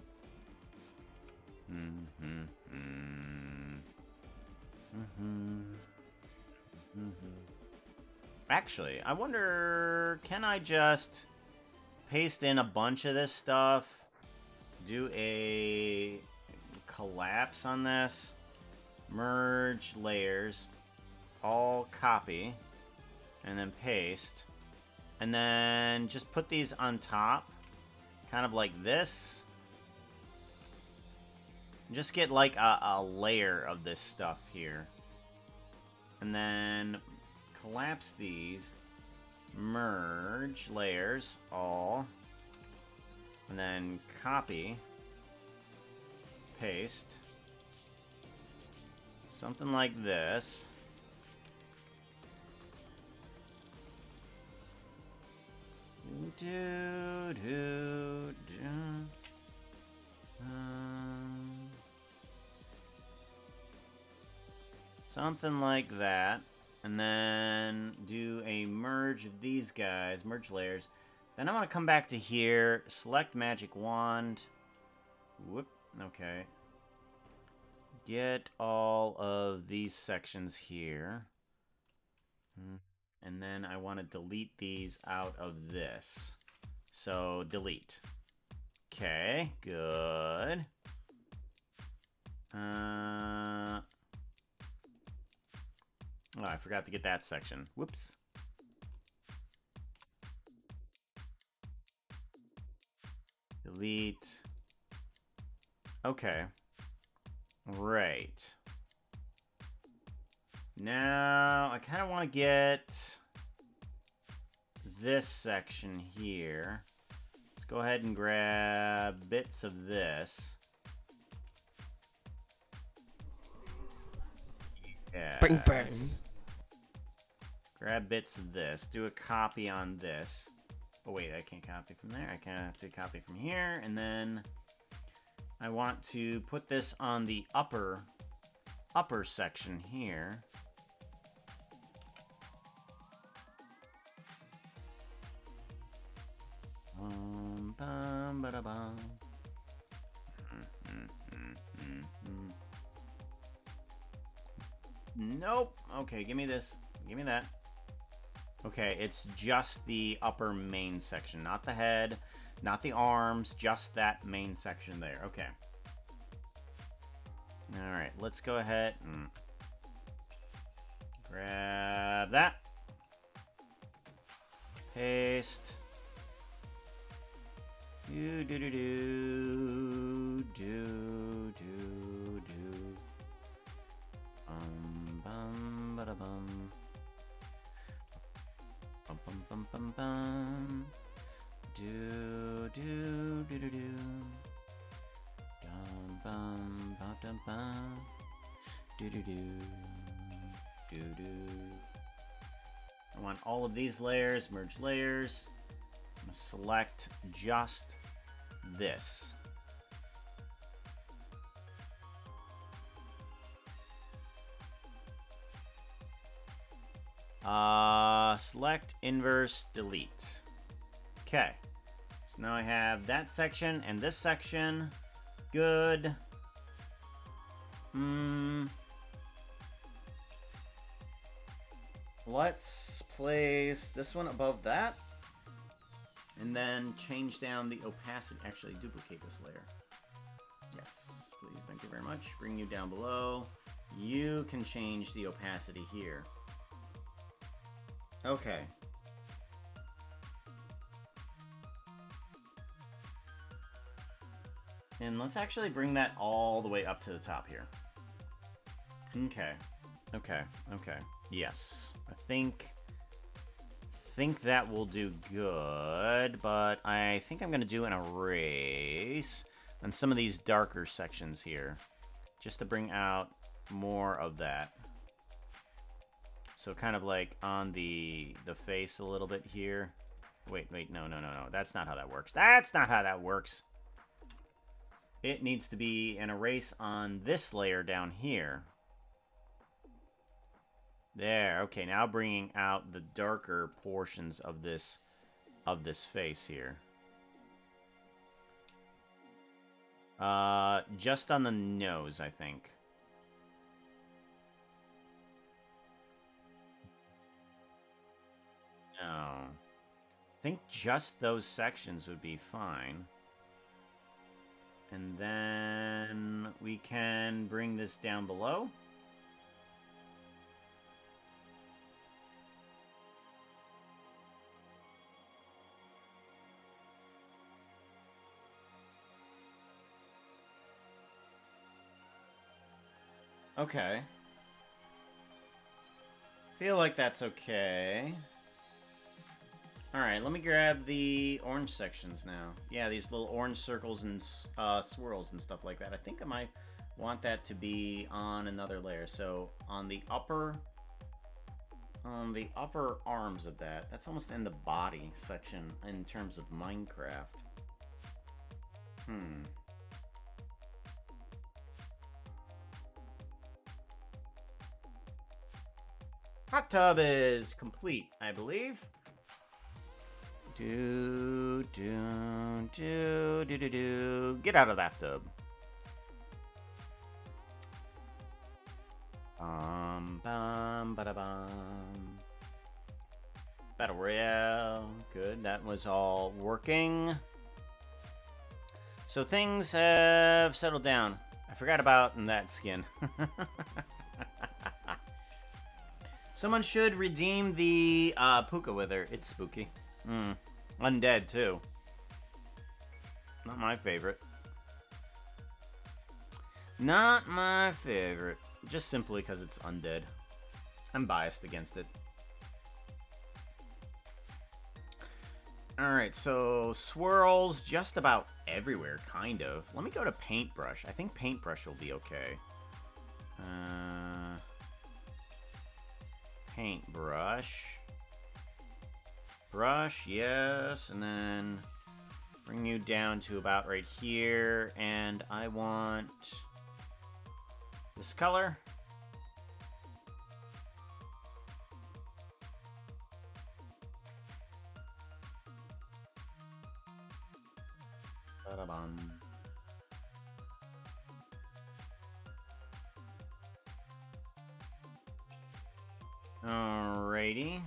[SPEAKER 1] Actually, I wonder, can I just... paste in a bunch of this stuff. Do a collapse on this. Merge layers. All copy. And then paste. And then just put these on top. Kind of like this. Just get like a layer of this stuff here. And then collapse these. Merge layers, all. And then copy. Paste. Something like this. Something like that. And then do a merge of these guys, merge layers. Then I want to come back to here, select magic wand. Whoop, okay. Get all of these sections here. And then I want to delete these out of this. So, delete. Okay, good. Oh, I forgot to get that section. Whoops. Delete. Okay. Right. Now, I kind of want to get this section here. Let's go ahead and grab bits of this. Yes.
[SPEAKER 4] Bring burn.
[SPEAKER 1] Grab bits of this. Do a copy on this. Oh, wait, I can't copy from there. I can have to copy from here. And then I want to put this on the upper section here. Bum, ba, da, bum. Nope. Okay, give me this. Give me that. Okay, it's just the upper main section, not the head, not the arms, just that main section there. Okay. All right, let's go ahead and grab that. Paste. Do do do do do do do. Bum ba da bum. Bum bum bum bum bum. Do do do do do. Dum bum bum dum bum. Do do do do do. I want all of these layers, merge layers. I'm gonna select just this. Select, inverse, delete. Okay. So now I have that section and this section. Good. Let's place this one above that. And then change down the opacity. Actually, duplicate this layer. Yes, please. Thank you very much. Bring you down below. You can change the opacity here. Okay. And let's actually bring that all the way up to the top here. Okay. Okay. Okay. Yes. I think that will do good, but I think I'm going to do an erase on some of these darker sections here, just to bring out more of that. So kind of like on the face a little bit here. Wait, no. That's not how that works. That's not how that works. It needs to be an erase on this layer down here. There, okay, now bringing out the darker portions of this face here. Just on the nose, I think. No. think just those sections would be fine. And then we can bring this down below. Okay. Feel like that's okay. Alright, let me grab the orange sections now. Yeah, these little orange circles and swirls and stuff like that. I think I might want that to be on another layer. So on the upper arms of that, that's almost in the body section in terms of Minecraft. Hot tub is complete, I believe. Do. Get out of that tub. Battle Royale. Good, that was all working. So things have settled down. I forgot about that skin. Someone should redeem the Puka Wither. It's spooky. Undead, too. Not my favorite. Not my favorite. Just simply because it's undead. I'm biased against it. Alright, so swirls just about everywhere, kind of. Let me go to paintbrush. I think paintbrush will be okay. Paintbrush. Brush, yes, and then bring you down to about right here, and I want this color. Ba-da-bum. Alrighty.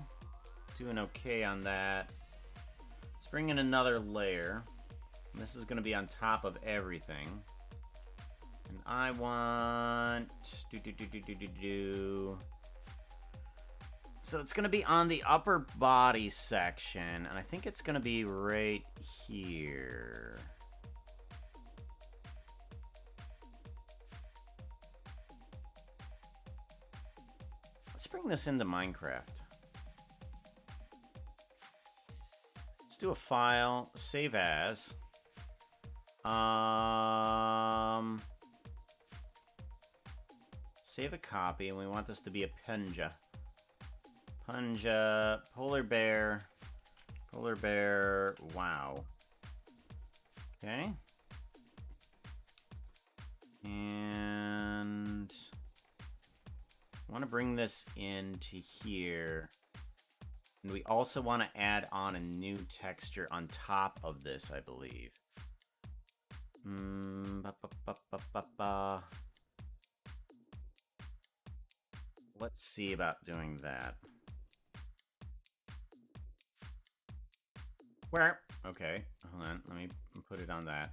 [SPEAKER 1] Doing okay on that. Let's bring in another layer. This is going to be on top of everything. And I want... So it's going to be on the upper body section. And I think it's going to be right here. Let's bring this into Minecraft. Let's do a file, save as. Save a copy, and we want this to be a Punja. Punja, polar bear, wow. Okay. And I want to bring this into here. And we also want to add on a new texture on top of this, I believe. Let's see about doing that. Where? Okay, hold on. Let me put it on that.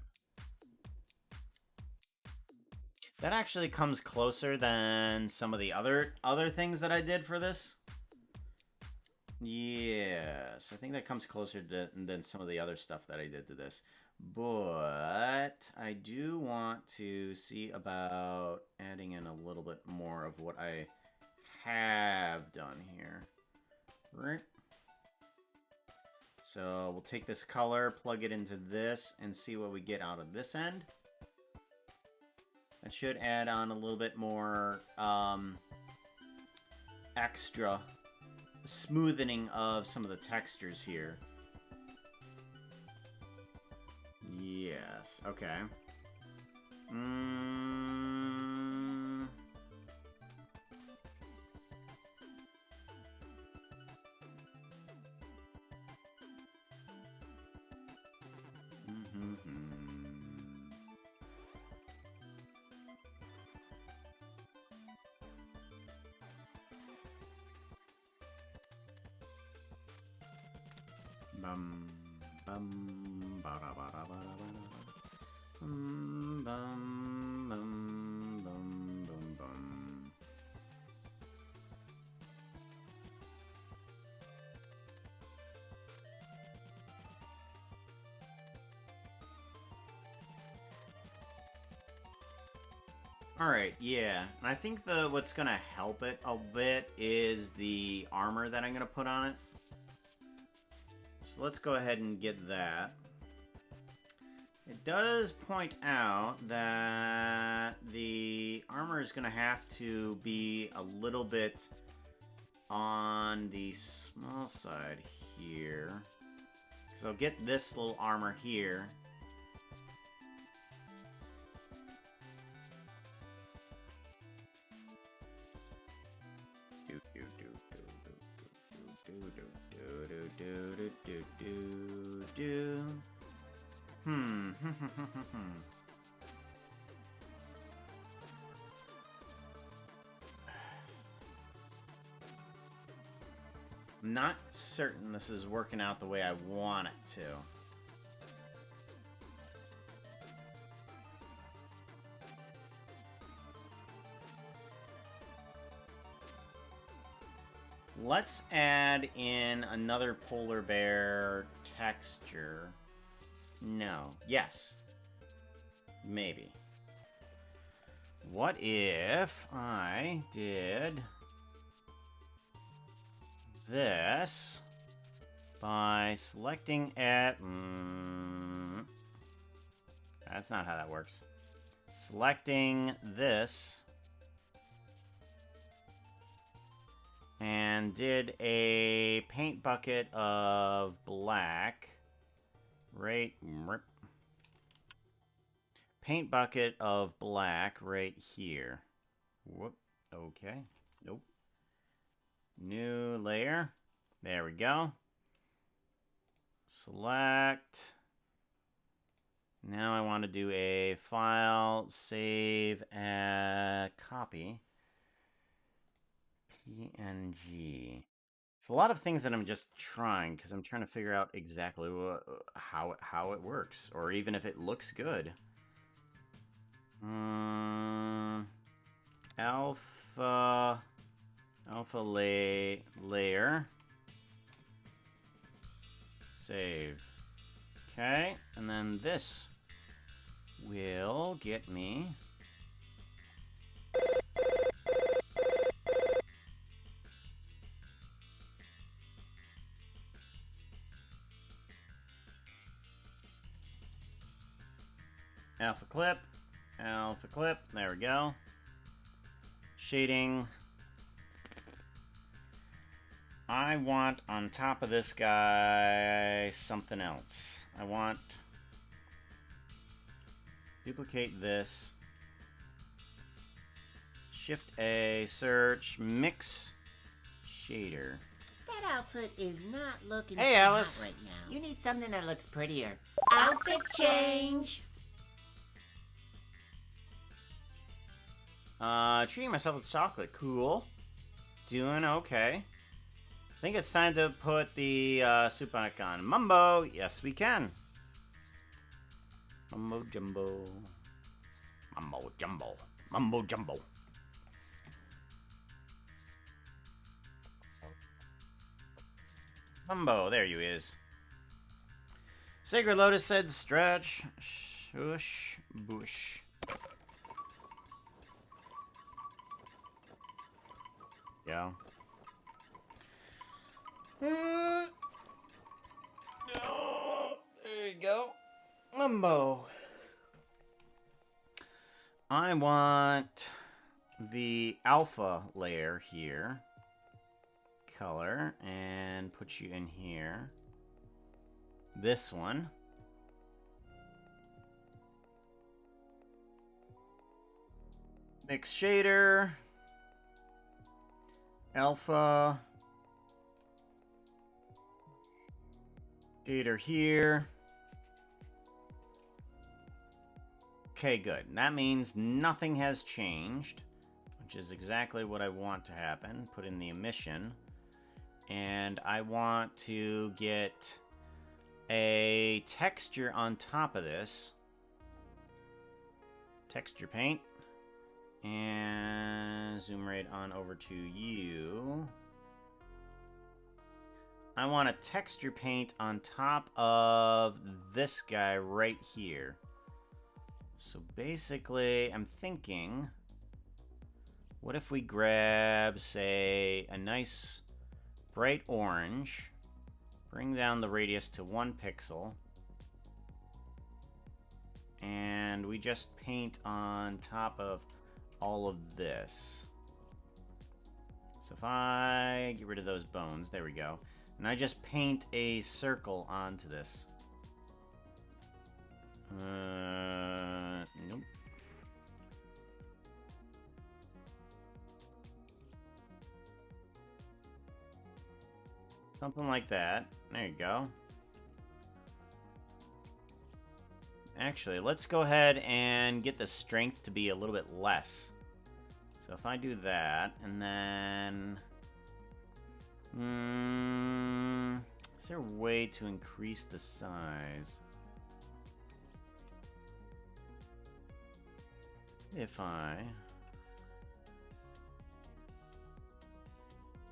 [SPEAKER 1] That actually comes closer than some of the other things that I did for this. Yes, I think that comes closer than some of the other stuff that I did to this. But I do want to see about adding in a little bit more of what I have done here. Right. So we'll take this color, plug it into this, and see what we get out of this end. That should add on a little bit more extra smoothing of some of the textures here. Yes, okay. Bum, bum, ba da ba da ba da ba da. Bum, bum, bum, bum, bum, bum. Alright, yeah. And I think what's gonna help it a bit is the armor that I'm gonna put on it. So let's go ahead and get that. It does point out that the armor is gonna have to be a little bit on the small side here. Because I'll get this little armor here. I'm not certain this is working out the way I want it to. Let's add in another polar bear texture. No. Yes. Maybe. What if I did this by selecting it? That's not how that works. Selecting this and did a paint bucket of black. Paint bucket of black right here. Whoop. Okay. Nope. New layer. There we go. Select. Now I want to do a file, save, copy. PNG. It's a lot of things that I'm just trying because I'm trying to figure out exactly how it works, or even if it looks good. Alpha layer. Save. Okay, and then this will get me alpha clip, there we go. Shading. I want on top of this guy something else. I want duplicate this. Shift A, search, mix, shader.
[SPEAKER 3] That outfit is not looking
[SPEAKER 1] Hey,
[SPEAKER 3] so
[SPEAKER 1] Alice.
[SPEAKER 3] hot right now. You need something that looks prettier. Outfit change!
[SPEAKER 1] Treating myself with chocolate. Cool. Doing okay. I think it's time to put the soup back on. Mumbo! Yes, we can. Mumbo jumbo. Mumbo jumbo. Mumbo jumbo. Mumbo, there you is. Sacred Lotus said stretch. Shush. Bush. Yeah. There you go. Mumbo. I want the alpha layer here. Color. And put you in here. This one. Mix shader. Alpha. Shader here. Okay, good. That means nothing has changed, which is exactly what I want to happen. Put in the emission. And I want to get a texture on top of this. Texture paint. And zoom right on over to you. I want a texture paint on top of this guy right here. So basically, I'm thinking, what if we grab, say, a nice bright orange, bring down the radius to 1 pixel, and we just paint on top of all of this. So if I get rid of those bones, there we go. And I just paint a circle onto this. Nope. Something like that. There you go. Actually, let's go ahead and get the strength to be a little bit less. So if I do that, and then... is there a way to increase the size? If I...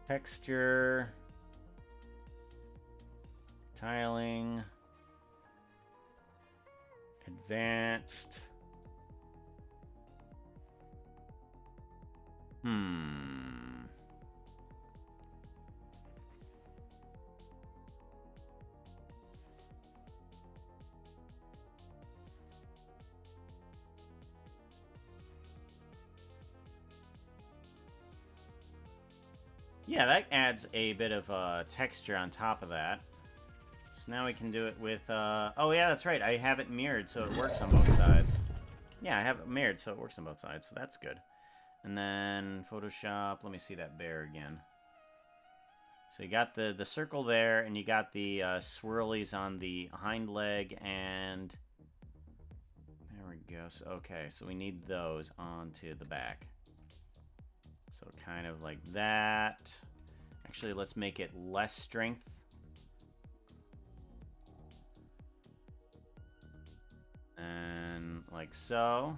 [SPEAKER 1] Texture... Tiling... Advanced... Yeah, that adds a bit of texture on top of that. So now we can do it with, oh yeah, that's right, I have it mirrored so it works on both sides. Yeah, I have it mirrored so it works on both sides, so that's good. And then Photoshop, let me see that bear again. So you got the circle there, and you got the swirlies on the hind leg, and there we go. So, okay, so we need those onto the back. So kind of like that. Actually, let's make it less strength. And like so.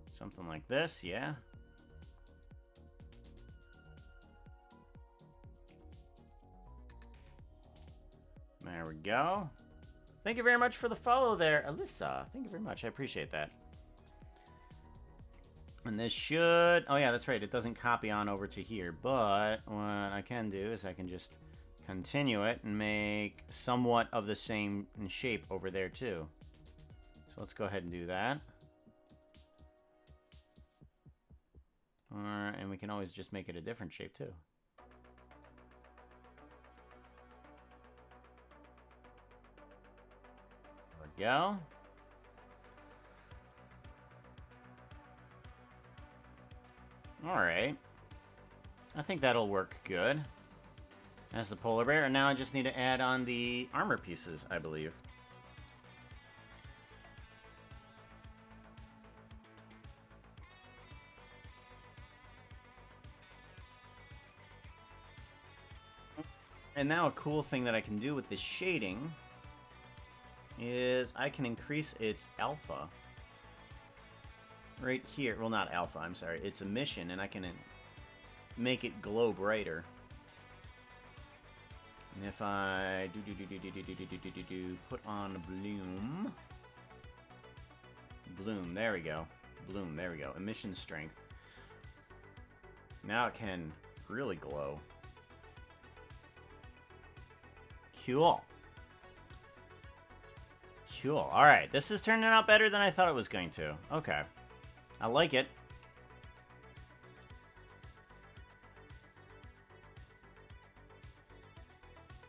[SPEAKER 1] Something like this, yeah. There we go. Thank you very much for the follow there, Alyssa. Thank you very much. I appreciate that. And this should... Oh, yeah, that's right. It doesn't copy on over to here. But what I can do is I can just continue it and make somewhat of the same shape over there, too. So let's go ahead and do that. And we can always just make it a different shape, too. There we go. Alright. I think that'll work good. That's the polar bear, and now I just need to add on the armor pieces, I believe. And now a cool thing that I can do with this shading is I can increase its alpha. Right here, well, not alpha, I'm sorry, it's emission, and I can make it glow brighter. And if I put on bloom, there we go, emission strength. Now it can really glow. Cool. Cool. All right, this is turning out better than I thought it was going to. Okay. I like it.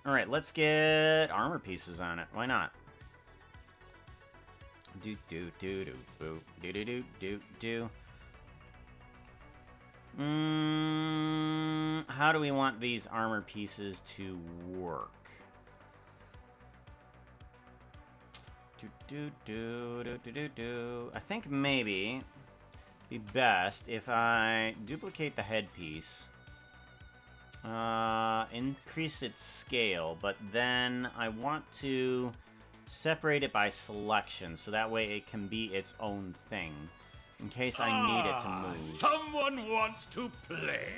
[SPEAKER 1] Alright, let's get armor pieces on it. Why not? Do do do do boo do do do do do. How do we want these armor pieces to work? Do do do do do do. I think maybe be best if I duplicate the headpiece increase its scale, but then I want to separate it by selection, so that way it can be its own thing, in case I need it to move.
[SPEAKER 2] Someone wants to play.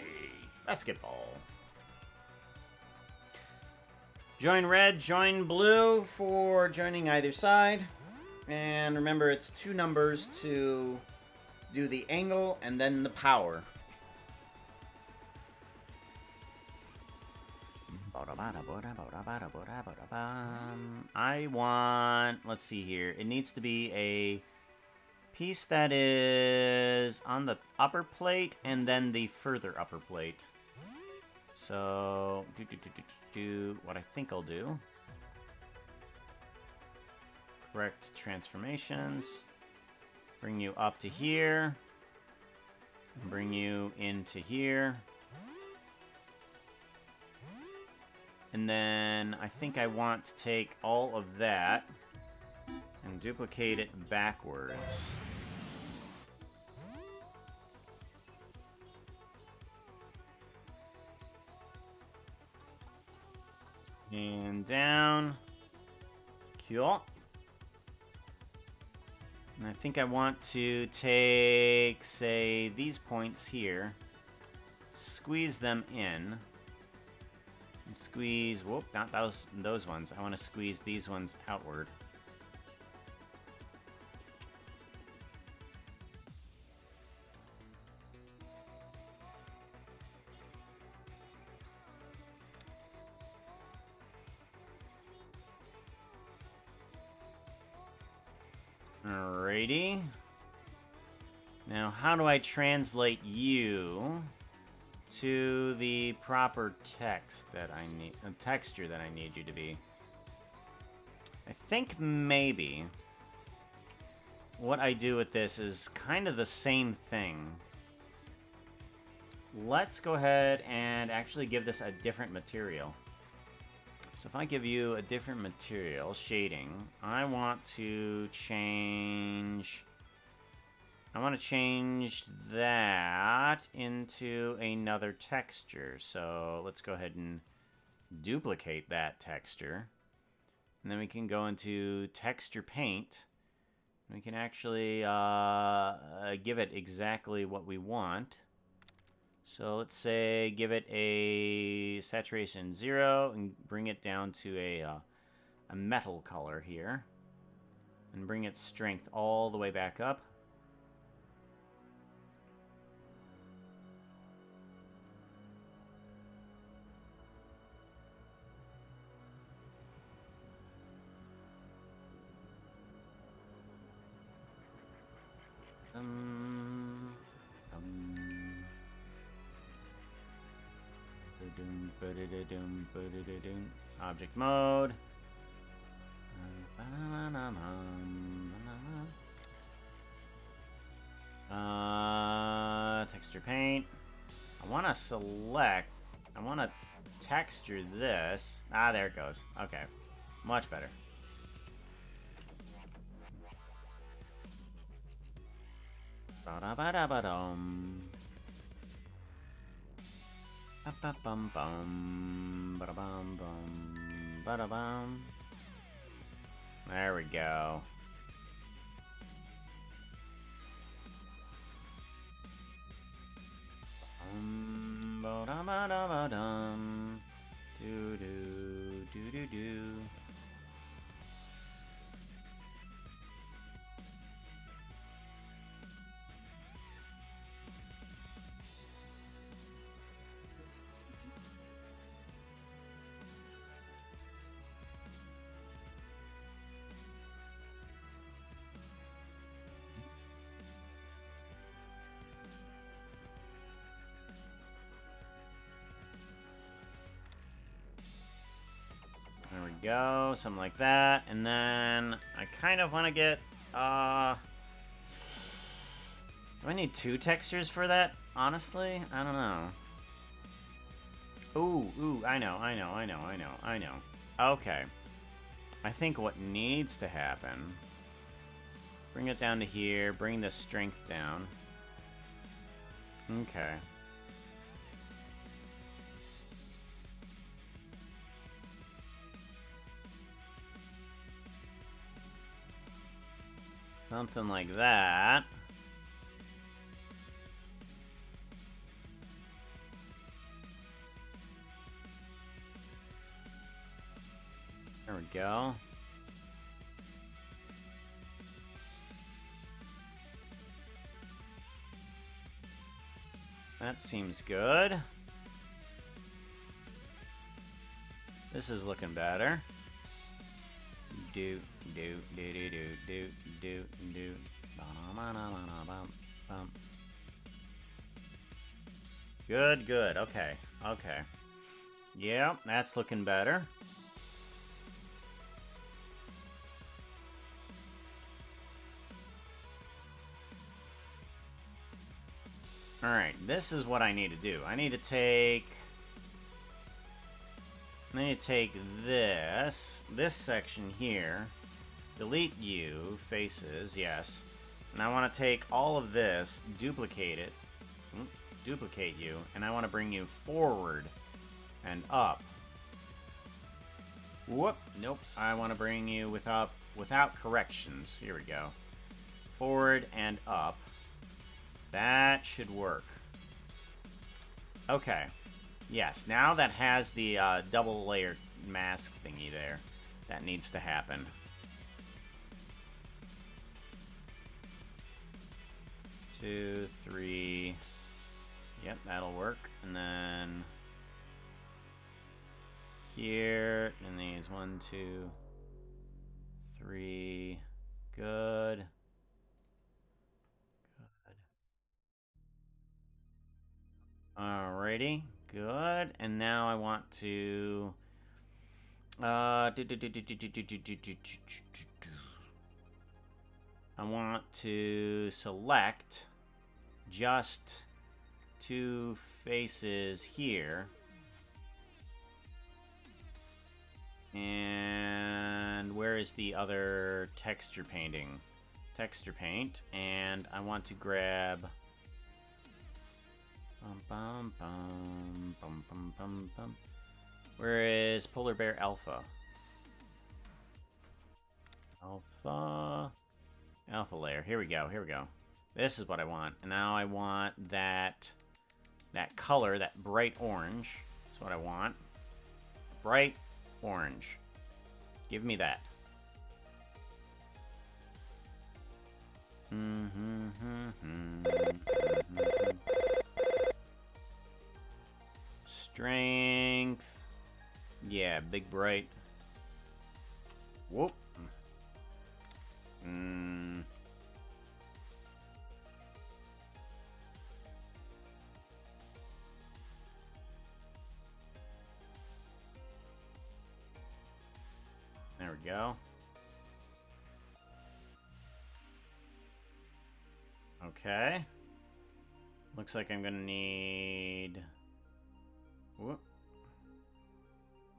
[SPEAKER 1] Basketball. Join red, join blue for joining either side. And remember, it's 2 numbers to do the angle and then the power. I want, let's see here, it needs to be a piece that is on the upper plate and then the further upper plate. So, what I think I'll do. Correct transformations. Bring you up to here. Bring you into here. And then I think I want to take all of that and duplicate it backwards. And down. Cool. And I think I want to take, say, these points here, squeeze them in, and squeeze, whoop, not those ones. I want to squeeze these ones outward. Alrighty. Now, how do I translate you to the proper text that I need, texture that I need you to be? I think maybe what I do with this is kind of the same thing. Let's go ahead and actually give this a different material. So if I give you a different material, shading, I want to change that into another texture. So let's go ahead and duplicate that texture. And then we can go into texture paint. We can actually give it exactly what we want. So let's say give it a saturation 0 and bring it down to a metal color here. And bring its strength all the way back up. Object mode. Texture paint. I want to select. I want to texture this. Ah, there it goes. Okay, much better. Ba-da-ba-da-ba-dum. Ba-ba-bum-bum. Ba-da-bum-bum. Ba-da-bum. There we go. Ba-da-ba-da-ba-dum. Do-do, do-do-do. There we go, something like that. And then I kind of want to get, do I need 2 textures for that? Honestly, I don't know. Ooh, I know. Okay. I think what needs to happen, bring it down to here, bring the strength down. Something like that. There we go. That seems good. This is looking better. Do do do do do do do do. Good, good. Okay, okay. Yeah, that's looking better. Alright, this is what I need to do. I need to take this section here, delete you, faces, yes. And I want to take all of this, duplicate it, duplicate you, and I want to bring you forward and up. Whoop, nope, I want to bring you without corrections. Here we go. Forward and up. That should work. Okay. Yes, now that has the double layer mask thingy there. That needs to happen. Two, three. Yep, that'll work. And then here, and these 1, 2, 3. Good. Alrighty, good. And now I want to I want to select just 2 faces here. And where is the other texture painting? Texture paint. And I want to grab where is Polar Bear Alpha? Alpha layer. Here we go. Here we go. This is what I want. And now I want that color, that bright orange. That's what I want. Bright orange. Give me that. Strength. Yeah, big bright. Whoop. There we go. Okay. Looks like I'm gonna need... Whoop.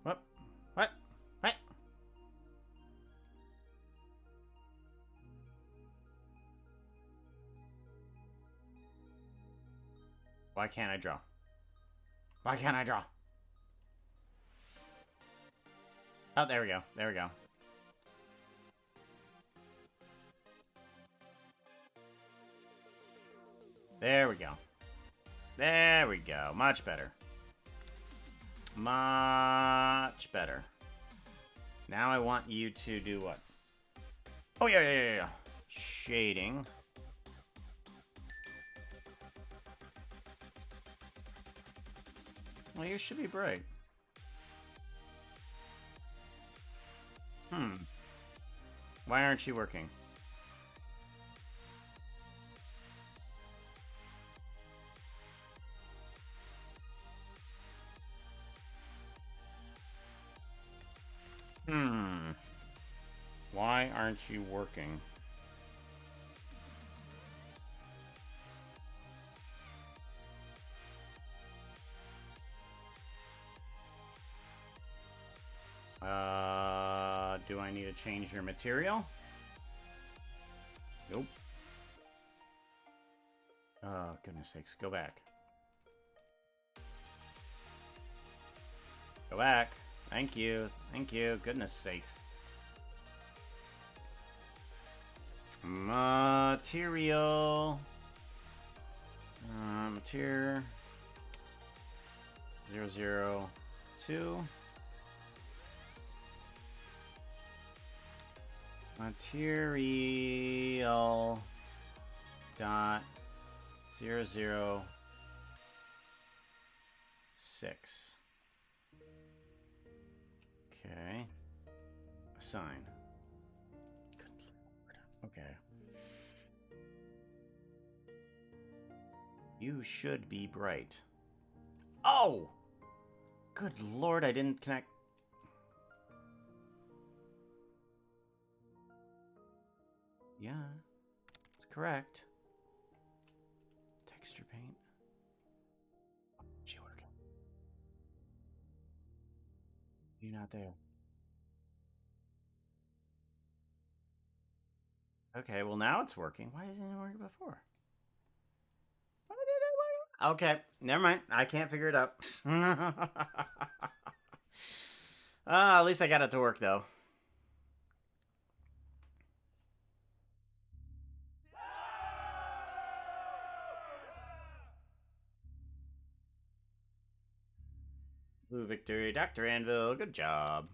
[SPEAKER 1] Whoop. What? What? Why can't I draw? Why can't I draw? Oh, there we go. There we go. There we go. There we go. Much better. Much better. Now I want you to do what? Oh, yeah. Shading. Well, you should be bright. Why aren't you working? Why aren't you working? Do I need to change your material? Nope. Oh, goodness sakes. Go back. Go back. Thank you. Thank you. Goodness sakes. Material. Material 002. Material dot 006. Okay. Assign. Good Lord. Okay. You should be bright. Oh! Good Lord, I didn't connect. Yeah, it's correct. Texture paint. She working. You're not there. Okay, well now it's working. Why isn't it working before? Why did it work? Okay, never mind. I can't figure it out. At least I got it to work though. Blue victory, Dr. Anvil. Good job.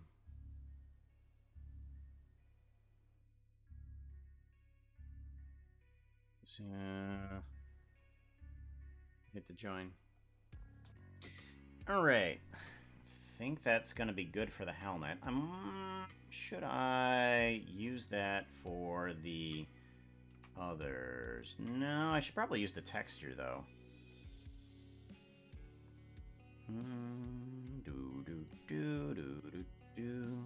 [SPEAKER 1] So, hit the join. Alright. Think that's going to be good for the helmet. Should I use that for the others? No, I should probably use the texture, though. Do do do do do do.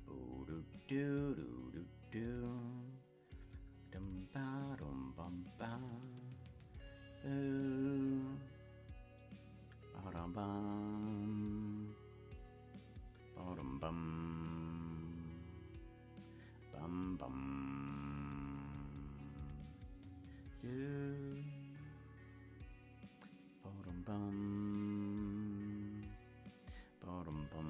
[SPEAKER 1] Oh do do do do do. Dum ba dum bum ba. Ooh. Ba dum bum. Ba dum bum. Bum bum. Do. Ba dum bum. Ba-dum bum.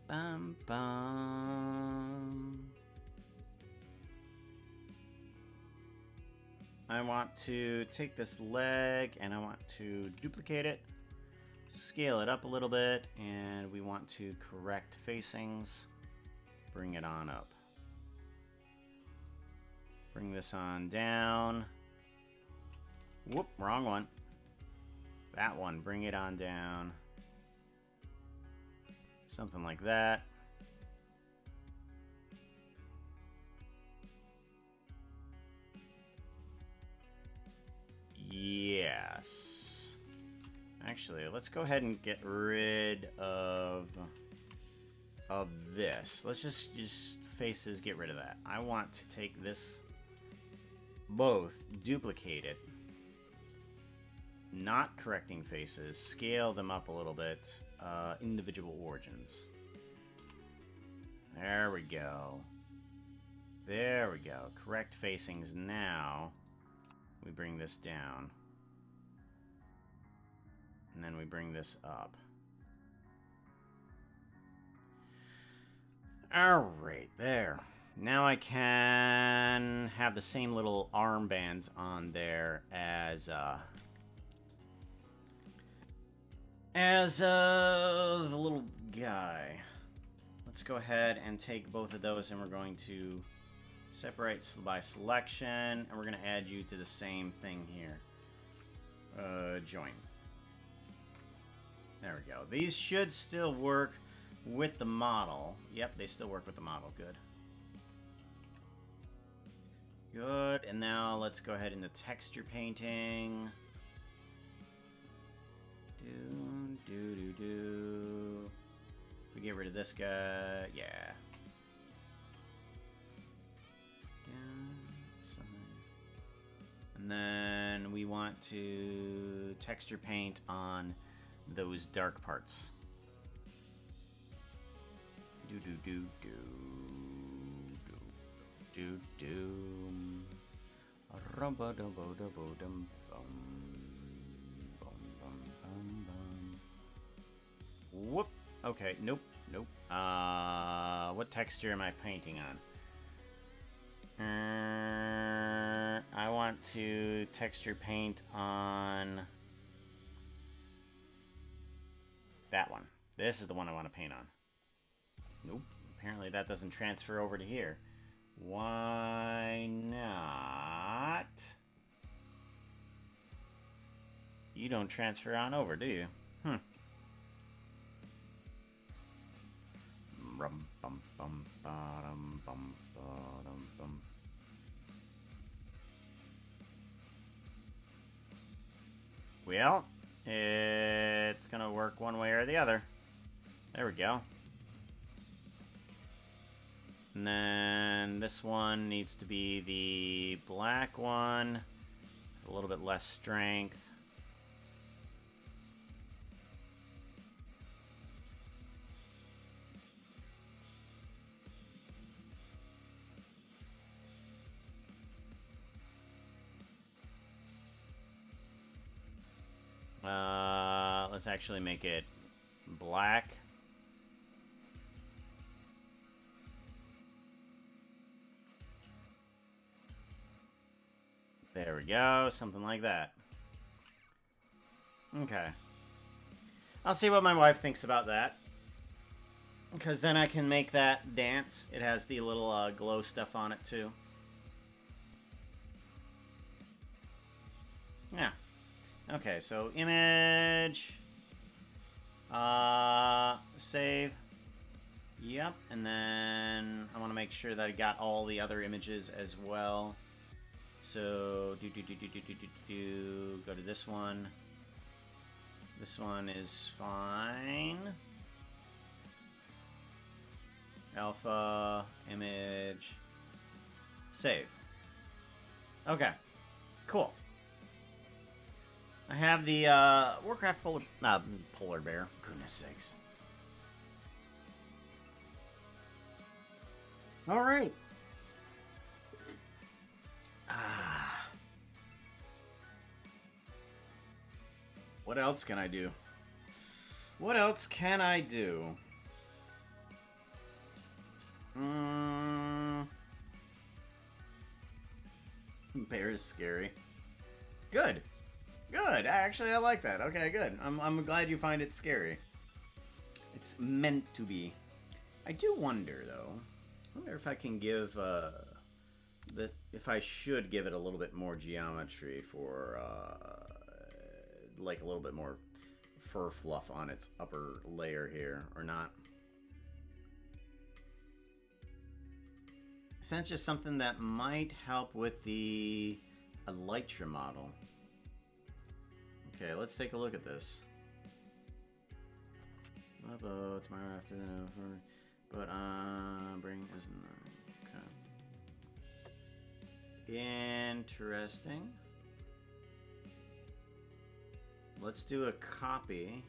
[SPEAKER 1] Bum bum. I want to take this leg and I want to duplicate it, scale it up a little bit, and we want to correct facings. Bring it on up. Bring this on down. Whoop, wrong one. That one, bring it on down. Something like that. Yes. Actually, let's go ahead and get rid of this. Let's just faces, get rid of that. I want to take this, both, duplicate it. Not correcting faces, scale them up a little bit, individual origins. There we go. There we go. Correct facings now. We bring this down. And then we bring this up. Alright, there. Now I can have the same little armbands on there as the little guy. Let's go ahead and take both of those and we're going to separate by selection and we're going to add you to the same thing here. Join. There we go. These should still work with the model. Yep, they still work with the model. Good. Good. And now let's go ahead into texture painting. Do. We get rid of this guy. Yeah. And then we want to texture paint on those dark parts. Do. Whoop. Okay, nope. What texture am I painting on? I want to texture paint on that one. This is the one I want to paint on. Nope. Apparently that doesn't transfer over to here. Why not? You don't transfer on over, do you? Rum bum bum bum bum bum. Well, it's gonna work one way or the other. There we go. And then this one needs to be the black one with a little bit less strength. Let's actually make it black. There we go, something like that. Okay. I'll see what my wife thinks about that. Because then I can make that dance. It has the little glow stuff on it too. Yeah. Okay, so image. Save. Yep, and then I want to make sure that I got all the other images as well. So, go to this one. This one is fine. Alpha, image, save. Okay, cool. I have the Warcraft polar bear. Goodness sakes. All right. What else can I do? What else can I do? Bear is scary. Good. Good. Actually, I like that. Okay, good. I'm glad you find it scary. It's meant to be. I do wonder, though. I wonder if I can give if I should give it a little bit more geometry for like a little bit more fur fluff on its upper layer here, or not. So that's just something that might help with the Elytra model. Okay, let's take a look at this. Tomorrow afternoon, but bring isn't okay. Interesting. Let's do a copy.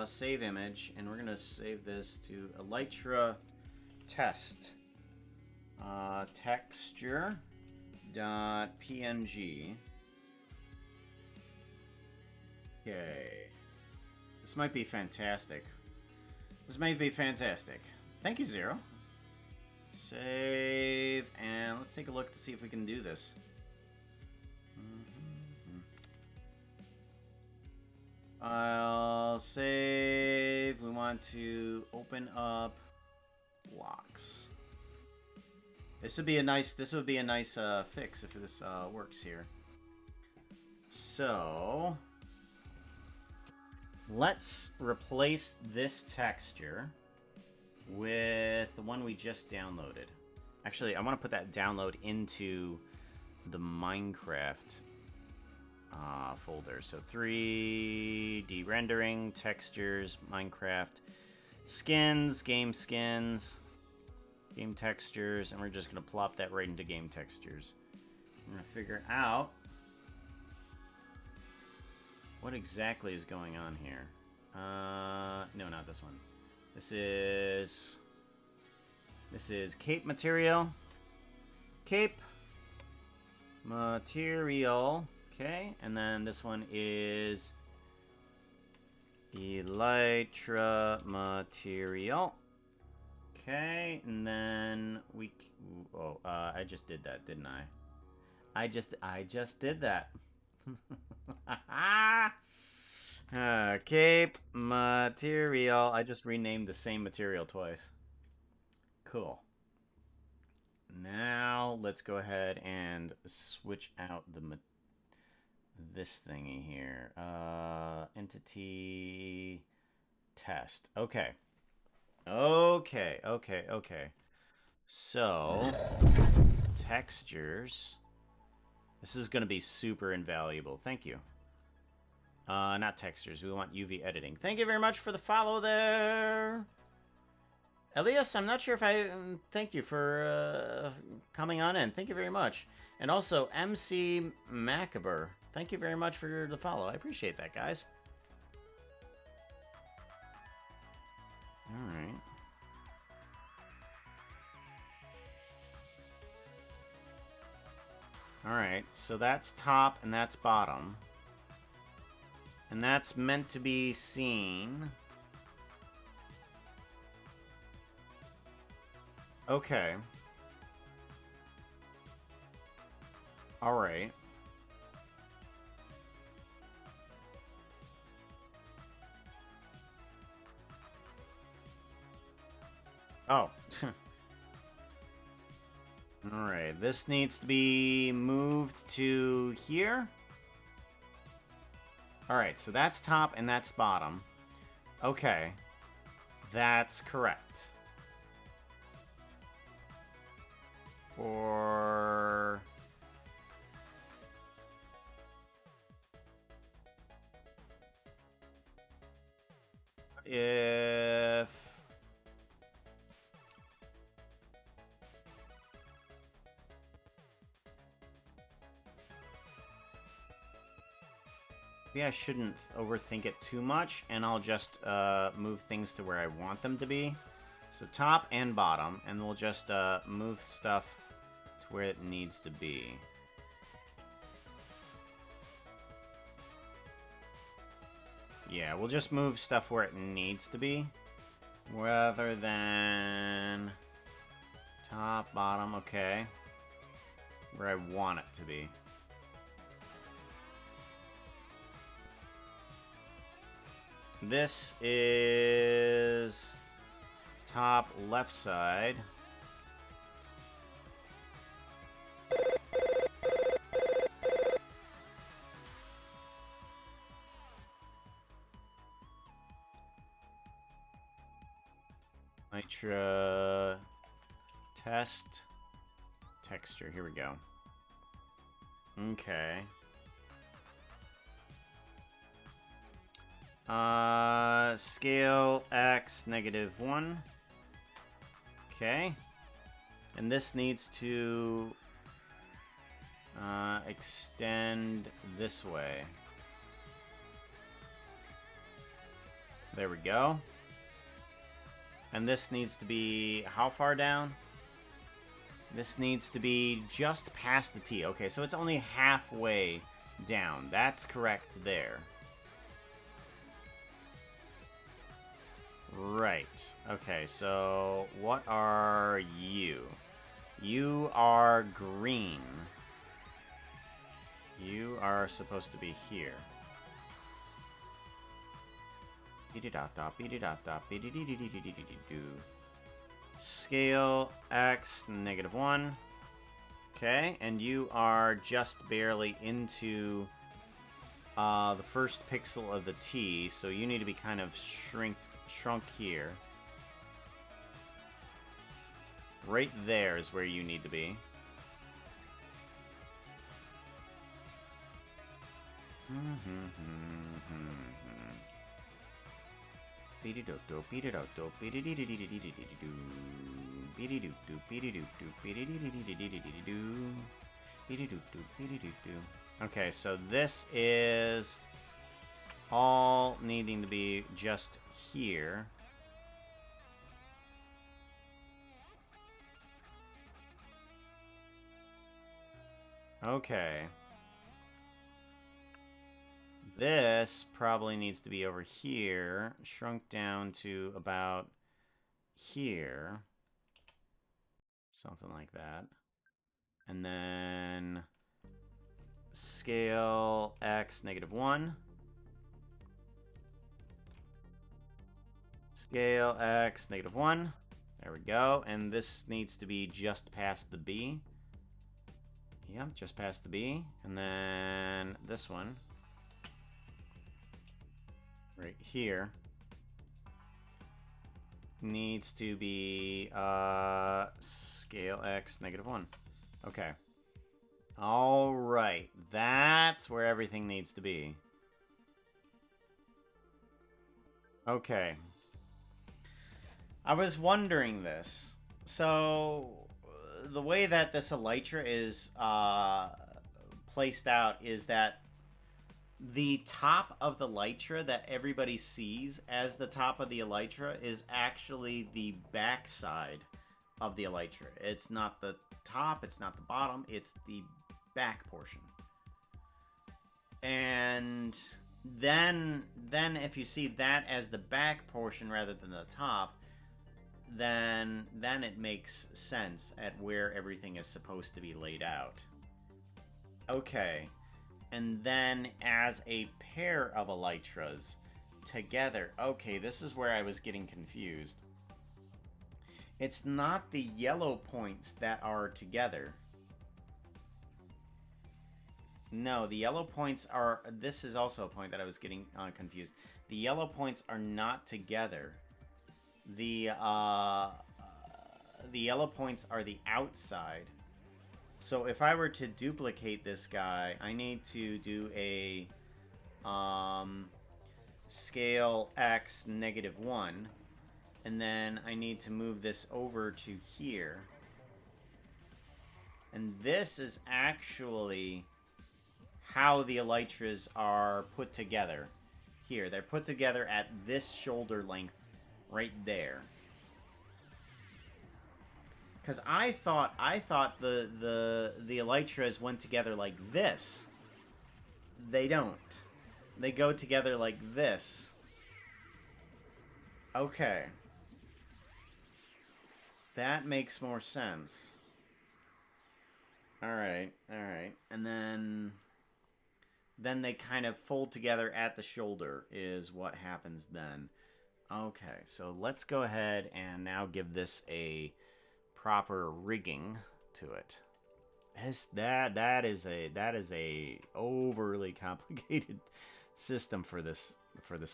[SPEAKER 1] Save image, and we're gonna save this to Elytra test. Texture.png. Okay. This might be fantastic. This might be fantastic. Thank you, Zero. Save, and let's take a look to see if we can do this. I'll save. We want to open up blocks. This would be a nice fix if this works here. So let's replace this texture with the one we just downloaded. Actually, I want to put that download into the Minecraft folder. So 3D rendering, textures, Minecraft, skins, game textures, and we're just going to plop that right into game textures. I'm going to figure out what exactly is going on here. No, not this one. This is cape material. Cape material. Okay, and then this one is Elytra material. Okay, and then we... Oh, I just did that, didn't I? I just did that. Cape material. I just renamed the same material twice. Cool. Now let's go ahead and switch out this thingy here. Entity test. Okay. Okay. So, textures. This is going to be super invaluable. Thank you. Not textures. We want UV editing. Thank you very much for the follow there. Elias, I'm not sure if I thank you for coming on in. Thank you very much. And also, MC Macabre. Thank you very much for the follow. I appreciate that, guys. All right. Alright, so that's top and that's bottom. And that's meant to be seen. Okay. Alright. Oh. Alright, this needs to be moved to here. Alright, so that's top and that's bottom. Okay. That's correct. Or... if... maybe I shouldn't overthink it too much, and I'll just move things to where I want them to be. So top and bottom, and we'll just move stuff to where it needs to be. Yeah, we'll just move stuff where it needs to be, rather than top, bottom, okay. Where I want it to be. This is top left side. Nitra test texture. Here we go. Okay. Scale X -1. Okay. And this needs to extend this way. There we go. And this needs to be how far down? This needs to be just past the T. Okay, so it's only halfway down. That's correct there. Right. Okay, so what are you? You are green. You are supposed to be here. Scale X -1. Okay, and you are just barely into the first pixel of the T, so you need to be kind of shrunk here. Right there is where you need to be. Okay, so this is all needing to be just here. Okay. This probably needs to be over here, shrunk down to about here. Something like that. And then scale x -1. Scale x -1. There we go. And this needs to be just past the B. Yep, just past the B. And then this one. Right here. Needs to be scale x -1. Okay. Alright. That's where everything needs to be. Okay. I was wondering this. So, the way that this elytra is placed out is that the top of the elytra that everybody sees as the top of the elytra is actually the back side of the elytra. It's not the top, it's not the bottom, it's the back portion. And then if you see that as the back portion rather than the top, then it makes sense at where everything is supposed to be laid out. Okay. And then as a pair of elytras together. Okay, this is where I was getting confused. It's not the yellow points that are together. No, the yellow points are... This is also a point that I was getting confused. The yellow points are not together. The yellow points are the outside. So if I were to duplicate this guy, I need to do a scale x -1, and then I need to move this over to here. And this is actually how the elytras are put together. Here, they're put together at this shoulder length right there. Because I thought the elytras went together like this. They don't. They go together like this. Okay. That makes more sense. Alright, alright. And then they kind of fold together at the shoulder is what happens then. Okay, so let's go ahead and now give this a proper rigging to it. That is a overly complicated system for this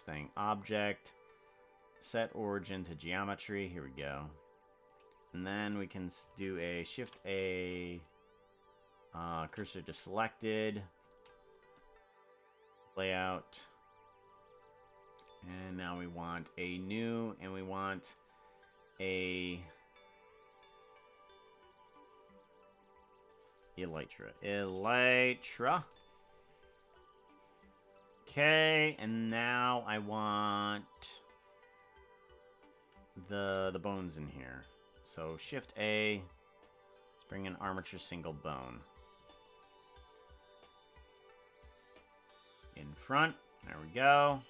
[SPEAKER 1] thing. Object, set origin to geometry. Here we go. And then we can do a Shift A, cursor to selected, layout, and now we want a new, and we want a elytra. Okay, and now I want the bones in here. So Shift A, let's bring in armature single bone. In front, there we go.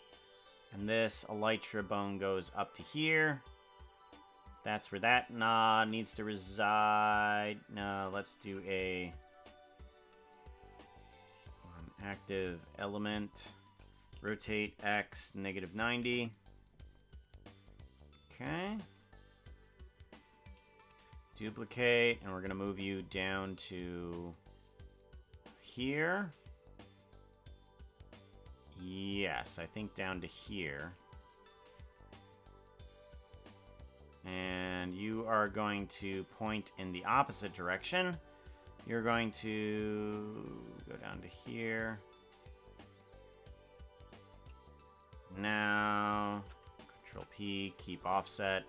[SPEAKER 1] And this elytra bone goes up to here. That's where that needs to reside. No, let's do a active element. Rotate X -90. Okay. Duplicate, and we're going to move you down to here. Yes, I think down to here. And you are going to point in the opposite direction. You're going to go down to here. Now, Control P, keep offset,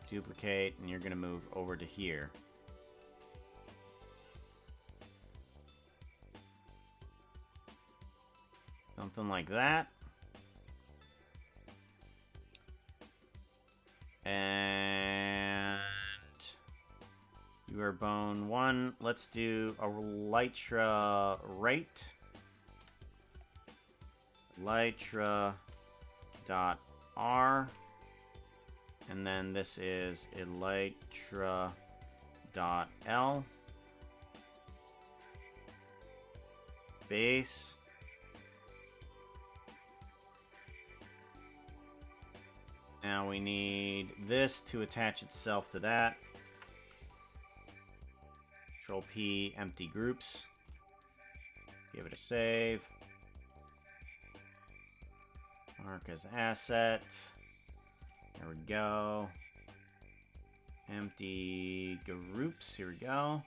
[SPEAKER 1] duplicate, and you're going to move over to here. Something like that. And you are bone 1. Let's do a elytra right. Elytra dot R. And then this is elytra dot L. Base. Now we need this to attach itself to that. Control P, empty groups. Give it a save. Mark as asset. There we go. Empty groups. Here we go.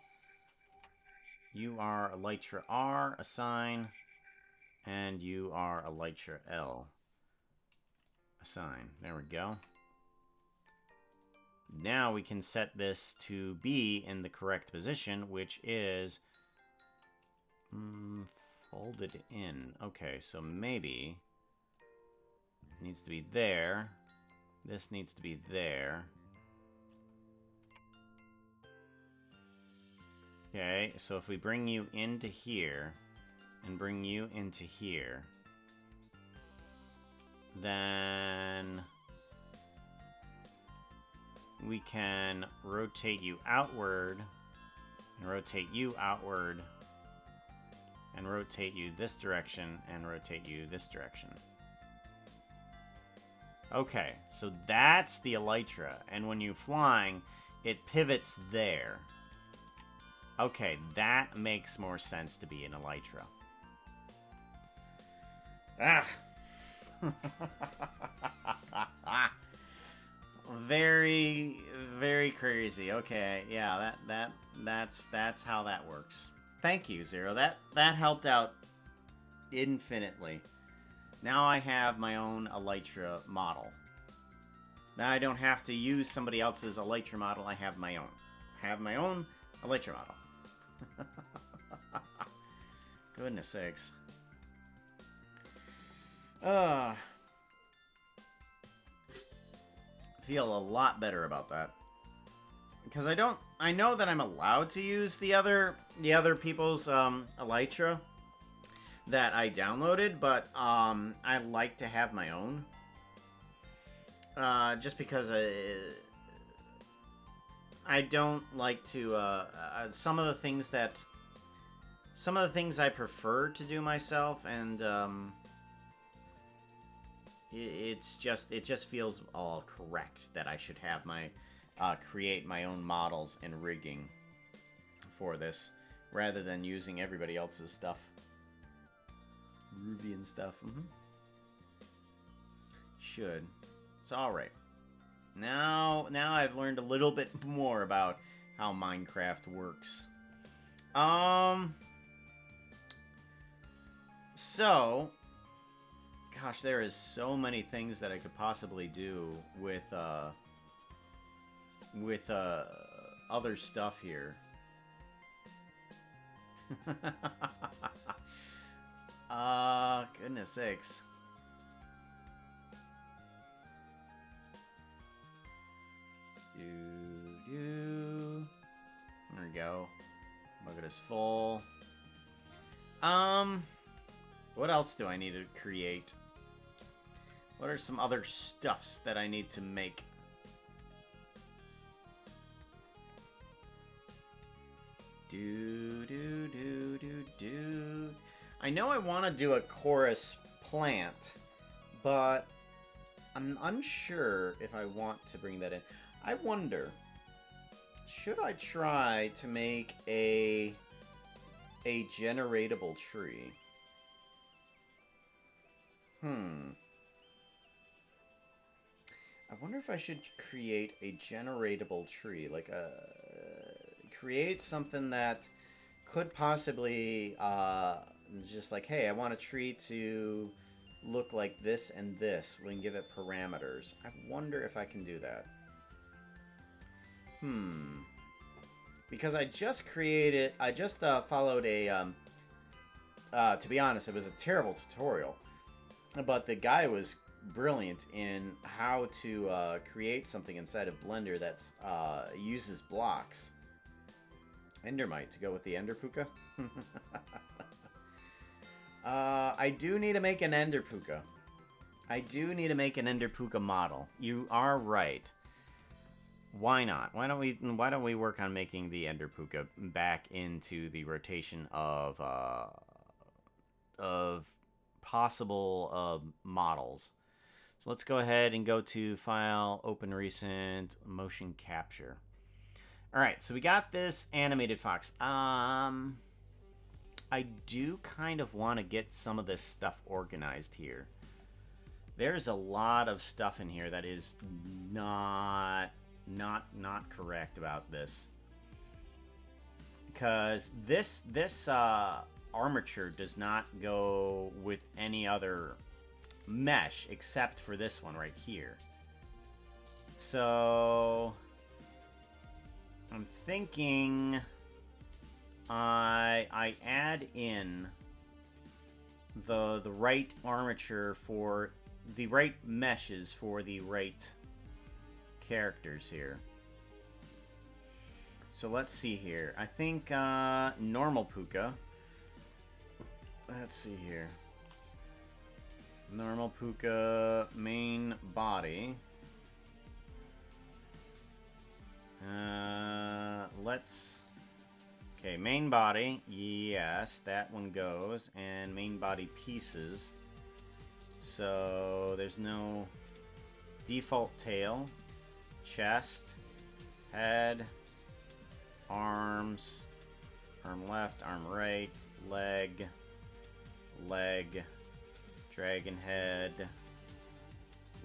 [SPEAKER 1] You are Elytra R, assign. And you are Elytra L. Assign. There we go. Now we can set this to be in the correct position, which is folded in. Okay, so maybe it needs to be there. This needs to be there. Okay, so if we bring you into here and bring you into here, then we can rotate you outward and rotate you outward and rotate you this direction and rotate you this direction. Okay, so that's the Elytra, and when you're flying, it pivots there. Okay, that makes more sense to be an Elytra. Ah! Very, very crazy. Okay, yeah, that's how that works. Thank you, Zero. That helped out infinitely. Now I have my own Elytra model. Now I don't have to use somebody else's Elytra model. I have my own. I have my own Elytra model. Goodness sakes. Feel a lot better about that. Because I know that I'm allowed to use the other people's Elytra that I downloaded, but I like to have my own. Just because I don't like to some of the things I prefer to do myself, and it just feels all correct that I should have my create my own models and rigging for this rather than using everybody else's stuff. Ruvian stuff. Should. It's alright. Now I've learned a little bit more about how Minecraft works. So, gosh, there is so many things that I could possibly do with other stuff here. Goodness sakes. There we go. Look at us full. What else do I need to create? What are some other stuffs that I need to make? I know I want to do a chorus plant, but I'm unsure if I want to bring that in. I wonder, should I try to make a generatable tree? I wonder if I should create a generatable tree, like create something that could possibly just like, hey, I want a tree to look like this and this. We can give it parameters. I wonder if I can do that. Because I just followed a to be honest, it was a terrible tutorial, but the guy was brilliant in how to create something inside of Blender that's uses blocks. Endermite to go with the Ender Puka. I do need to make an Ender Puka. I do need to make an Ender Puka model. You are right. Why not? Why don't we work on making the Ender Puka back into the rotation of possible models. So let's go ahead and go to File, Open Recent, Motion Capture. All right, so we got this animated fox. I do kind of want to get some of this stuff organized here. There's a lot of stuff in here that is not correct about this. Because this armature does not go with any other mesh except for this one right here. So I'm thinking I add in the right armature for the right meshes for the right characters here. So let's see here. I think normal Puka. Let's see here. Normal Puka main body. Okay, main body. Yes, that one goes. And main body pieces. So there's no default tail, chest, head, arms, arm left, arm right, leg, dragon head,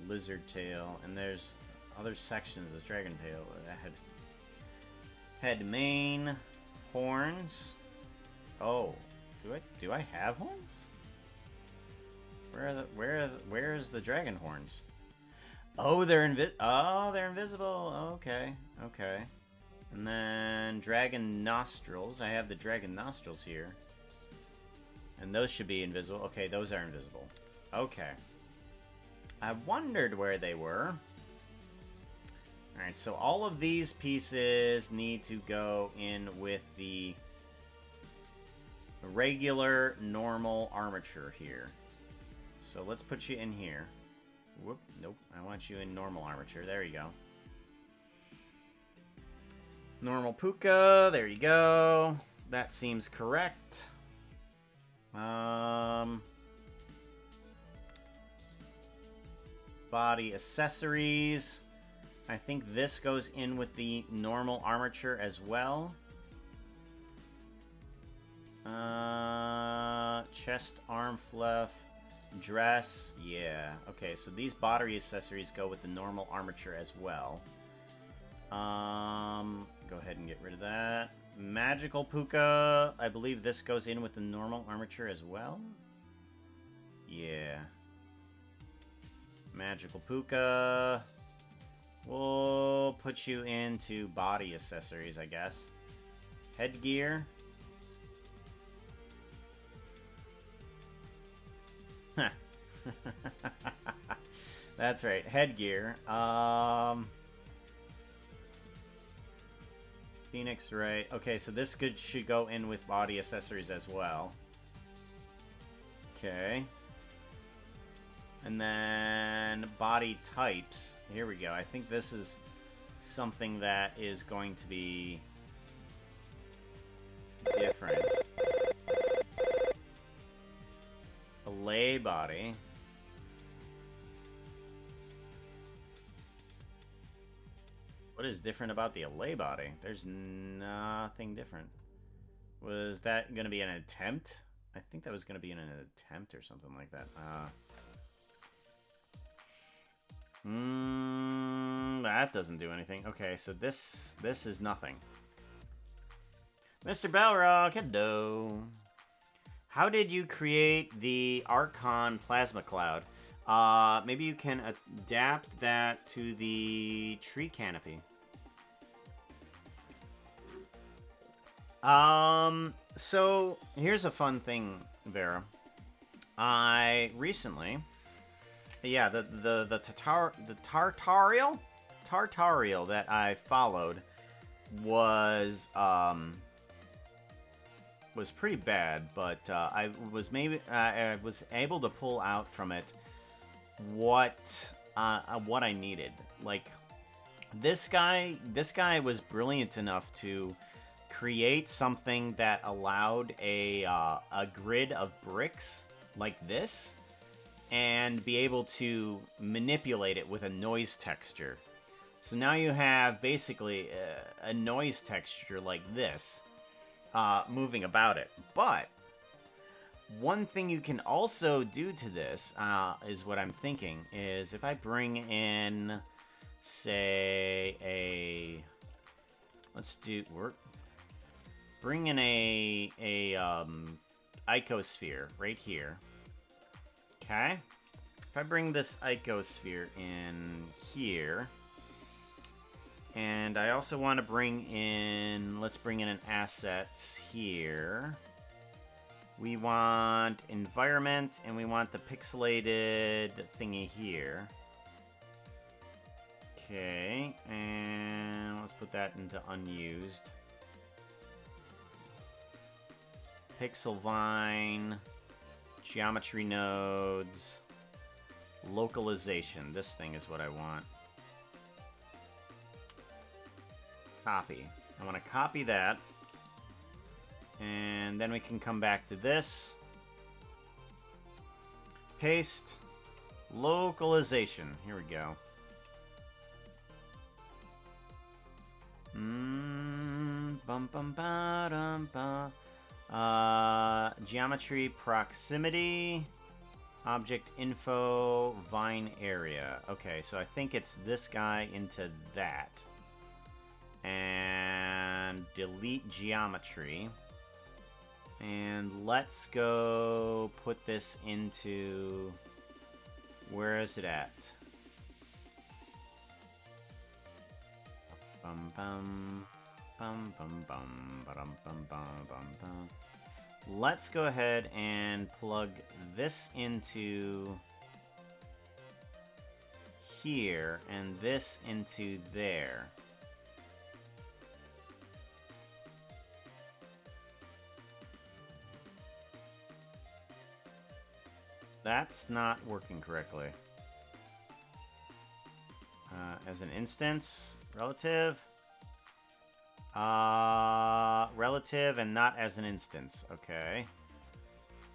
[SPEAKER 1] lizard tail, and there's other sections of dragon tail. Head, mane, horns. Oh, do I have horns? Where's the dragon horns? Oh, they're invisible. Okay. And then dragon nostrils. I have the dragon nostrils here. And those should be invisible. Okay, those are invisible. Okay. I wondered where they were. Alright, so all of these pieces need to go in with the regular, normal armature here. So let's put you in here. Whoop, nope. I want you in normal armature. There you go. Normal Puka. There you go. That seems correct. Body accessories. I think this goes in with the normal armature as well. Chest, arm fluff, dress. Yeah. Okay, so these body accessories go with the normal armature as well. Go ahead and get rid of that. Magical Puka. I believe this goes in with the normal armature as well. Yeah. Magical Puka. We'll put you into body accessories, I guess. Headgear. Huh. That's right, headgear. Phoenix, right. Okay, so this should go in with body accessories as well. Okay. And then body types. Here we go. I think this is something that is going to be different. A lay body. What is different about the Allay body? There's nothing different. Was that going to be an attempt? I think that was going to be an attempt or something like that. That doesn't do anything. Okay, so this is nothing. Mr. Balrog, hello. How did you create the Archon Plasma Cloud? Maybe you can adapt that to the tree canopy. So here's a fun thing, Vera. I recently, yeah, the Tartarial that I followed was pretty bad, but I was able to pull out from it what I needed. Like, This guy was brilliant enough to create something that allowed a grid of bricks like this and be able to manipulate it with a noise texture. So now you have basically a noise texture like this moving about it. But one thing you can also do to this is what I'm thinking is if I bring in, say, bring in a icosphere right here. Okay? If I bring this icosphere in here, and I also want to bring in, let's bring in an assets here. We want environment, and we want the pixelated thingy here. Okay, and let's put that into unused. Pixel vine, geometry nodes, localization. This thing is what I want. Copy. I want to copy that. And then we can come back to this. Paste. Localization. Here we go. Bum bum ba dum ba. Geometry proximity. Object info vine area. Okay, so I think it's this guy into that. And delete geometry. And let's go put this into... Where is it at? Bum bum bum bum bum bum bum bum bum. Let's go ahead and plug this into here and this into there. That's not working correctly. As an instance, relative. Relative and not as an instance. Okay.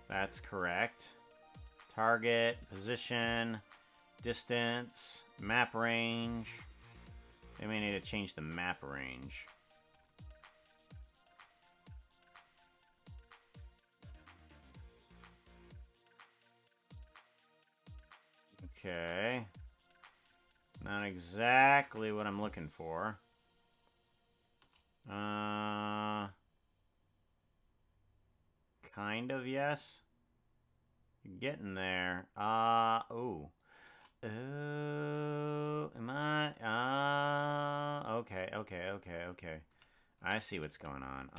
[SPEAKER 1] That's correct. Target, position, distance, map range. They may need to change the map range. Okay. Not exactly what I'm looking for. Kind of, yes. You're getting there. Oh. Oh, am I? Okay. I see what's going on.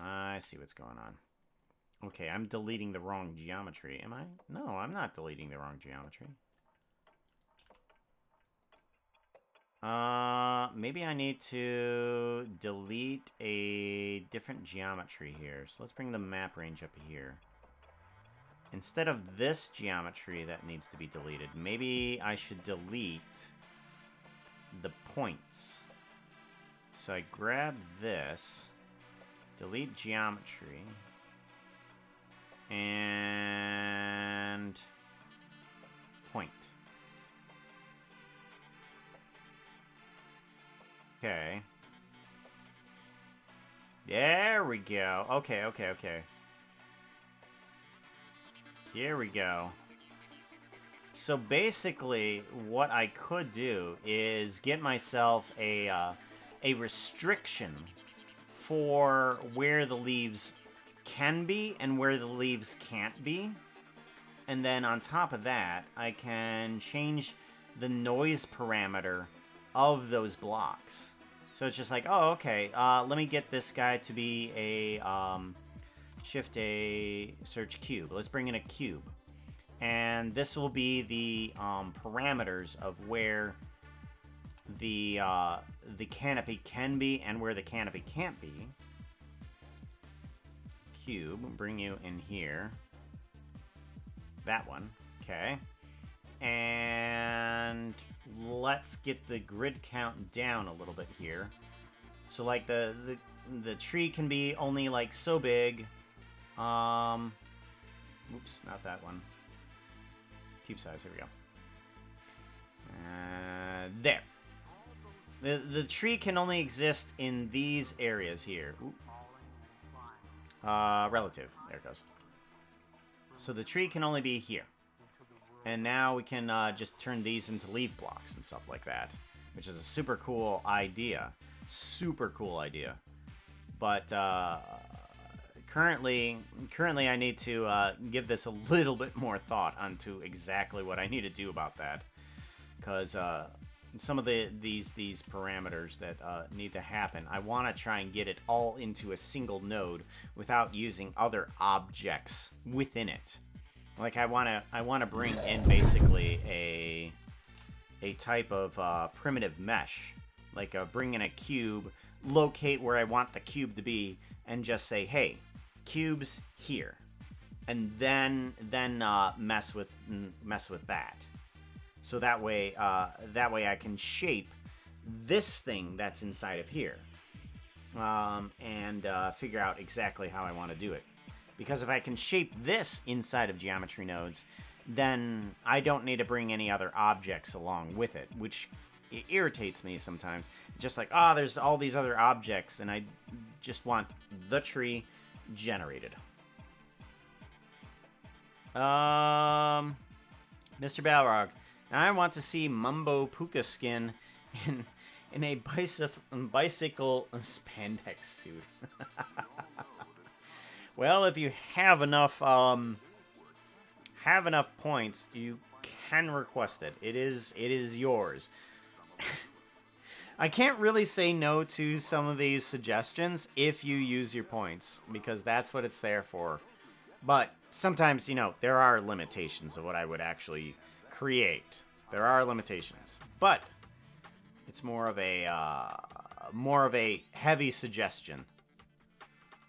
[SPEAKER 1] Okay, I'm deleting the wrong geometry. Am I? No, I'm not deleting the wrong geometry. Maybe I need to delete a different geometry here. So let's bring the map range up here. Instead of this geometry that needs to be deleted, maybe I should delete the points. So I grab this, delete geometry, and point. Okay. There we go. Okay. Here we go. So basically, what I could do is get myself a restriction for where the leaves can be and where the leaves can't be. And then on top of that, I can change the noise parameter of those blocks. So it's just like, oh, okay, let me get this guy to be a shift a search cube. Let's bring in a cube. And this will be the parameters of where the canopy can be and where the canopy can't be. Cube, bring you in here. That one, okay. And let's get the grid count down a little bit here. So like the tree can be only like so big. Oops, not that one. Cube size. Here we go. There. The tree can only exist in these areas here. Oop. Relative. There it goes. So the tree can only be here. And now we can just turn these into leaf blocks and stuff like that. Which is a super cool idea. Super cool idea. But currently I need to give this a little bit more thought onto exactly what I need to do about that. Because some of these parameters that need to happen, I want to try and get it all into a single node without using other objects within it. Like I want to bring in basically a type of primitive mesh, like bring in a cube, locate where I want the cube to be, and just say, hey, cube's here, and then mess with that. So that way I can shape this thing that's inside of here, and figure out exactly how I want to do it. Because if I can shape this inside of geometry nodes, then I don't need to bring any other objects along with it, which irritates me sometimes. Just like, there's all these other objects, and I just want the tree generated. Mr. Balrog, I want to see Mumbo Puka skin in a bicycle spandex suit. Well, if you have enough points, you can request it. It is yours. I can't really say no to some of these suggestions if you use your points, because that's what it's there for. But sometimes, there are limitations of what I would actually create. There are limitations, but it's more of a heavy suggestion.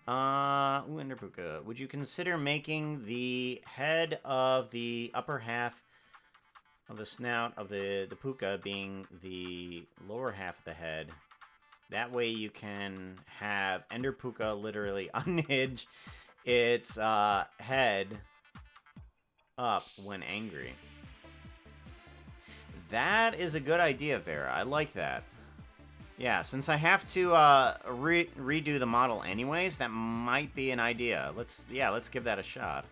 [SPEAKER 1] Enderpuka, would you consider making the head of the upper half of the snout of the puka being the lower half of the head? That way you can have Enderpuka literally unhinge its head up when angry. That is a good idea, Vera. I like that. Yeah, since I have to redo the model anyways, that might be an idea. Let's give that a shot.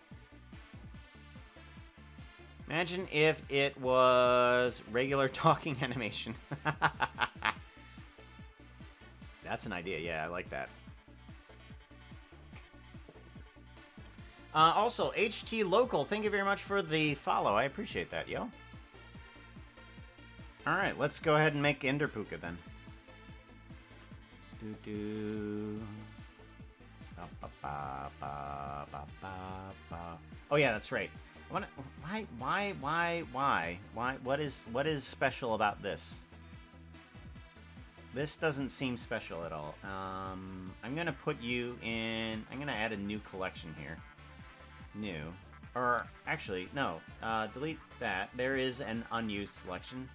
[SPEAKER 1] Imagine if it was regular talking animation. That's an idea. Yeah, I like that. Also, HT Local, thank you very much for the follow. I appreciate that, yo. Alright, let's go ahead and make Enderpuka then. Oh yeah, that's right. Why? What is special about this? This doesn't seem special at all. I'm gonna put you in. I'm gonna add a new collection here. New, or actually no. Delete that. There is an unused selection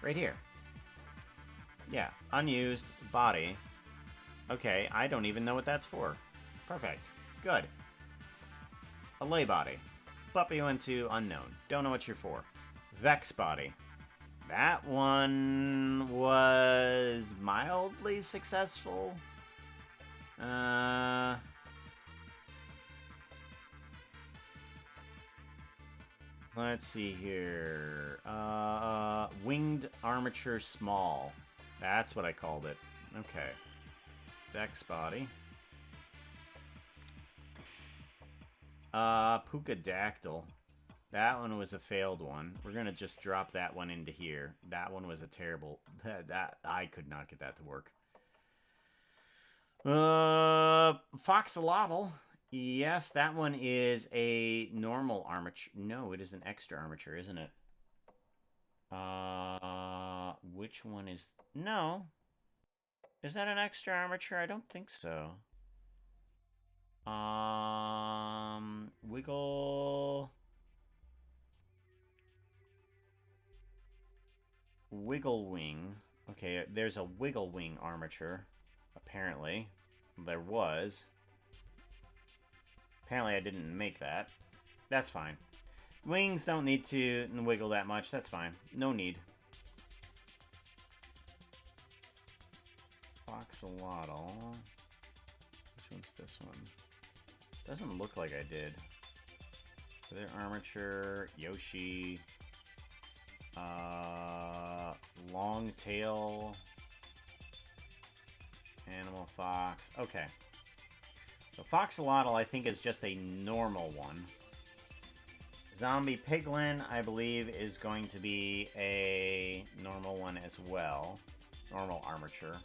[SPEAKER 1] right here. Yeah, unused body. Okay, I don't even know what that's for. Perfect. Good. A lay body. Bump you into unknown. Don't know what you're for. Vex body. That one was mildly successful. Let's see here. Winged armature small. That's what I called it. Okay. Vex body. Pukadactyl. That one was a failed one. We're gonna just drop that one into here. That one was a terrible... That I could not get that to work. Foxolotl. Yes, that one is a normal armature. No, it is an extra armature, isn't it? Which one is... No. Is that an extra armature? I don't think so. Wiggle... Wiggle Wing. Okay, there's a Wiggle Wing armature. Apparently. There was. Apparently I didn't make that. That's fine. Wings don't need to wiggle that much. That's fine. No need. Foxolotl. Which one's this one? Doesn't look like I did. Their armature, Yoshi, long tail, animal fox. Okay. So Foxolotl, I think, is just a normal one. Zombie Piglin, I believe, is going to be a normal one as well. Normal armature.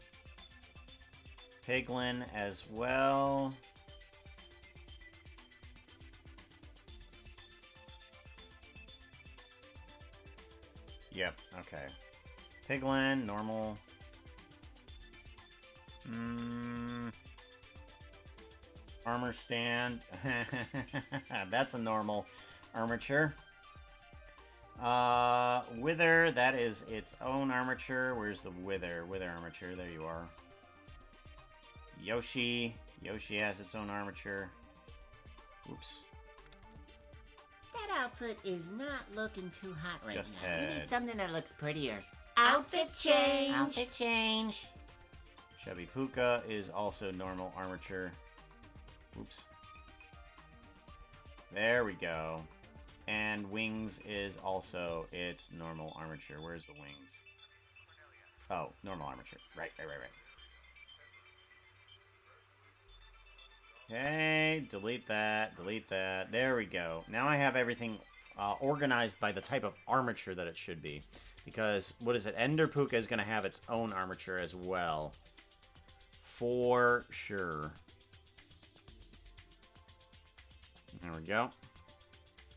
[SPEAKER 1] Piglin as well. Yep, okay. Piglin, normal. Armor stand. That's a normal armature. Wither, that is its own armature. Where's the Wither? Wither armature, there you are. Yoshi. Yoshi has its own armature. Oops.
[SPEAKER 3] That outfit is not looking too hot right
[SPEAKER 1] Just
[SPEAKER 3] now. You
[SPEAKER 1] head.
[SPEAKER 3] need something that looks prettier. Outfit change! Outfit change!
[SPEAKER 1] Chubby Puka is also normal armature. Oops. There we go. And Wings is also its normal armature. Where's the Wings? Oh, normal armature. Right. Okay, delete that, delete that. There we go. Now I have everything organized by the type of armature that it should be. Because, what is it? Ender Puka is going to have its own armature as well. For sure. There we go.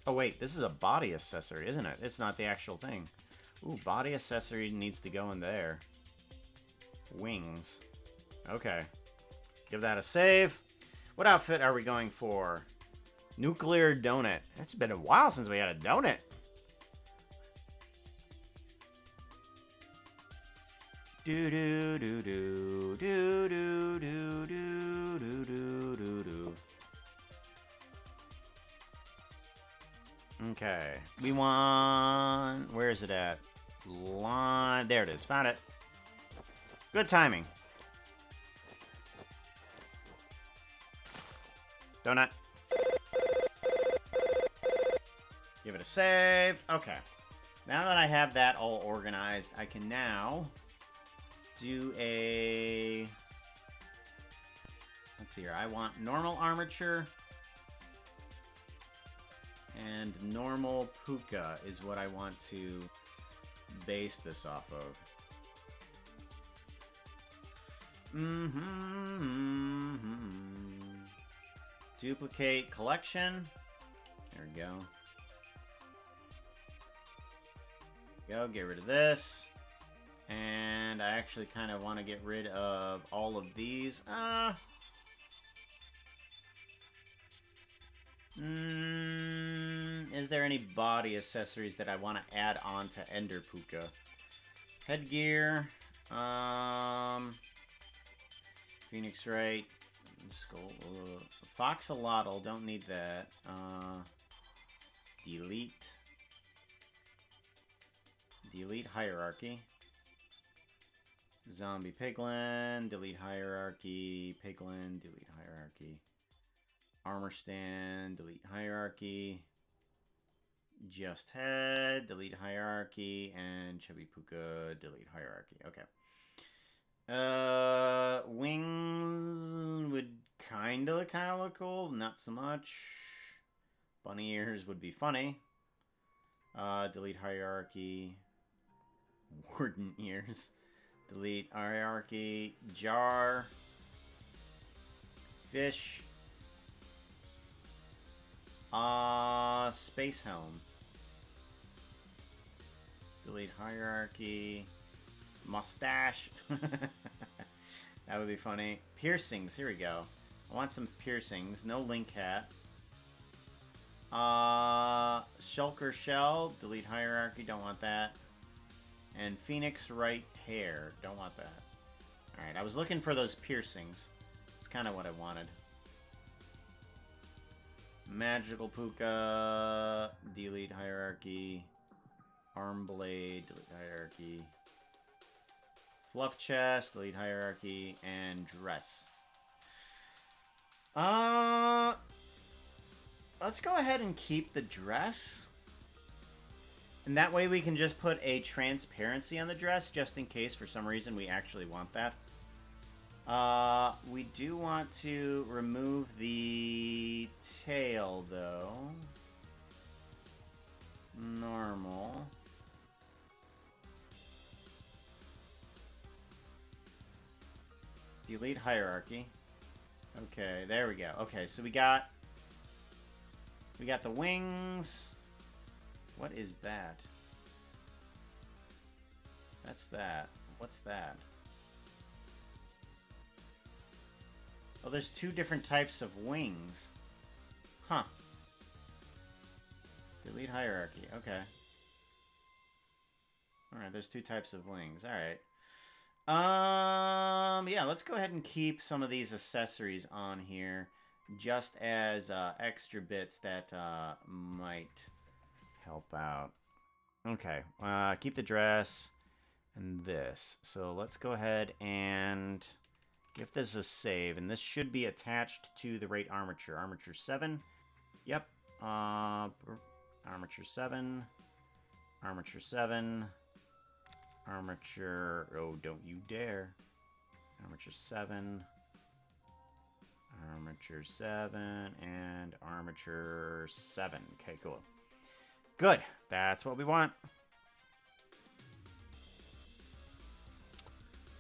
[SPEAKER 1] Oh, wait. This is a body accessory, isn't it? It's not the actual thing. Ooh, body accessory needs to go in there. Wings. Okay. Give that a save. What outfit are we going for? Nuclear Donut. It's been a while since we had a donut. Do do do do do do do do do do do do. Okay, we want. Where is it at? Line. There it is. Found it. Good timing. Donut. Give it a save. Okay. Now that I have that all organized, I can now do a... Let's see here. I want normal armature. And normal Puka is what I want to base this off of. Duplicate collection. There we go. Get rid of this. And I actually kind of want to get rid of all of these. Is there any body accessories that I want to add on to Ender Puka? Headgear. Phoenix Wright. Skull. Foxolotl. Don't need that. Delete. Delete hierarchy. Zombie Piglin. Delete hierarchy. Piglin. Delete hierarchy. Armor stand. Delete hierarchy. Just head. Delete hierarchy. And Chubby Puka. Delete hierarchy. Okay. Wings would kind of look cool. Not so much. Bunny ears would be funny. Delete hierarchy. Warden ears. Delete hierarchy. Jar. Fish. Space helm. Delete hierarchy. Mustache. That would be funny. Piercings. Here we go. I want some piercings. No link hat. Shulker shell. Delete hierarchy. Don't want that. And Phoenix right hair. Don't want that. Alright, I was looking for those piercings. It's kind of what I wanted. Magical Puka. Delete hierarchy. Arm blade. Delete hierarchy. Fluff chest. Delete hierarchy. And dress. Let's go ahead and keep the dress. And that way we can just put a transparency on the dress, just in case for some reason we actually want that. We do want to remove the tail, though. Normal. Delete hierarchy. Okay, there we go. Okay, so we got the wings. What is that? That's that. What's that? Oh, there's two different types of wings. Huh. Delete hierarchy. Okay. Alright, there's two types of wings. Alright. Yeah, let's go ahead and keep some of these accessories on here. Just as extra bits that might help out. Okay, keep the dress and this. So let's go ahead and give this a save. And this should be attached to the right armature. Armature 7. Yep. Armature 7. Armature 7. Armature... Oh, don't you dare. Armature 7. Armature 7. And Armature 7. Okay, cool. Good. That's what we want.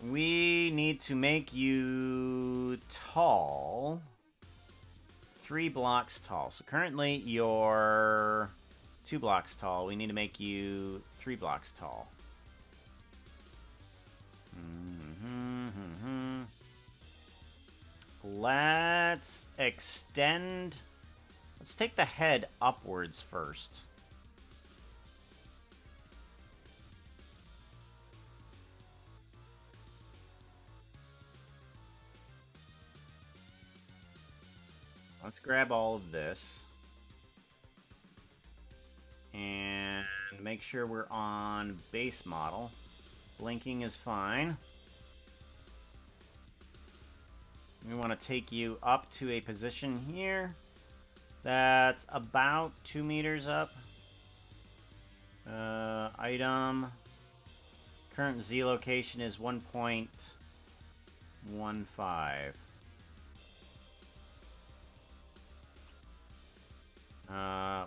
[SPEAKER 1] We need to make you tall. 3 blocks tall. So currently you're 2 blocks tall. We need to make you 3 blocks tall. Let's extend. Let's take the head upwards first. Let's grab all of this. And make sure we're on base model. Blinking is fine. We want to take you up to a position here. That's about 2 meters up. Item. Current Z location is 1.15.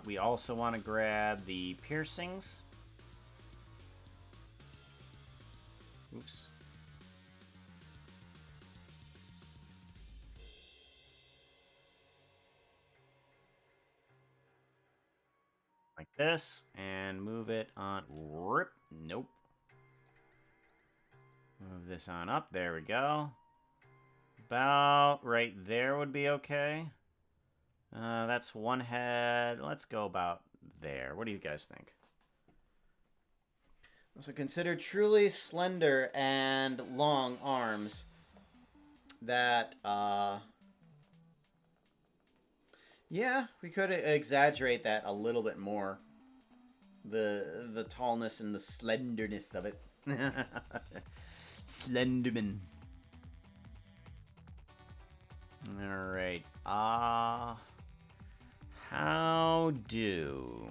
[SPEAKER 1] We also want to grab the piercings. Oops. Like this, and move it on. Rip. Nope. Move this on up. There we go. About right there would be okay. That's one head. Let's go about there. What do you guys think? So consider truly slender and long arms that, yeah, we could exaggerate that a little bit more. The tallness and the slenderness of it. Slenderman. Alright. How do...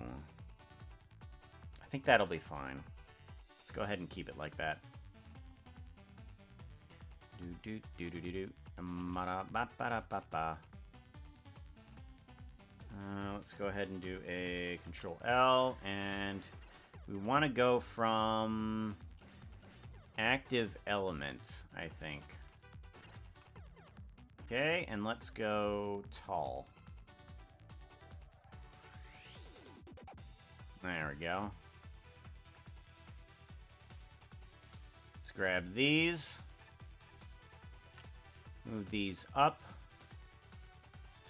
[SPEAKER 1] I think that'll be fine. Let's go ahead and keep it like that. Let's go ahead and do a Control L, and we want to go from active element, I think. Okay, and let's go tall. There we go. Let's grab these. Move these up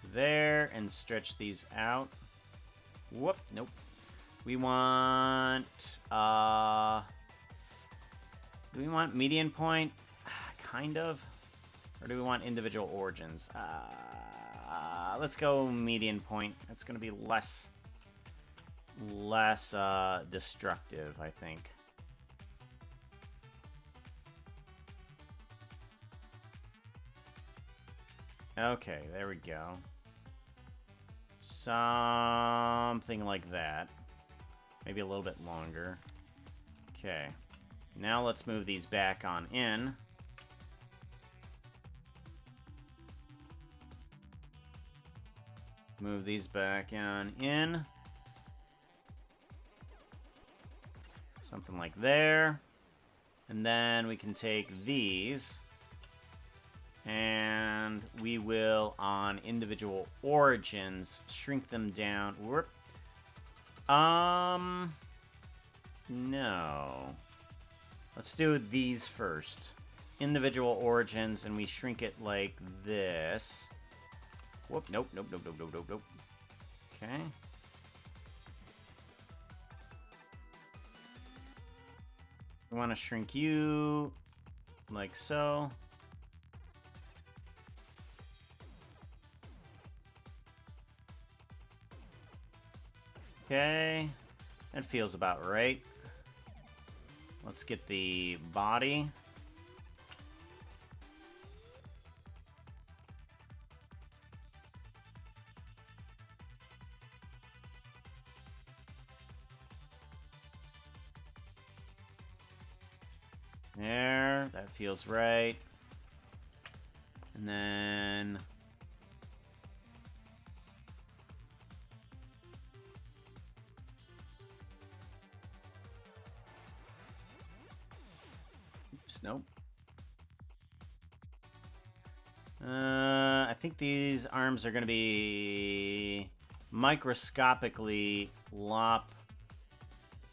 [SPEAKER 1] to there and stretch these out. Whoop, nope. We want Do we want median point? Kind of. Or do we want individual origins? Let's go median point. It's going to be less destructive, I think. Okay, there we go. Something like that. Maybe a little bit longer. Okay. Now let's move these back on in. Move these back on in. Something like there. And then we can take these. And we will, on individual origins, shrink them down. Whoop. No. Let's do these first. Individual origins, and we shrink it like this. Whoop, nope. Okay. We want to shrink you like so. Okay, that feels about right. Let's get the body. There, that feels right. And then... Oops, nope. I think these arms are going to be microscopically not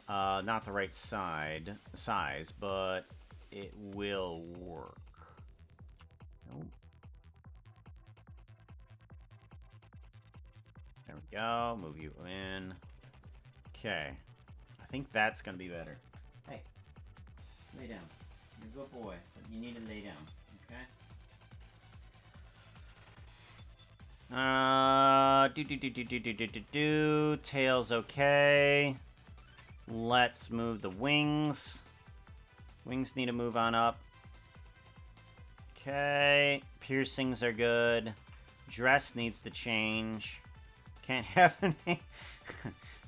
[SPEAKER 1] the right size, but it will work. Nope. There we go. Move you in. Okay. I think that's going to be better. Hey, lay down. You're a good boy, but you need to lay down, okay? Tail's okay. Let's move the wings. Wings need to move on up. Okay. Piercings are good. Dress needs to change. Can't have any...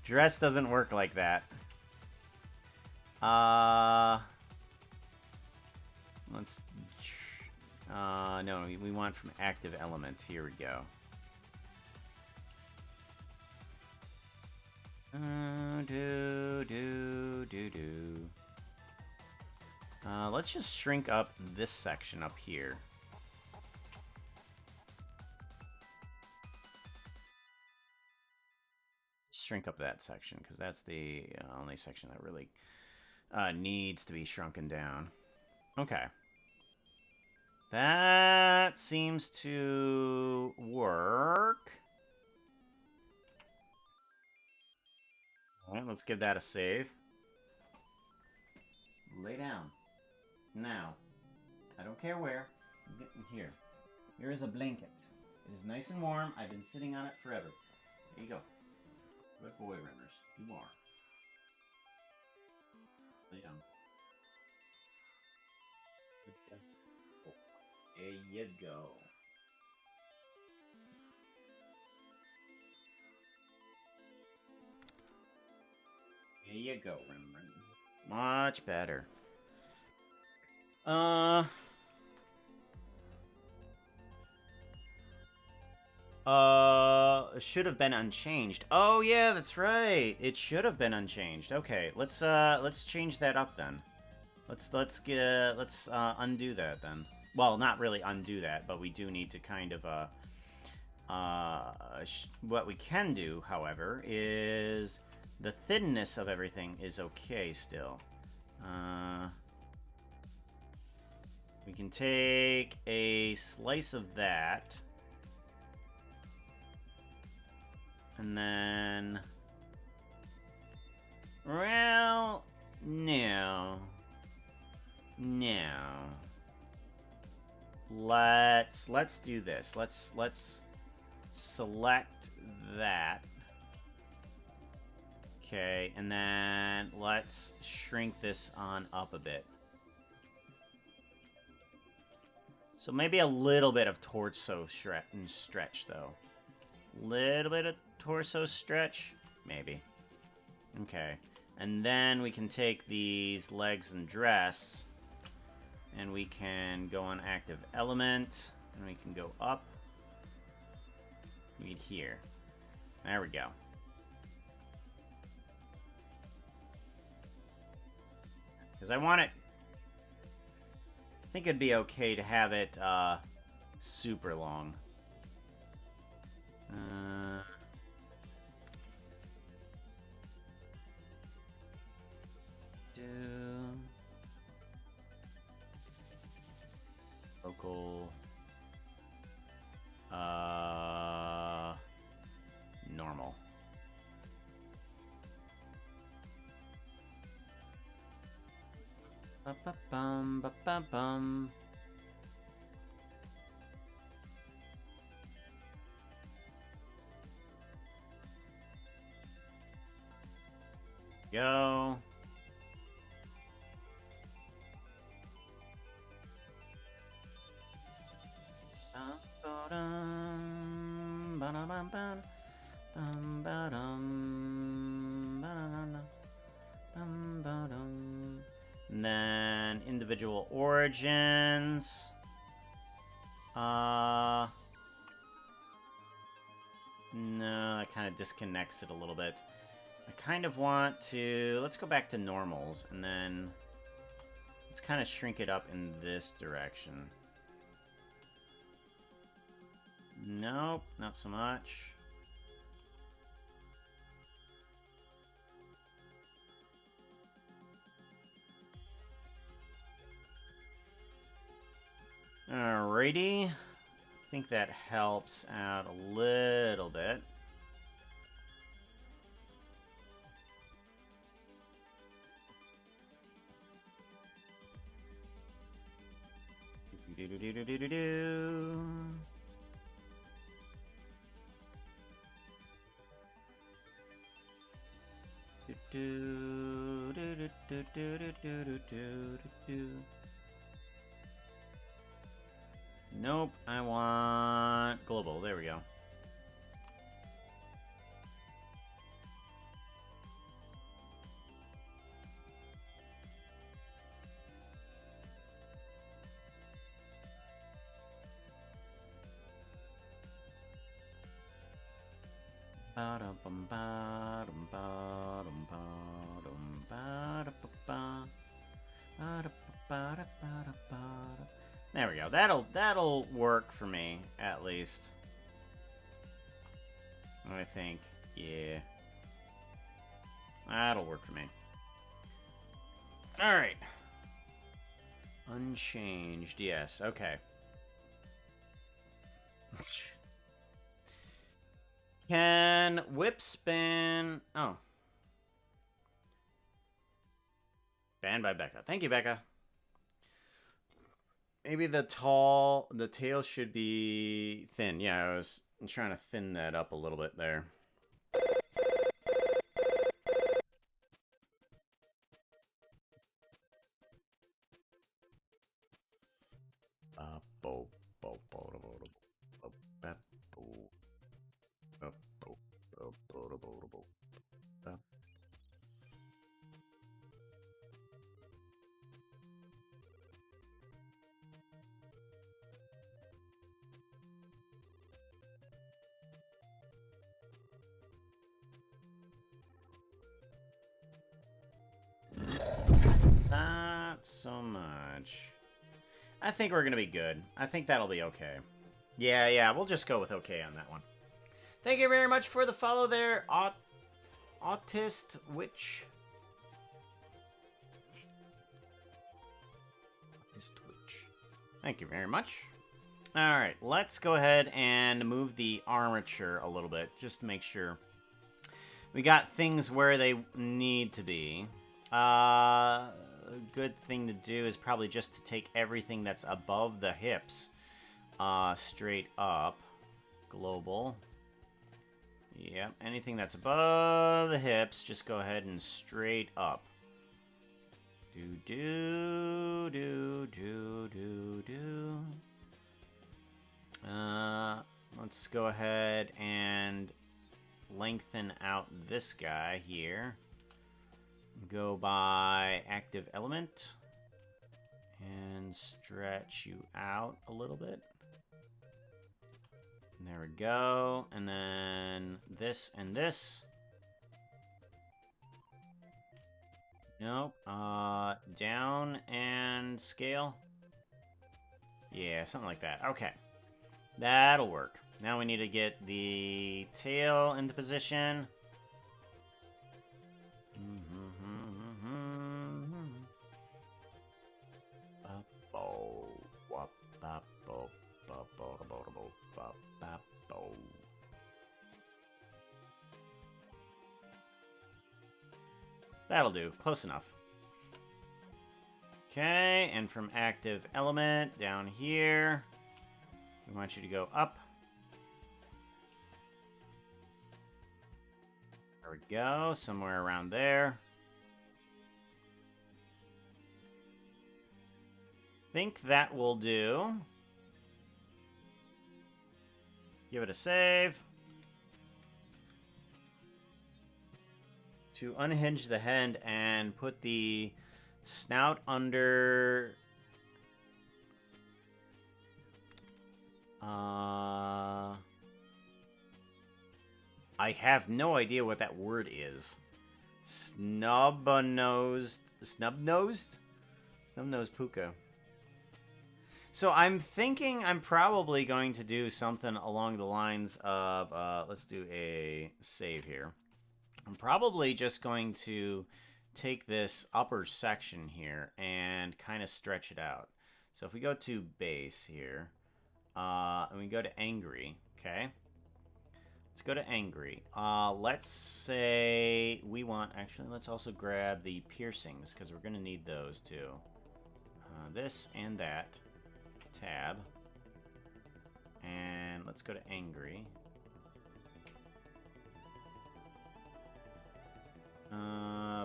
[SPEAKER 1] Dress doesn't work like that. Let's... no, we want from active element. Here we go. Let's just shrink up this section up here. Shrink up that section, because that's the only section that really needs to be shrunken down. Okay. That seems to work. Alright, let's give that a save. Lay down. Now. I don't care where. Here. Here is a blanket. It is nice and warm. I've been sitting on it forever. There you go. Good boy, Rimmers. You are. Lay down. Good boy. There you go. There you go, Rimmer. Much better. Should have been unchanged. Oh yeah, that's right. It should have been unchanged. Okay, let's change that up then. Let's undo that then. Well, not really undo that, but we do need to kind of what we can do, however, is the thinness of everything is okay still. We can take a slice of that. And then... Well, no. Now, let's do this. Let's select that. Okay, and then let's shrink this on up a bit. So maybe a little bit of torso stretch, though. Little bit of torso stretch? Maybe. Okay. And then we can take these legs and dress, and we can go on active element, and we can go up. Meet here. There we go. Because I want it... I think it'd be okay to have it, super long. Local... normal. Ba-ba-bum, ba-ba-bum. Go. Ba-ba-dum, ba-da-bum-bum, bum-ba-dum, ba-da-da-da, bum-ba-dum. And then individual origins. No, that kind of disconnects it a little bit. I kind of want to... Let's go back to normals, and then... Let's kind of shrink it up in this direction. Nope, not so much. Alrighty. I think that helps out a little bit. Do-do-do-do-do-do-do. Do-do-do-do-do-do-do-do-do-do. Nope, I want global. There we go. There we go. That'll work for me, at least. I think. Yeah. That'll work for me. Alright. Unchanged, yes. Okay. Can whip spin... Oh. Banned by Becca. Thank you, Becca. Maybe the tail should be thin. Yeah, I was trying to thin that up a little bit there. Not so much. I think we're gonna be good. I think that'll be okay. Yeah, we'll just go with okay on that one. Thank you very much for the follow there, Autist Witch. Autist Witch. Thank you very much. Alright, let's go ahead and move the armature a little bit, just to make sure we got things where they need to be. good thing to do is probably just to take everything that's above the hips straight up. Global. Yep, anything that's above the hips, just go ahead and straight up. Do. Let's go ahead and lengthen out this guy here. Go by active element and stretch you out a little bit. There we go. And then this and this. Nope. Down and scale. Yeah, something like that. Okay. That'll work. Now we need to get the tail into position. That'll do. Close enough. Okay, and from active element down here, we want you to go up. There we go, somewhere around there. Think that will do. Give it a save. To unhinge the head and put the snout under... I have no idea what that word is. Snub-nosed puka. So I'm thinking I'm probably going to do something along the lines of, let's do a save here. I'm probably just going to take this upper section here and kind of stretch it out. So if we go to base here, and we go to angry, okay? Let's go to angry. Let's say we want, actually, let's also grab the piercings, because we're going to need those too. This and that. Tab. And let's go to angry.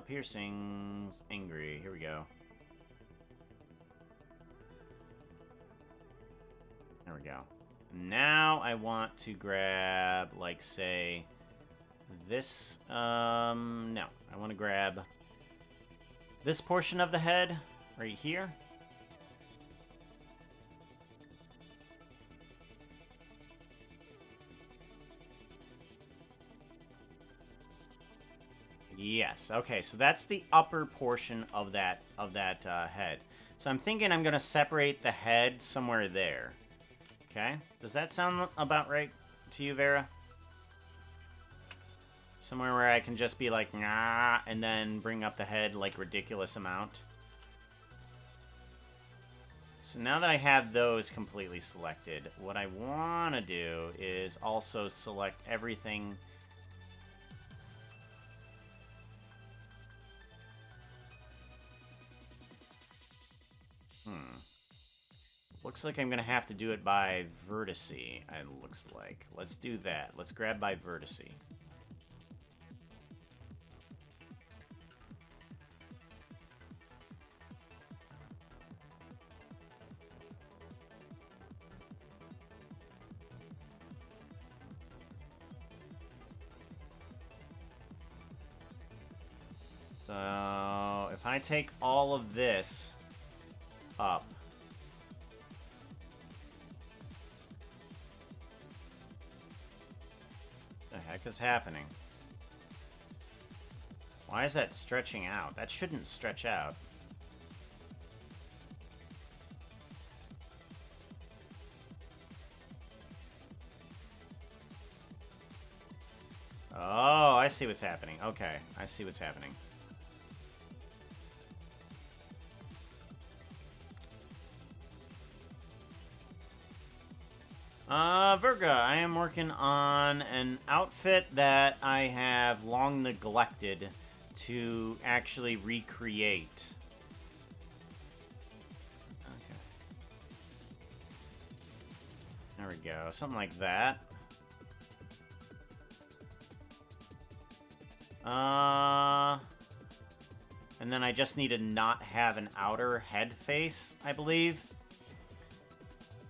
[SPEAKER 1] Piercings, angry. Here we go. There we go. Now I want to grab, like, say, this. No. I want to grab this portion of the head right here. Yes. Okay. So that's the upper portion of that head. So I'm thinking I'm gonna separate the head somewhere there. Okay. Does that sound about right to you, Vera? Somewhere where I can just be like, nah, and then bring up the head like ridiculous amount. So now that I have those completely selected, what I want to do is also select everything. Looks like I'm going to have to do it by vertice, it looks like. Let's do that. Let's grab by vertice. So, if I take all of this up, what the heck is happening? Why is that stretching out? That shouldn't stretch out. Oh, I see what's happening. Okay, I see what's happening. Virga, I am working on an outfit that I have long neglected to actually recreate. There we go. Something like that. And then I just need to not have an outer head face, I believe.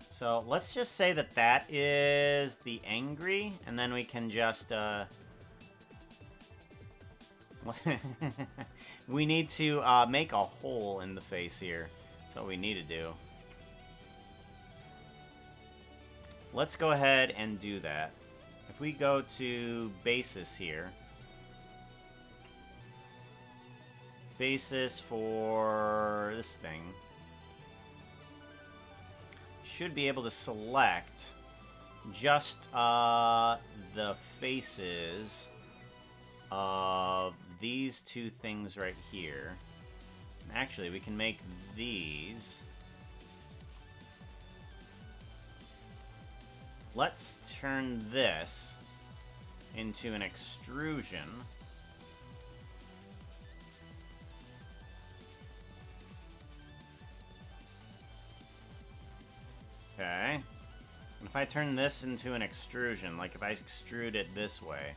[SPEAKER 1] So let's just say that that is the angry, and then we can just, we need to make a hole in the face here. That's what we need to do. Let's go ahead and do that. If we go to basis here, basis for this thing, should be able to select just the faces of these two things right here. Actually, we can make these. Let's turn this into an extrusion. Okay. And if I turn this into an extrusion, like if I extrude it this way.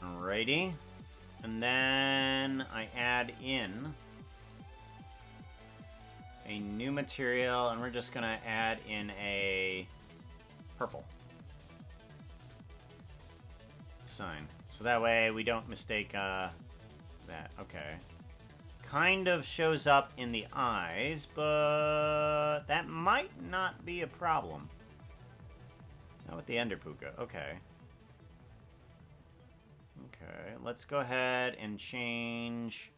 [SPEAKER 1] Alrighty. And then I add in a new material, and we're just gonna add in a purple sign. So that way we don't mistake that. Okay. Kind of shows up in the eyes, but that might not be a problem. Not with the Ender Puka. Okay. Okay, let's go ahead and change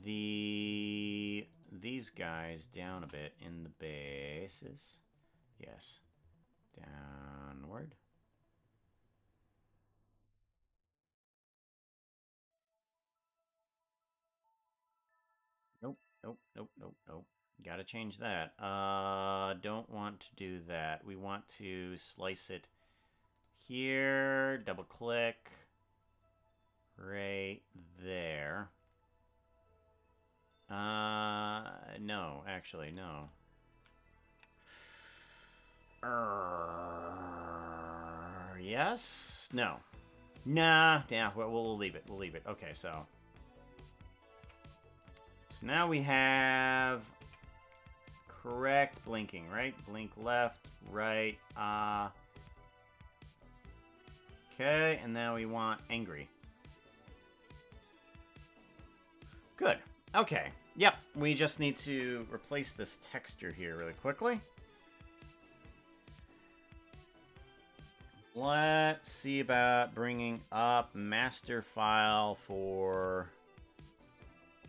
[SPEAKER 1] these guys down a bit in the bases. Yes. Downward. Nope, nope, nope, nope, nope. Gotta change that. Don't want to do that. We want to slice it here. Double click. Right there. No, actually, no. Yes? No. Nah, yeah, we'll leave it. We'll leave it. Okay, so now we have correct blinking, right? Blink left, right, okay, and now we want angry. Good. Okay. Yep, we just need to replace this texture here really quickly. Let's see about bringing up master file for...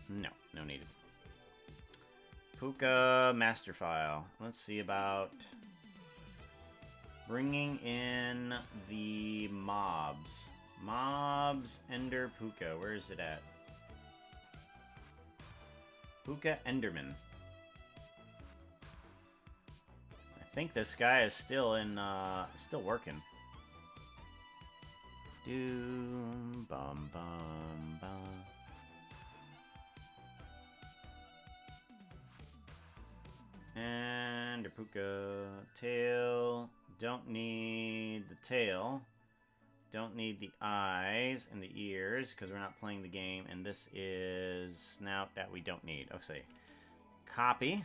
[SPEAKER 1] No, no needed. Puka master file. Let's see about bringing in the mobs. Mobs, Ender Puka. Where is it at? Puka Enderman. I think this guy is still in, still working. Doom, bum, bum, bum. And Puka tail. Don't need the tail. Don't need the eyes and the ears because we're not playing the game. And this is snout that we don't need. Oh, say copy.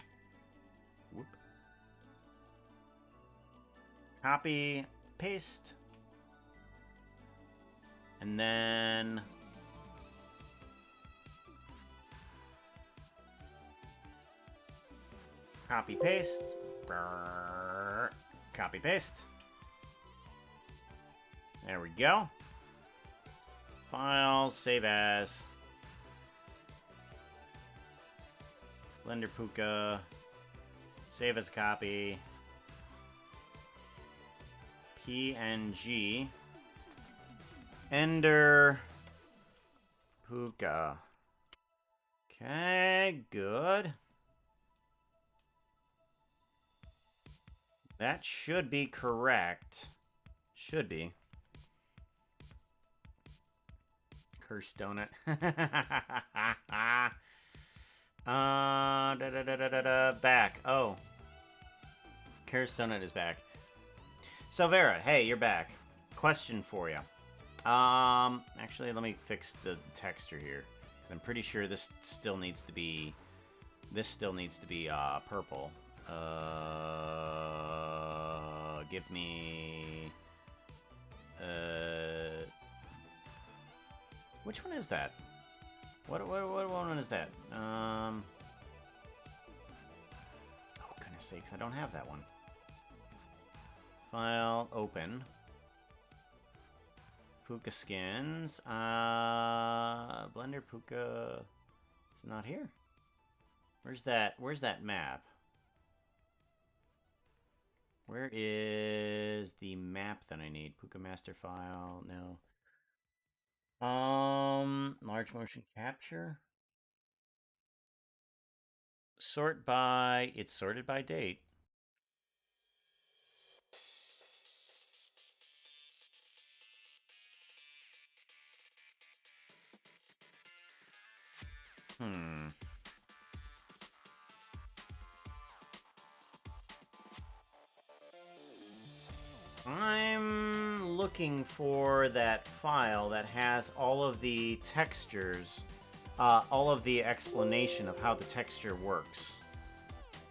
[SPEAKER 1] Whoop. Copy, paste. And then copy, paste. Copy, paste. There we go. File, save as. Blender Puka. Save as copy. PNG. Ender Puka. Okay, good. That should be correct. Should be. Cursed donut. Back. Oh. Cursed donut is back. So Vera, hey, you're back. Question for you. Actually, let me fix the texture here, because I'm pretty sure this still needs to be purple. Give me which one is that? What one is that? Oh goodness sakes, I don't have that one. File, open. Puka skins. Blender Puka. Is it not here? Where's that map? Where is the map that I need? Puka master file, no. Large motion capture. Sort by, it's sorted by date. I'm looking for that file that has all of the textures, all of the explanation of how the texture works.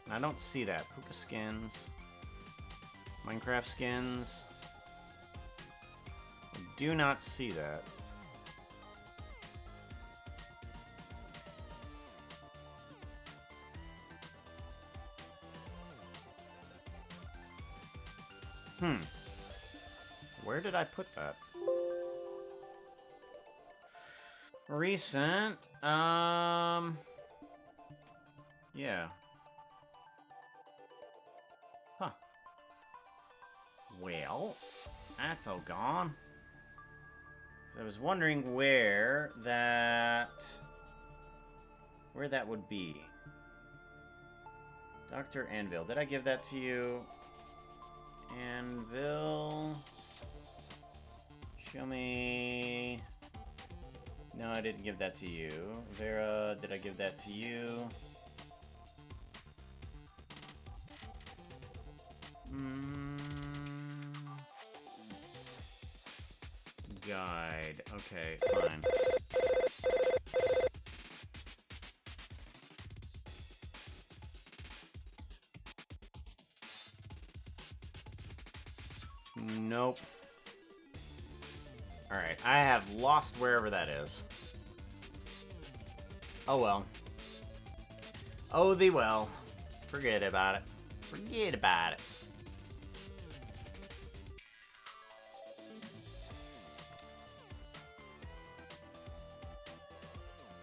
[SPEAKER 1] And I don't see that. Puka skins, Minecraft skins. I do not see that. Where did I put that? Recent, yeah. Huh. Well, that's all gone. I was wondering where that would be. Dr. Anvil, did I give that to you? Anvil. Show me. No, I didn't give that to you. Vera, did I give that to you? Guide. Okay, fine. Nope. Alright, I have lost wherever that is. Oh well. Oh thee well. Forget about it. Forget about it.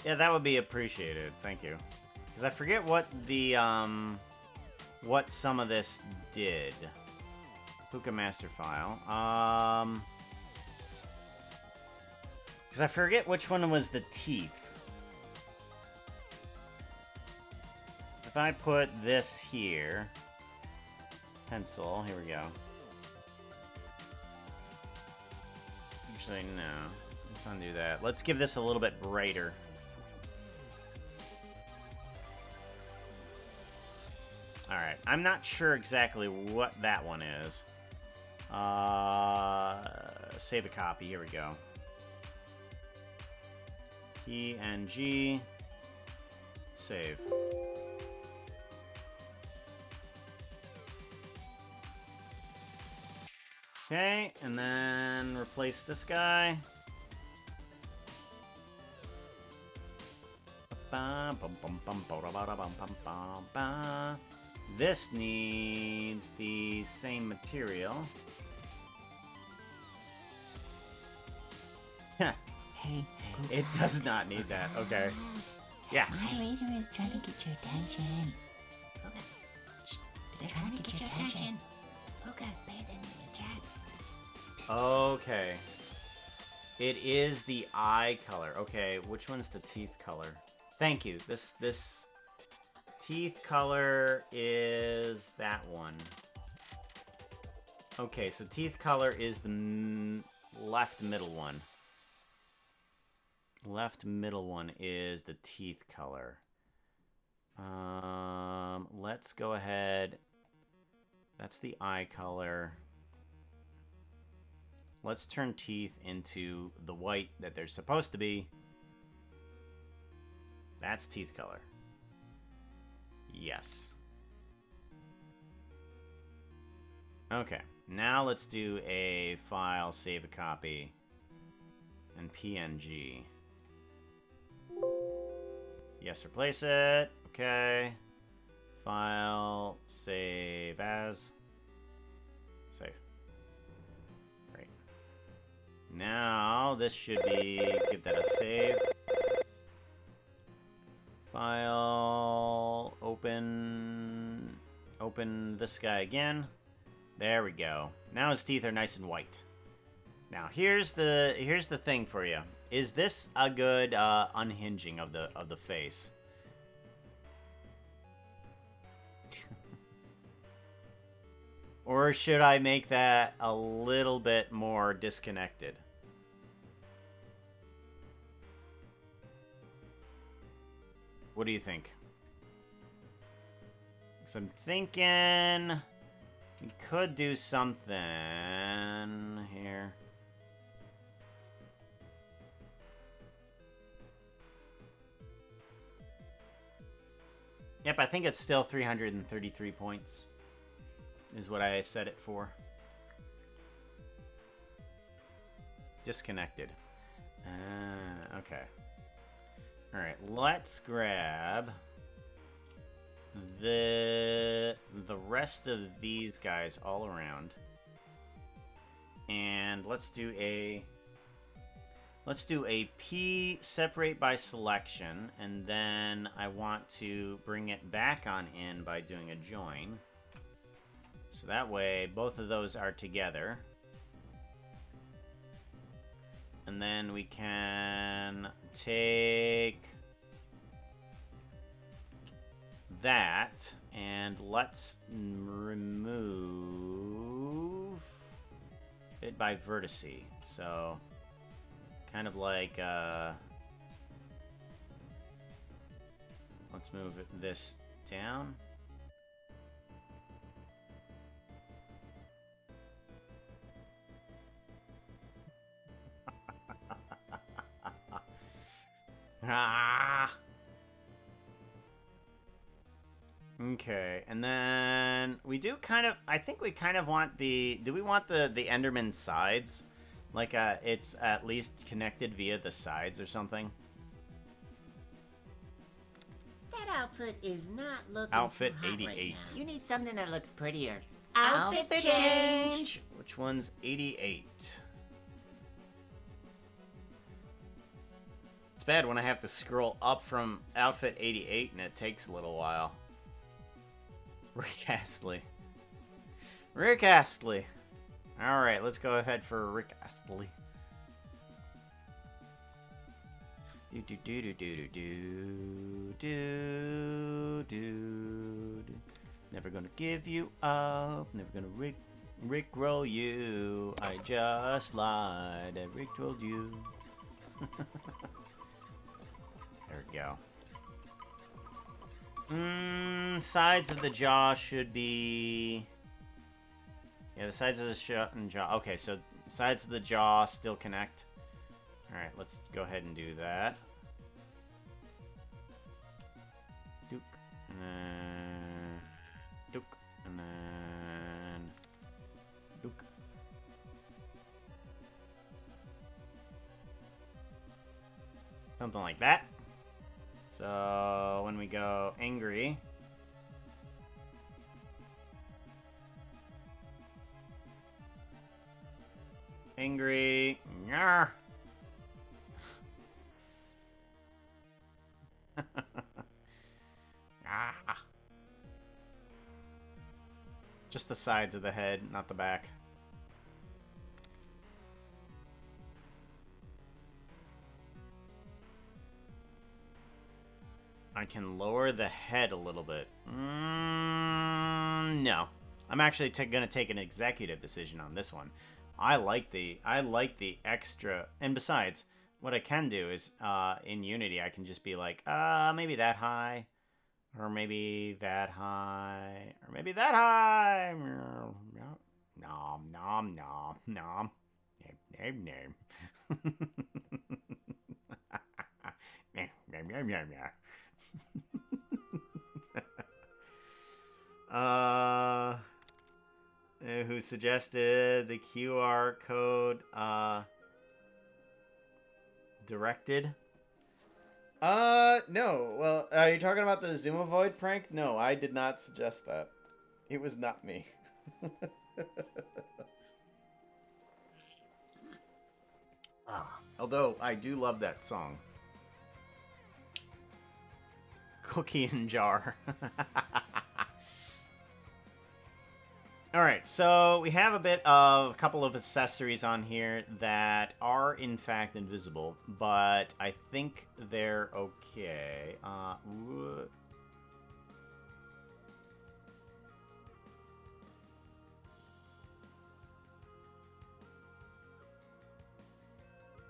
[SPEAKER 1] Yeah, that would be appreciated. Thank you. Because I forget what the, what some of this did. Puka master file. Because I forget which one was the teeth. So if I put this here, pencil, here we go. Actually, no. Let's undo that. Let's give this a little bit brighter. Alright, I'm not sure exactly what that one is. Save a copy, here we go. PNG. Save. Okay, and then replace this guy. This needs the same material.
[SPEAKER 7] Hey,
[SPEAKER 1] It does not need that. Okay. Yeah.
[SPEAKER 7] my reader is trying to get your attention. Puka, they're trying to get your attention. Puka, pay them in the chat.
[SPEAKER 1] Okay. It is the eye color. Okay, which one's the teeth color? Thank you. This teeth color is that one. Okay, so teeth color is the left middle one. Left middle one is the teeth color. Let's go ahead. That's the eye color. Let's turn teeth into the white that they're supposed to be. That's teeth color. Yes. Okay, now let's do a file, save a copy, and PNG. Yes, replace it. Okay. File, save as. Save. Great. Now, this should be, give that a save. File, open this guy again. There we go. Now his teeth are nice and white. Now, here's the thing for you. Is this a good unhinging of the face? Or should I make that a little bit more disconnected? What do you think? 'Cause I'm thinking we could do something here. Yep, I think it's still 333 points. Is what I set it for. Disconnected. Okay. Alright, let's grab the rest of these guys all around. And let's do a P separate by selection, and then I want to bring it back on in by doing a join. So that way both of those are together. And then we can take that and let's remove it by vertice. So kind of like let's move this down. Ah. Okay, and then we do kind of, I think we kind of want do we want the Enderman sides? Like, it's at least connected via the sides or something?
[SPEAKER 7] That outfit is not looking
[SPEAKER 1] Outfit
[SPEAKER 7] too hot
[SPEAKER 1] 88.
[SPEAKER 7] right now. You need something that looks prettier.
[SPEAKER 3] Outfit change.
[SPEAKER 1] Which one's 88? It's bad when I have to scroll up from outfit 88 and it takes a little while. Rick Astley. Rick Astley. Alright, let's go ahead for Rick Astley. Do do do do do do do do. Never gonna give you up. Never gonna Rickroll you. I just lied. I Rickrolled you. There we go. Sides of the jaw should be... Yeah, the sides of the jaw. Okay, so sides of the jaw still connect. Alright, let's go ahead and do that. Duke. And then... Duke. And then... Duke. Something like that. So, when we go angry... Angry... Nyar. Ah. Just the sides of the head, not the back. I can lower the head a little bit. No. I'm actually gonna take an executive decision on this one. I like the extra, and besides, what I can do is in Unity I can just be like, maybe that high, or maybe that high, or maybe that high. Nom nom nom nom. Name name. Who suggested the QR code directed? No. Well, are you talking about the Zoom Avoid prank? No, I did not suggest that. It was not me. Although I do love that song. Cookie in jar. Alright, so we have a couple of accessories on here that are in fact invisible, but I think they're okay.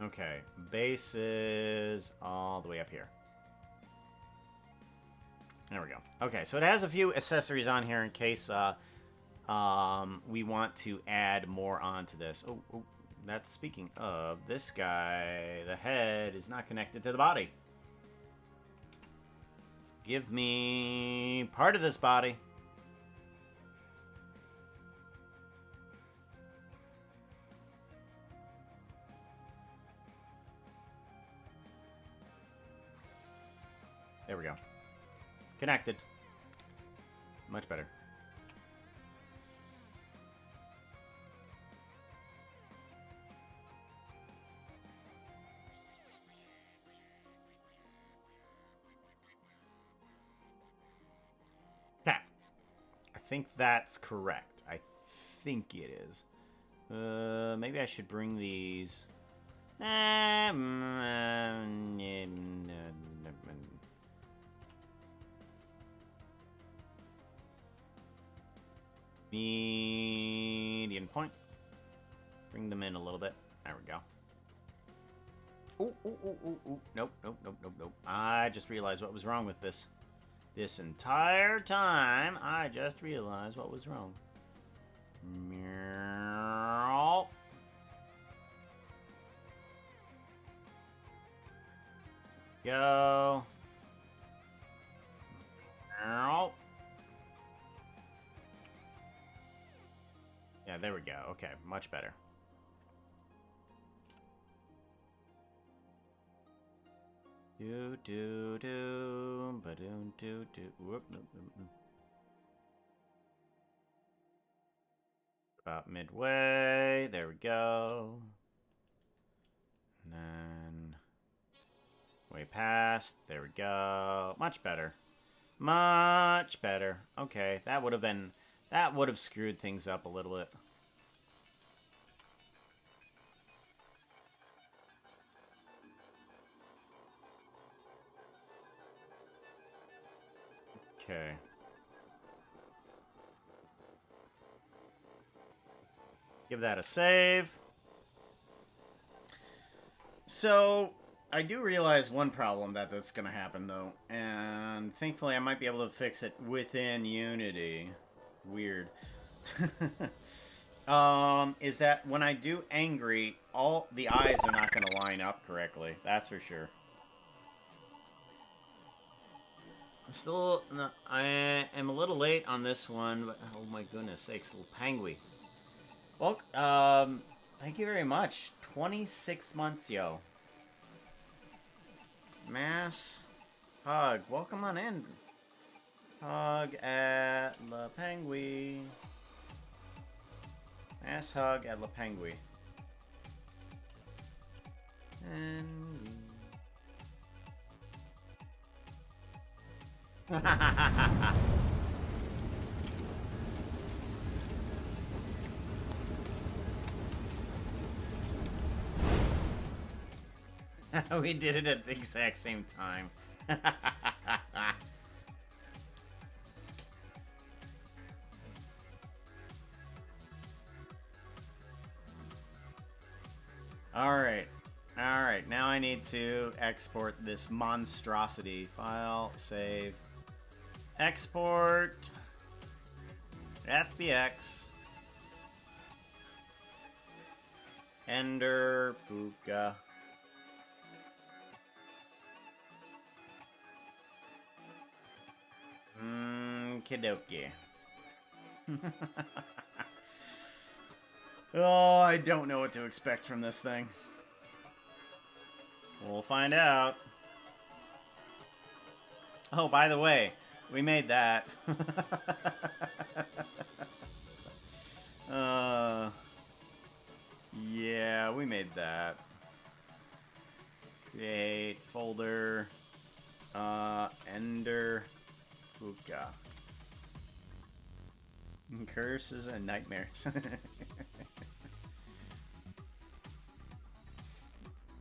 [SPEAKER 1] Okay, base is all the way up here. There we go. Okay, so it has a few accessories on here in case we want to add more onto this. Oh, that's speaking of this guy. The head is not connected to the body. Give me part of this body. There we go. Connected. Much better. Okay. I think that's correct. I think it is. Maybe I should bring these. Median point. Bring them in a little bit. There we go. Ooh. Nope. I just realized what was wrong with this. This entire time, I just realized what was wrong. Meow. Go. Meow. Yeah, there we go. Okay, much better. Whoop. About midway. There we go. And then way past. There we go. Much better. Much better. Okay, that would have screwed things up a little bit. Okay. Give that a save. So, I do realize one problem that's going to happen, though. And thankfully, I might be able to fix it within Unity. Weird. Is that when I do angry, all the eyes are not going to line up correctly. That's for sure. I am a little late on this one, but oh my goodness sakes, little Pangui. Well, thank you very much. 26 months, yo. Mass hug. Welcome on in. Hug at La Pangui. Mass hug at La Pangui. And we did it at the exact same time. Alright. Alright, now I need to export this monstrosity. File, save, export, FBX, Ender, Puka. Kidoki. Oh, I don't know what to expect from this thing. We'll find out. Oh, by the way, we made that. Yeah, we made that. Create folder. Ender. Puka. Curses and nightmares.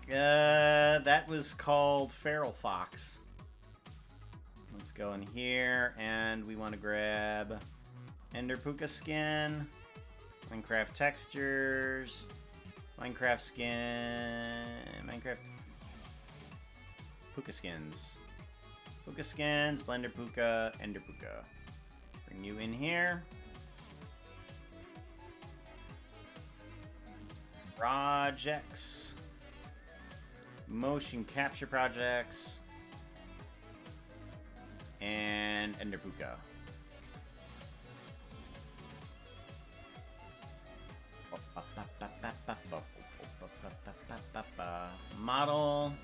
[SPEAKER 1] That was called Feral Fox. Let's go in here, and we want to grab Ender Puka skin, Minecraft textures, Minecraft skin, Minecraft Puka skins. Puka skins, Blender Puka, Ender Puka. Bring you in here. Projects. Motion capture projects. And Ender Puka. Model.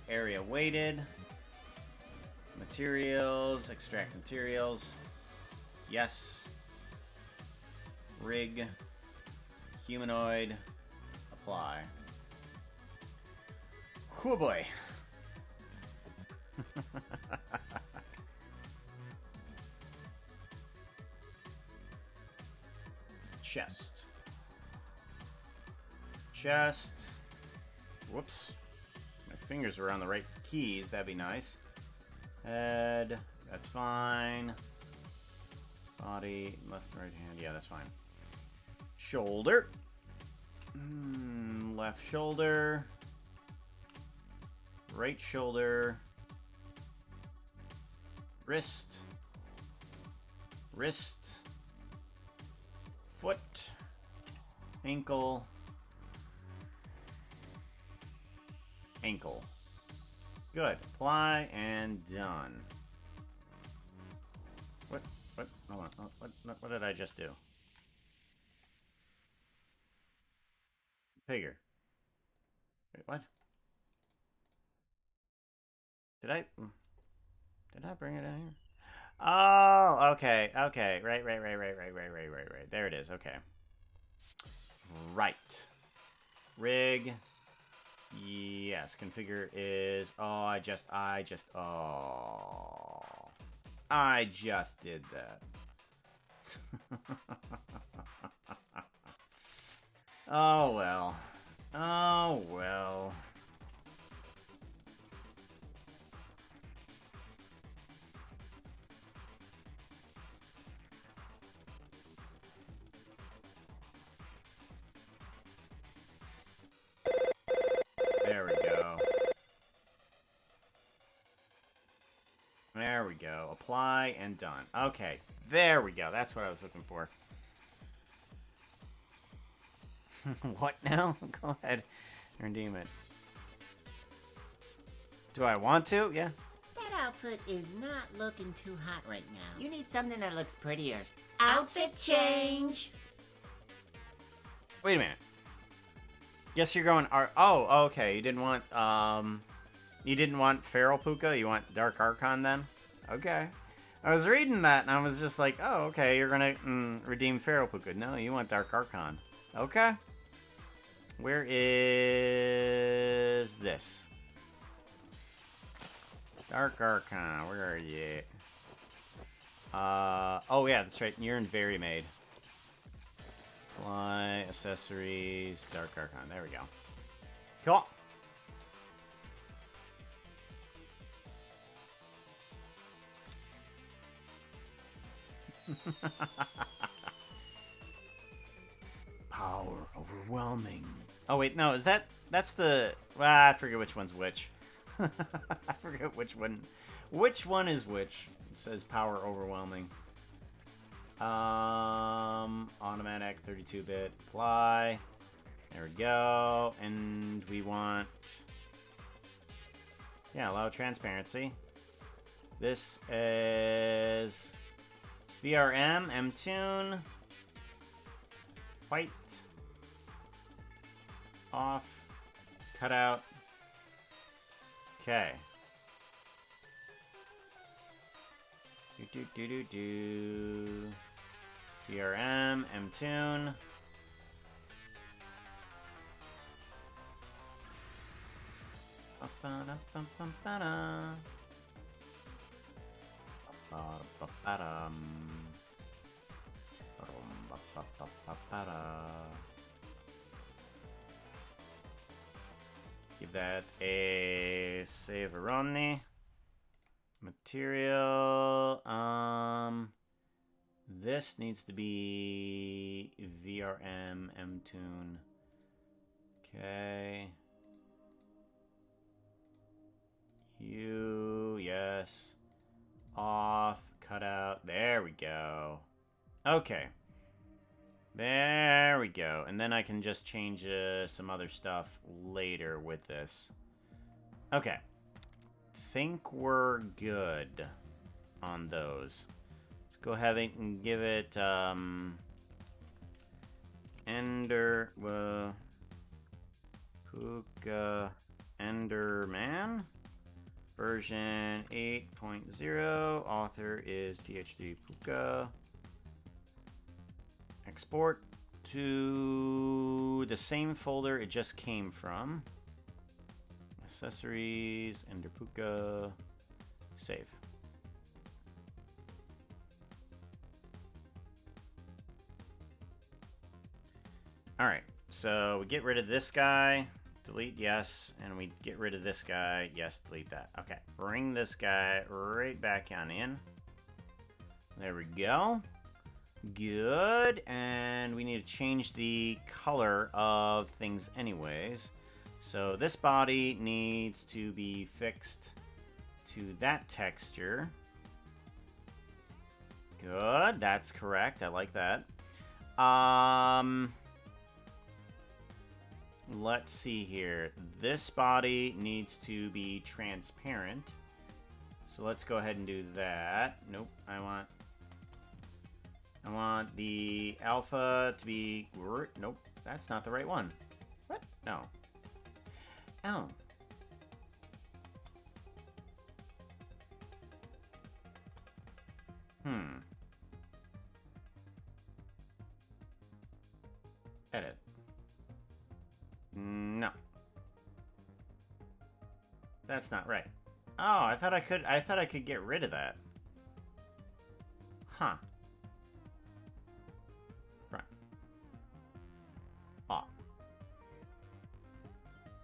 [SPEAKER 1] Area weighted. Materials. Extract materials. Yes. Rig. Humanoid. Apply. Oh boy. Chest. Chest. Whoops. My fingers were on the right keys. That'd be nice. Head. That's fine. Body. Left, right hand. Yeah, that's fine. Shoulder. Left shoulder. Right shoulder. Wrist. Wrist. Foot. Ankle. Ankle. Good. Apply and done. What? Hold on. What did I just do? Figure. Wait, what? Did I bring it in here? Oh, okay. Right. There it is. Okay. Right. Rig. Yes. Configure is. Oh, I just did that. Oh well. Oh well. There we go. There we go. Apply and done. Okay. There we go. That's what I was looking for. What now? Go ahead. Redeem it. Do I want to? Yeah.
[SPEAKER 3] That outfit is not looking too hot right now. You need something that looks prettier. Outfit change!
[SPEAKER 1] Wait a minute. Guess you're going... Oh, okay. You didn't want Feral Puka? You want Dark Archon then? Okay. I was reading that and I was just like, oh, okay. You're gonna redeem Feral Puka. No, you want Dark Archon. Okay. Where is this? Dark Archon, where are you? Oh yeah, that's right. You're in Very Made. Fly, accessories, Dark Archon. There we go. Cool. Power overwhelming. Oh wait, no, that's the I forget which one's which. I forget which one is which. It says power overwhelming. Automatic 32-bit fly. There we go. And we want, yeah, allow transparency. This is VRM, Mtune, white, off, cut out. Okay. Do. VRM, Mtune. Give that a Savaroni. Material. This needs to be VRM, Mtune. Okay. Yes. Off, cut out. There we go. Okay. There we go. And then I can just change some other stuff later with this. Okay. Think we're good on those. Let's go ahead and give it Puka Enderman version 8.0. Author is THD Puka. Export to the same folder it just came from. Accessories, Ender Puka, save. Alright, so we get rid of this guy, delete yes, and we get rid of this guy, yes, delete that. Okay, bring this guy right back on in. There we go. Good, and we need to change the color of things anyways. So this body needs to be fixed to that texture. Good, that's correct. I like that. Let's see here. This body needs to be transparent. So let's go ahead and do that. Nope, I want the alpha to be... Nope, that's not the right one. What? No. Oh. Edit. No. That's not right. Oh, I thought I could get rid of that. Huh. Right. Oh.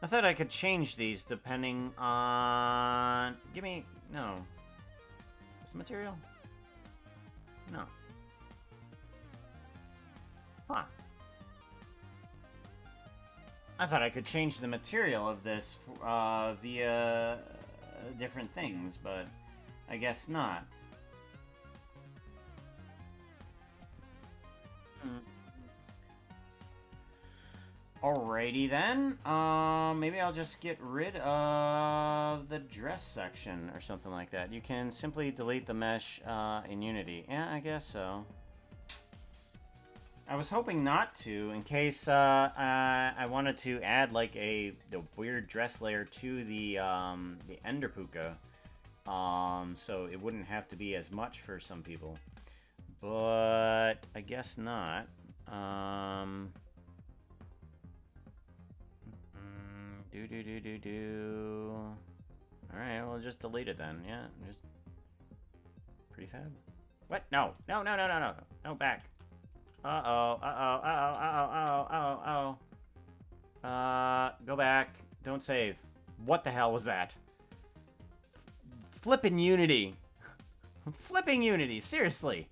[SPEAKER 1] I thought I could change these depending on... Give me... No. This material? No. Huh. I thought I could change the material of this via different things, but I guess not. Alrighty then. Maybe I'll just get rid of the dress section or something like that. You can simply delete the mesh in Unity. Yeah, I guess so. I was hoping not to, in case I wanted to add like the weird dress layer to the Ender Puka, so it wouldn't have to be as much for some people. But I guess not. All right, we'll just delete it then. Yeah, just prefab. What? No, no, no, no, no, no, no, back. Go back. Don't save. What the hell was that? Flippin' Unity. Flipping Unity, seriously.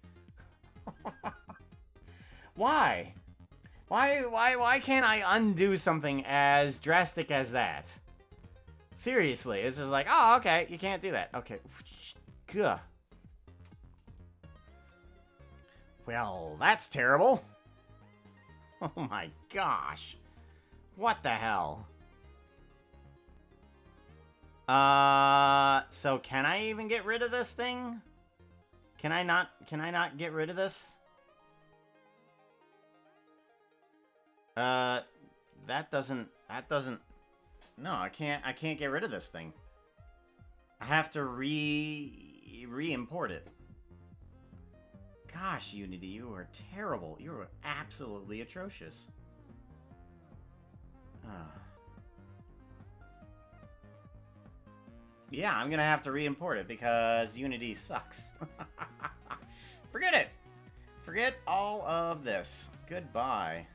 [SPEAKER 1] Why? Why can't I undo something as drastic as that? Seriously, it's just like, oh, okay, you can't do that. Okay. Gah. Well, that's terrible. Oh my gosh. What the hell? So can I even get rid of this thing? Can I not get rid of this? That doesn't, no, I can't get rid of this thing. I have to re-import it. Gosh, Unity, you are terrible. You are absolutely atrocious. Yeah, I'm gonna have to re-import it because Unity sucks. Forget it! Forget all of this. Goodbye.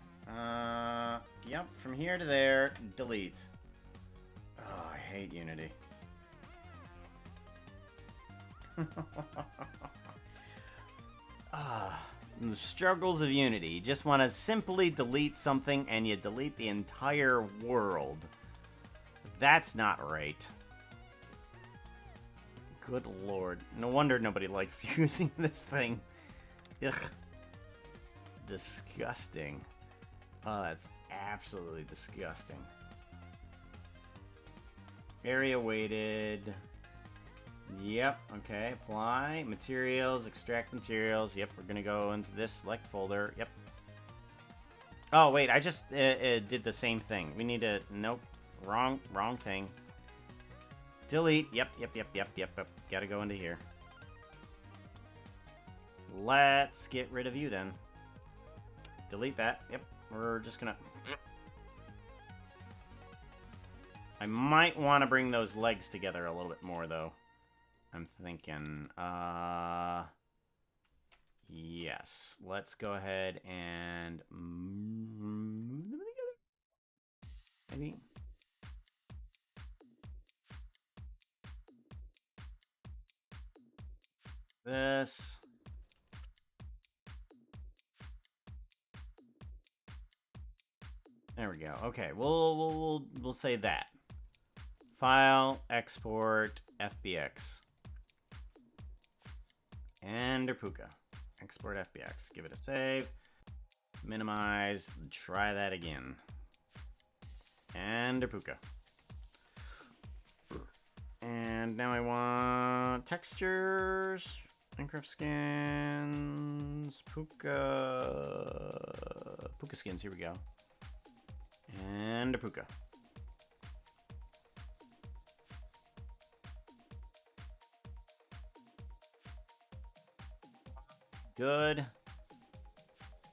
[SPEAKER 1] Yep, from here to there, delete. Oh, I hate Unity. The struggles of Unity. You just want to simply delete something and you delete the entire world. That's not right. Good lord. No wonder nobody likes using this thing. Ugh. Disgusting. Oh, that's absolutely disgusting. Area weighted. Yep, okay, apply. Materials, extract materials. Yep, we're gonna go into this select folder. Yep. Oh, wait, I just did the same thing. We need to, nope, wrong thing. Delete, yep. Gotta go into here. Let's get rid of you then. Delete that, yep. We're just gonna... I might want to bring those legs together a little bit more, though. I'm thinking, yes. Let's go ahead and move them together. Maybe. This. There we go. Okay, we'll say that. File, export, FBX. And Puka. Export FBX. Give it a save. Minimize. Try that again. And Puka. And now I want textures. Minecraft skins. Puka. Puka skins. Here we go. And Puka. Good.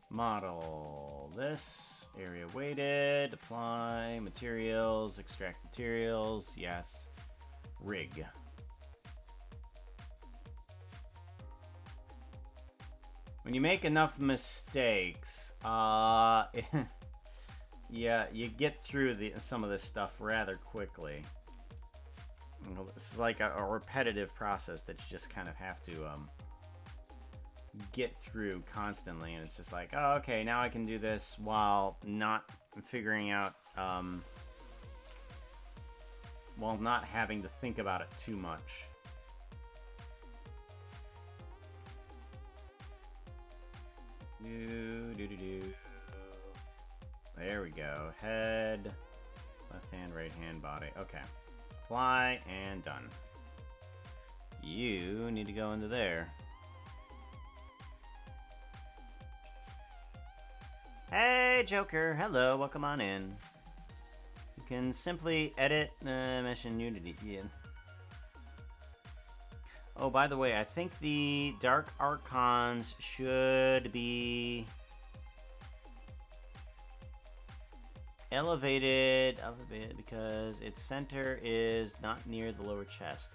[SPEAKER 1] Model this. Area weighted. Apply. Materials. Extract materials. Yes. Rig. When you make enough mistakes, yeah, you get through some of this stuff rather quickly. You know, it's like a repetitive process that you just kind of have to get through constantly, and it's just like, oh, okay, now I can do this while not figuring out, while not having to think about it too much. There we go. Head, left hand, right hand, body. Okay. Apply, and done. You need to go into there. Hey, Joker. Hello, welcome on in. You can simply edit mission Unity. Yeah. Oh, by the way, I think the Dark Archons should be elevated up a bit because its center is not near the lower chest.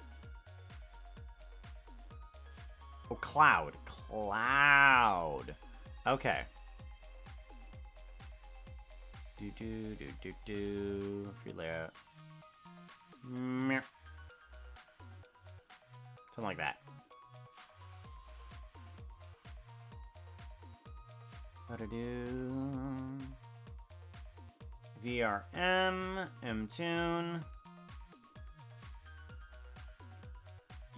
[SPEAKER 1] Oh, cloud. Cloud. Okay. Free layout. Something like that. Ba-da-doo. VRM, Mtune.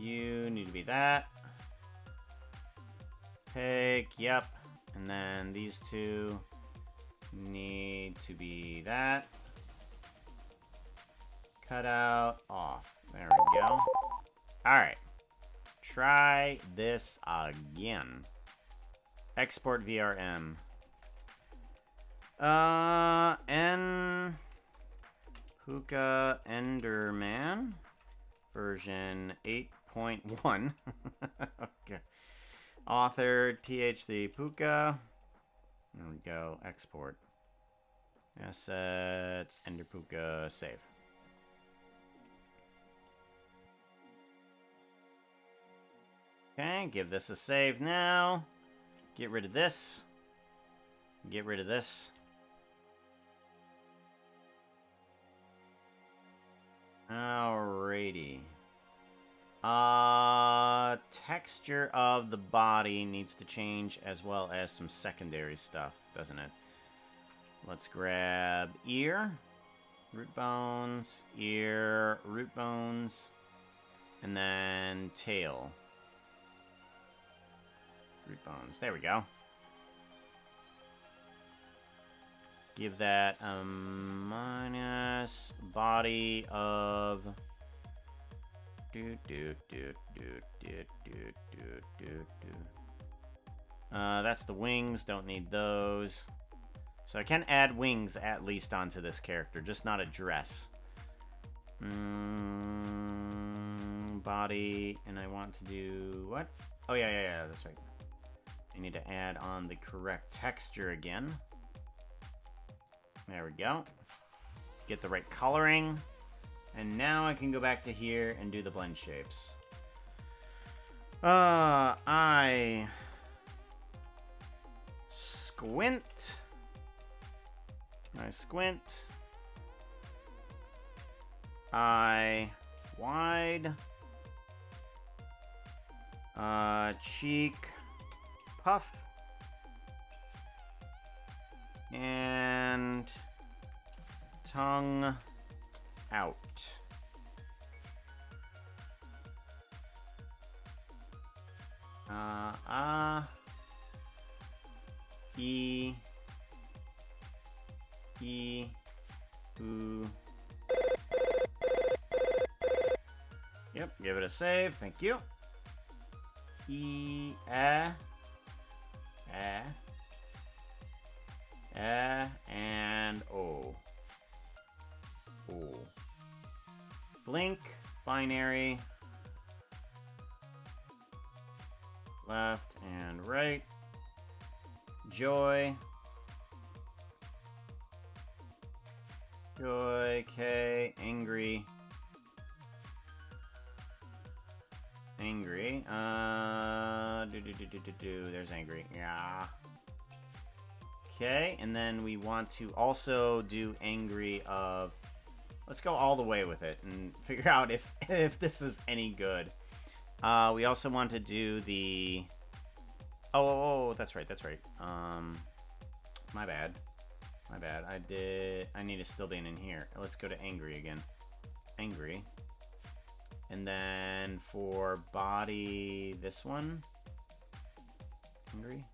[SPEAKER 1] You need to be that. Pick, yep. And then these two need to be that. Cut out, off. There we go. Alright. Try this again. Export VRM. Puka Enderman. Version 8.1. Okay. Author TH3 Puka. There we go. Export. Assets. Ender Puka. Save. Okay, give this a save now. Get rid of this. Get rid of this. Alrighty. Texture of the body needs to change as well as some secondary stuff, doesn't it? Let's grab ear, root bones, ear, root bones, and then tail. Root bones. There we go. Give that a minus body of that's the wings. Don't need those. So I can add wings at least onto this character, just not a dress. Body, and I want to do what? Oh yeah, that's right. I need to add on the correct texture again. There we go. Get the right coloring. And now I can go back to here and do the blend shapes. I squint. I squint. I wide. Cheek puff. And tongue out. Ooh. Yep, give it a save, thank you. And O. Blink, binary, left and right, joy, K, angry, there's angry, yeah. Okay, and then we want to also do angry of, let's go all the way with it and figure out if this is any good. We also want to do the, oh, that's right. My bad. I need to still be in here. Let's go to angry again. Angry. And then for body, this one. Angry.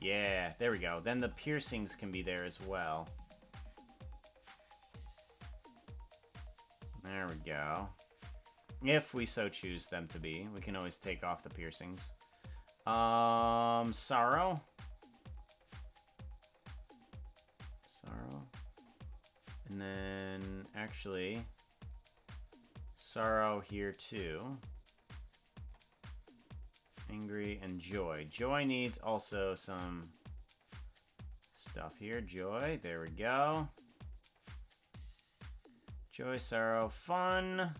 [SPEAKER 1] Yeah, there we go. Then the piercings can be there as well. There we go. If we so choose them to be. We can always take off the piercings. Sorrow. And then, actually, sorrow here too. Angry and joy. Joy needs also some stuff here. Joy, there we go. Joy, sorrow, fun.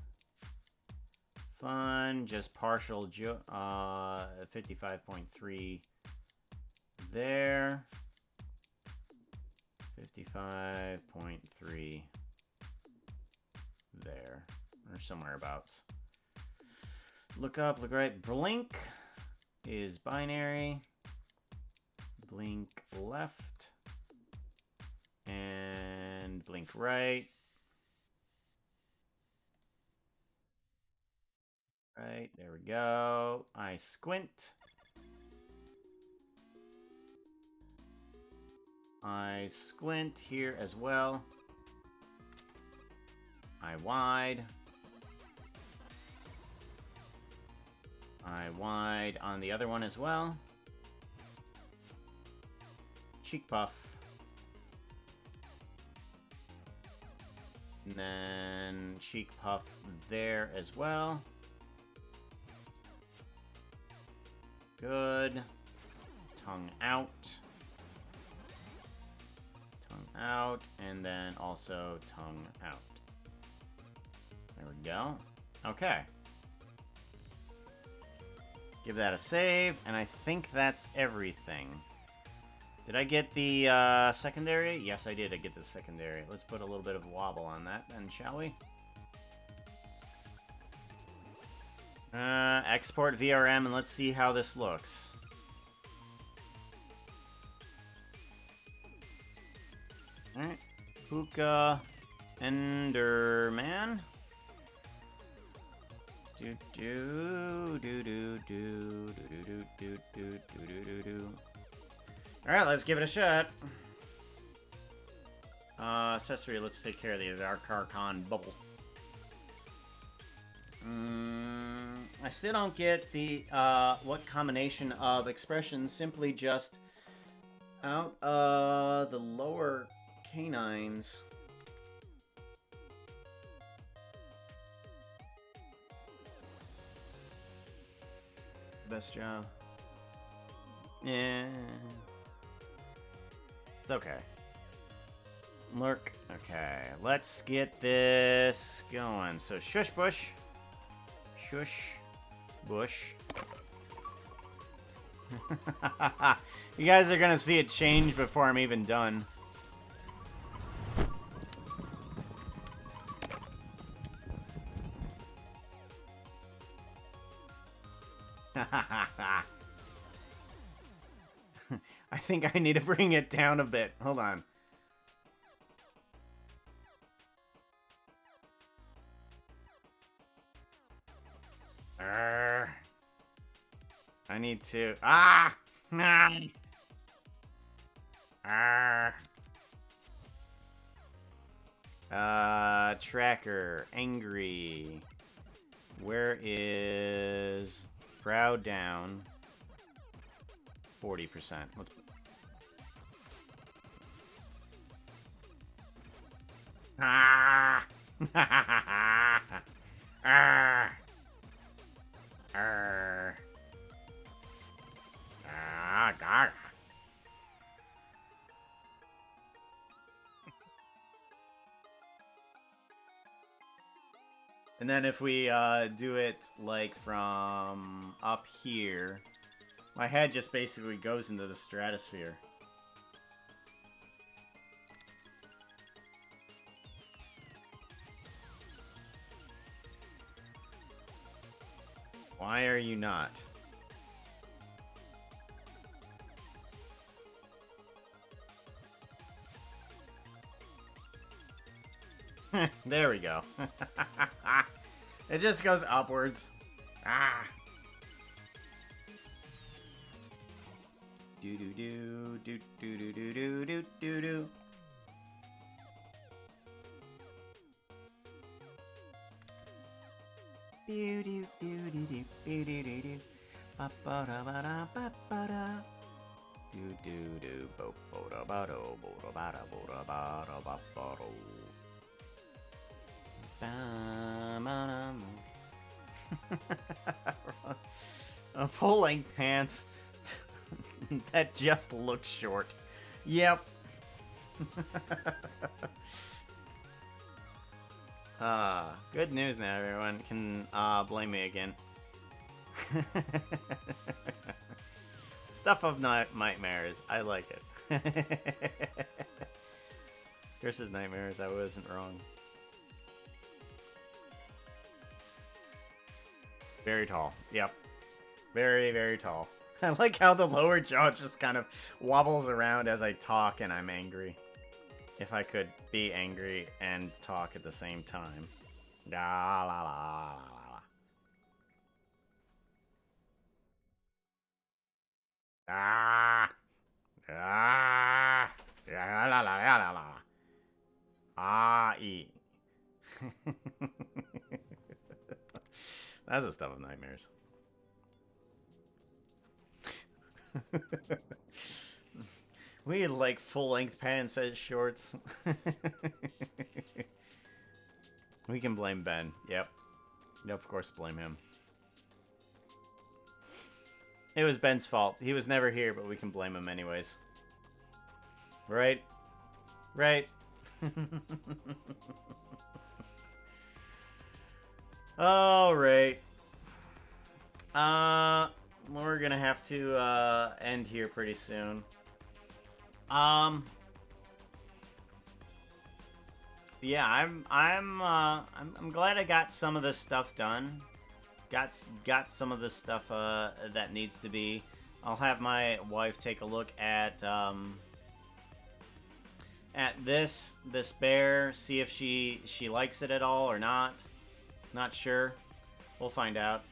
[SPEAKER 1] Fun, just partial 55.3 there. 55.3 there. Or somewhere abouts. Look up, look right. Blink is binary. Blink left. And blink right. Right, there we go. I squint. I squint here as well. I wide. I wide on the other one as well. Cheek puff. And then cheek puff there as well. Good. Tongue out. Tongue out. And then also tongue out. There we go. Okay. Give that a save, and I think that's everything. Did I get the secondary? Yes, I did. I get the secondary. Let's put a little bit of wobble on that then, shall we? Export VRM, and let's see how this looks. Alright. Puka Enderman. Do do do do do do do do do do do. All right, let's give it a shot. Accessory. Let's take care of the Dark Archon bubble. I still don't get the what combination of expressions. Simply just out the lower canines. Best job. Yeah. It's okay. Lurk. Okay, let's get this going. So, shush bush. Shush bush. You guys are gonna see it change before I'm even done. I think I need to bring it down a bit. Hold on. I need to... Ah! Nah. Tracker. Angry. Where is... Brow down. 40%. Let's... Ah! Arr! Arr! Ah, God. And then if we do it like from up here, my head just basically goes into the stratosphere. Why are you not? There we go. It just goes upwards. Ah. Do do do do do do do do do do do. Do do do do do do do do do. Ba ba da ba da ba ba da. Do do do bo bo da ba do bo da ba da bo da ba da ba ba do. A full-length pants that just looks short. Yep. Good news now, everyone can blame me again. Stuff of nightmares. I like it. Curse's nightmares. I wasn't wrong. Very tall. Yep. Very, very tall. I like how the lower jaw just kind of wobbles around as I talk and I'm angry. If I could be angry and talk at the same time. La la la la la. Ah. Ah. La la la la la la. Ah, e. That's the stuff of nightmares. We had like full-length pants as shorts. We can blame Ben. Yep. Of course, blame him. It was Ben's fault. He was never here, but we can blame him anyways. Right? Right? Alright. We're gonna have to, end here pretty soon. Yeah, I'm glad I got some of this stuff done. Got some of this stuff, that needs to be. I'll have my wife take a look at this bear, see if she likes it at all or not. Not sure. We'll find out.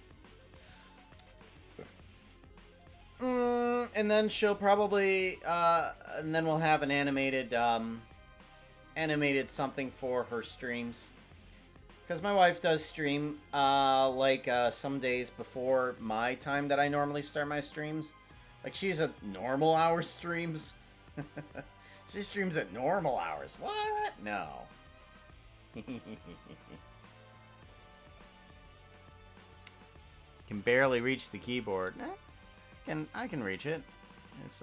[SPEAKER 1] And then she'll probably, and then we'll have an animated something for her streams. Because my wife does stream, some days before my time that I normally start my streams. Like, she's at normal hour streams. She streams at normal hours. What? No. Can barely reach the keyboard. I can reach it. It's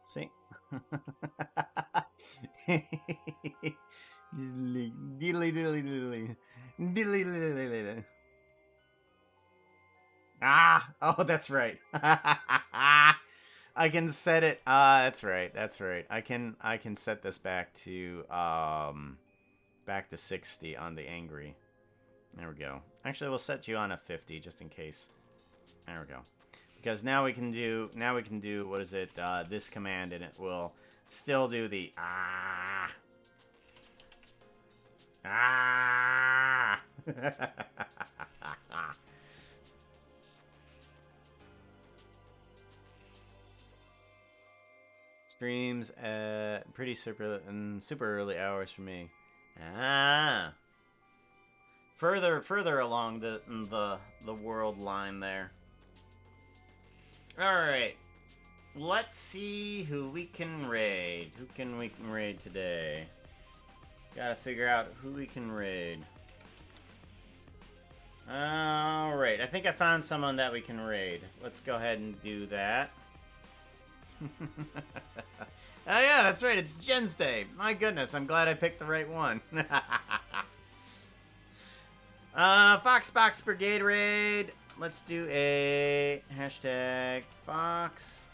[SPEAKER 1] See? Just like diddly diddly diddly. Diddly diddly diddly. Ah! Oh, that's right. I can set it. That's right. That's right. I can set this back to 60 on the angry. There we go. Actually, we'll set you on a 50 just in case. There we go. Because now we can do what is it? This command, and it will still do the ah. Ah. Streams at pretty super early hours for me. Ah. Further along the world line there. All right. Let's see who we can raid. Who can we raid today? Gotta figure out who we can raid. All right. I think I found someone that we can raid. Let's go ahead and do that. Oh yeah, that's right. It's Jen's Day. My goodness, I'm glad I picked the right one. Foxbox Brigade raid. Let's do a hashtag Foxbox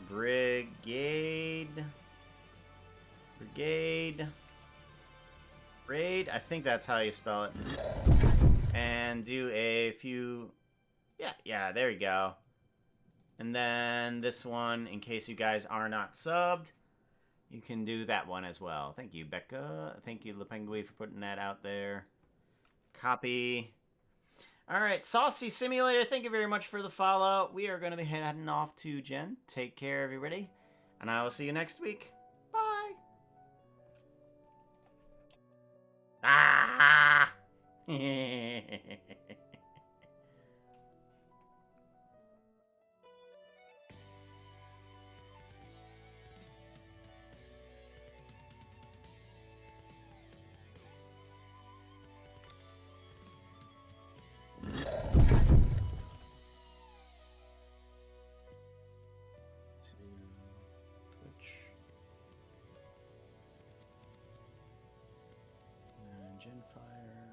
[SPEAKER 1] Brigade raid. I think that's how you spell it. And do a few. Yeah. There you go. And then this one, in case you guys are not subbed, you can do that one as well. Thank you, Becca. Thank you, Lepengui, for putting that out there. Copy. All right, Saucy Simulator, thank you very much for the follow. We are going to be heading off to Jen. Take care, everybody. And I will see you next week. Bye. Ah! Genfire.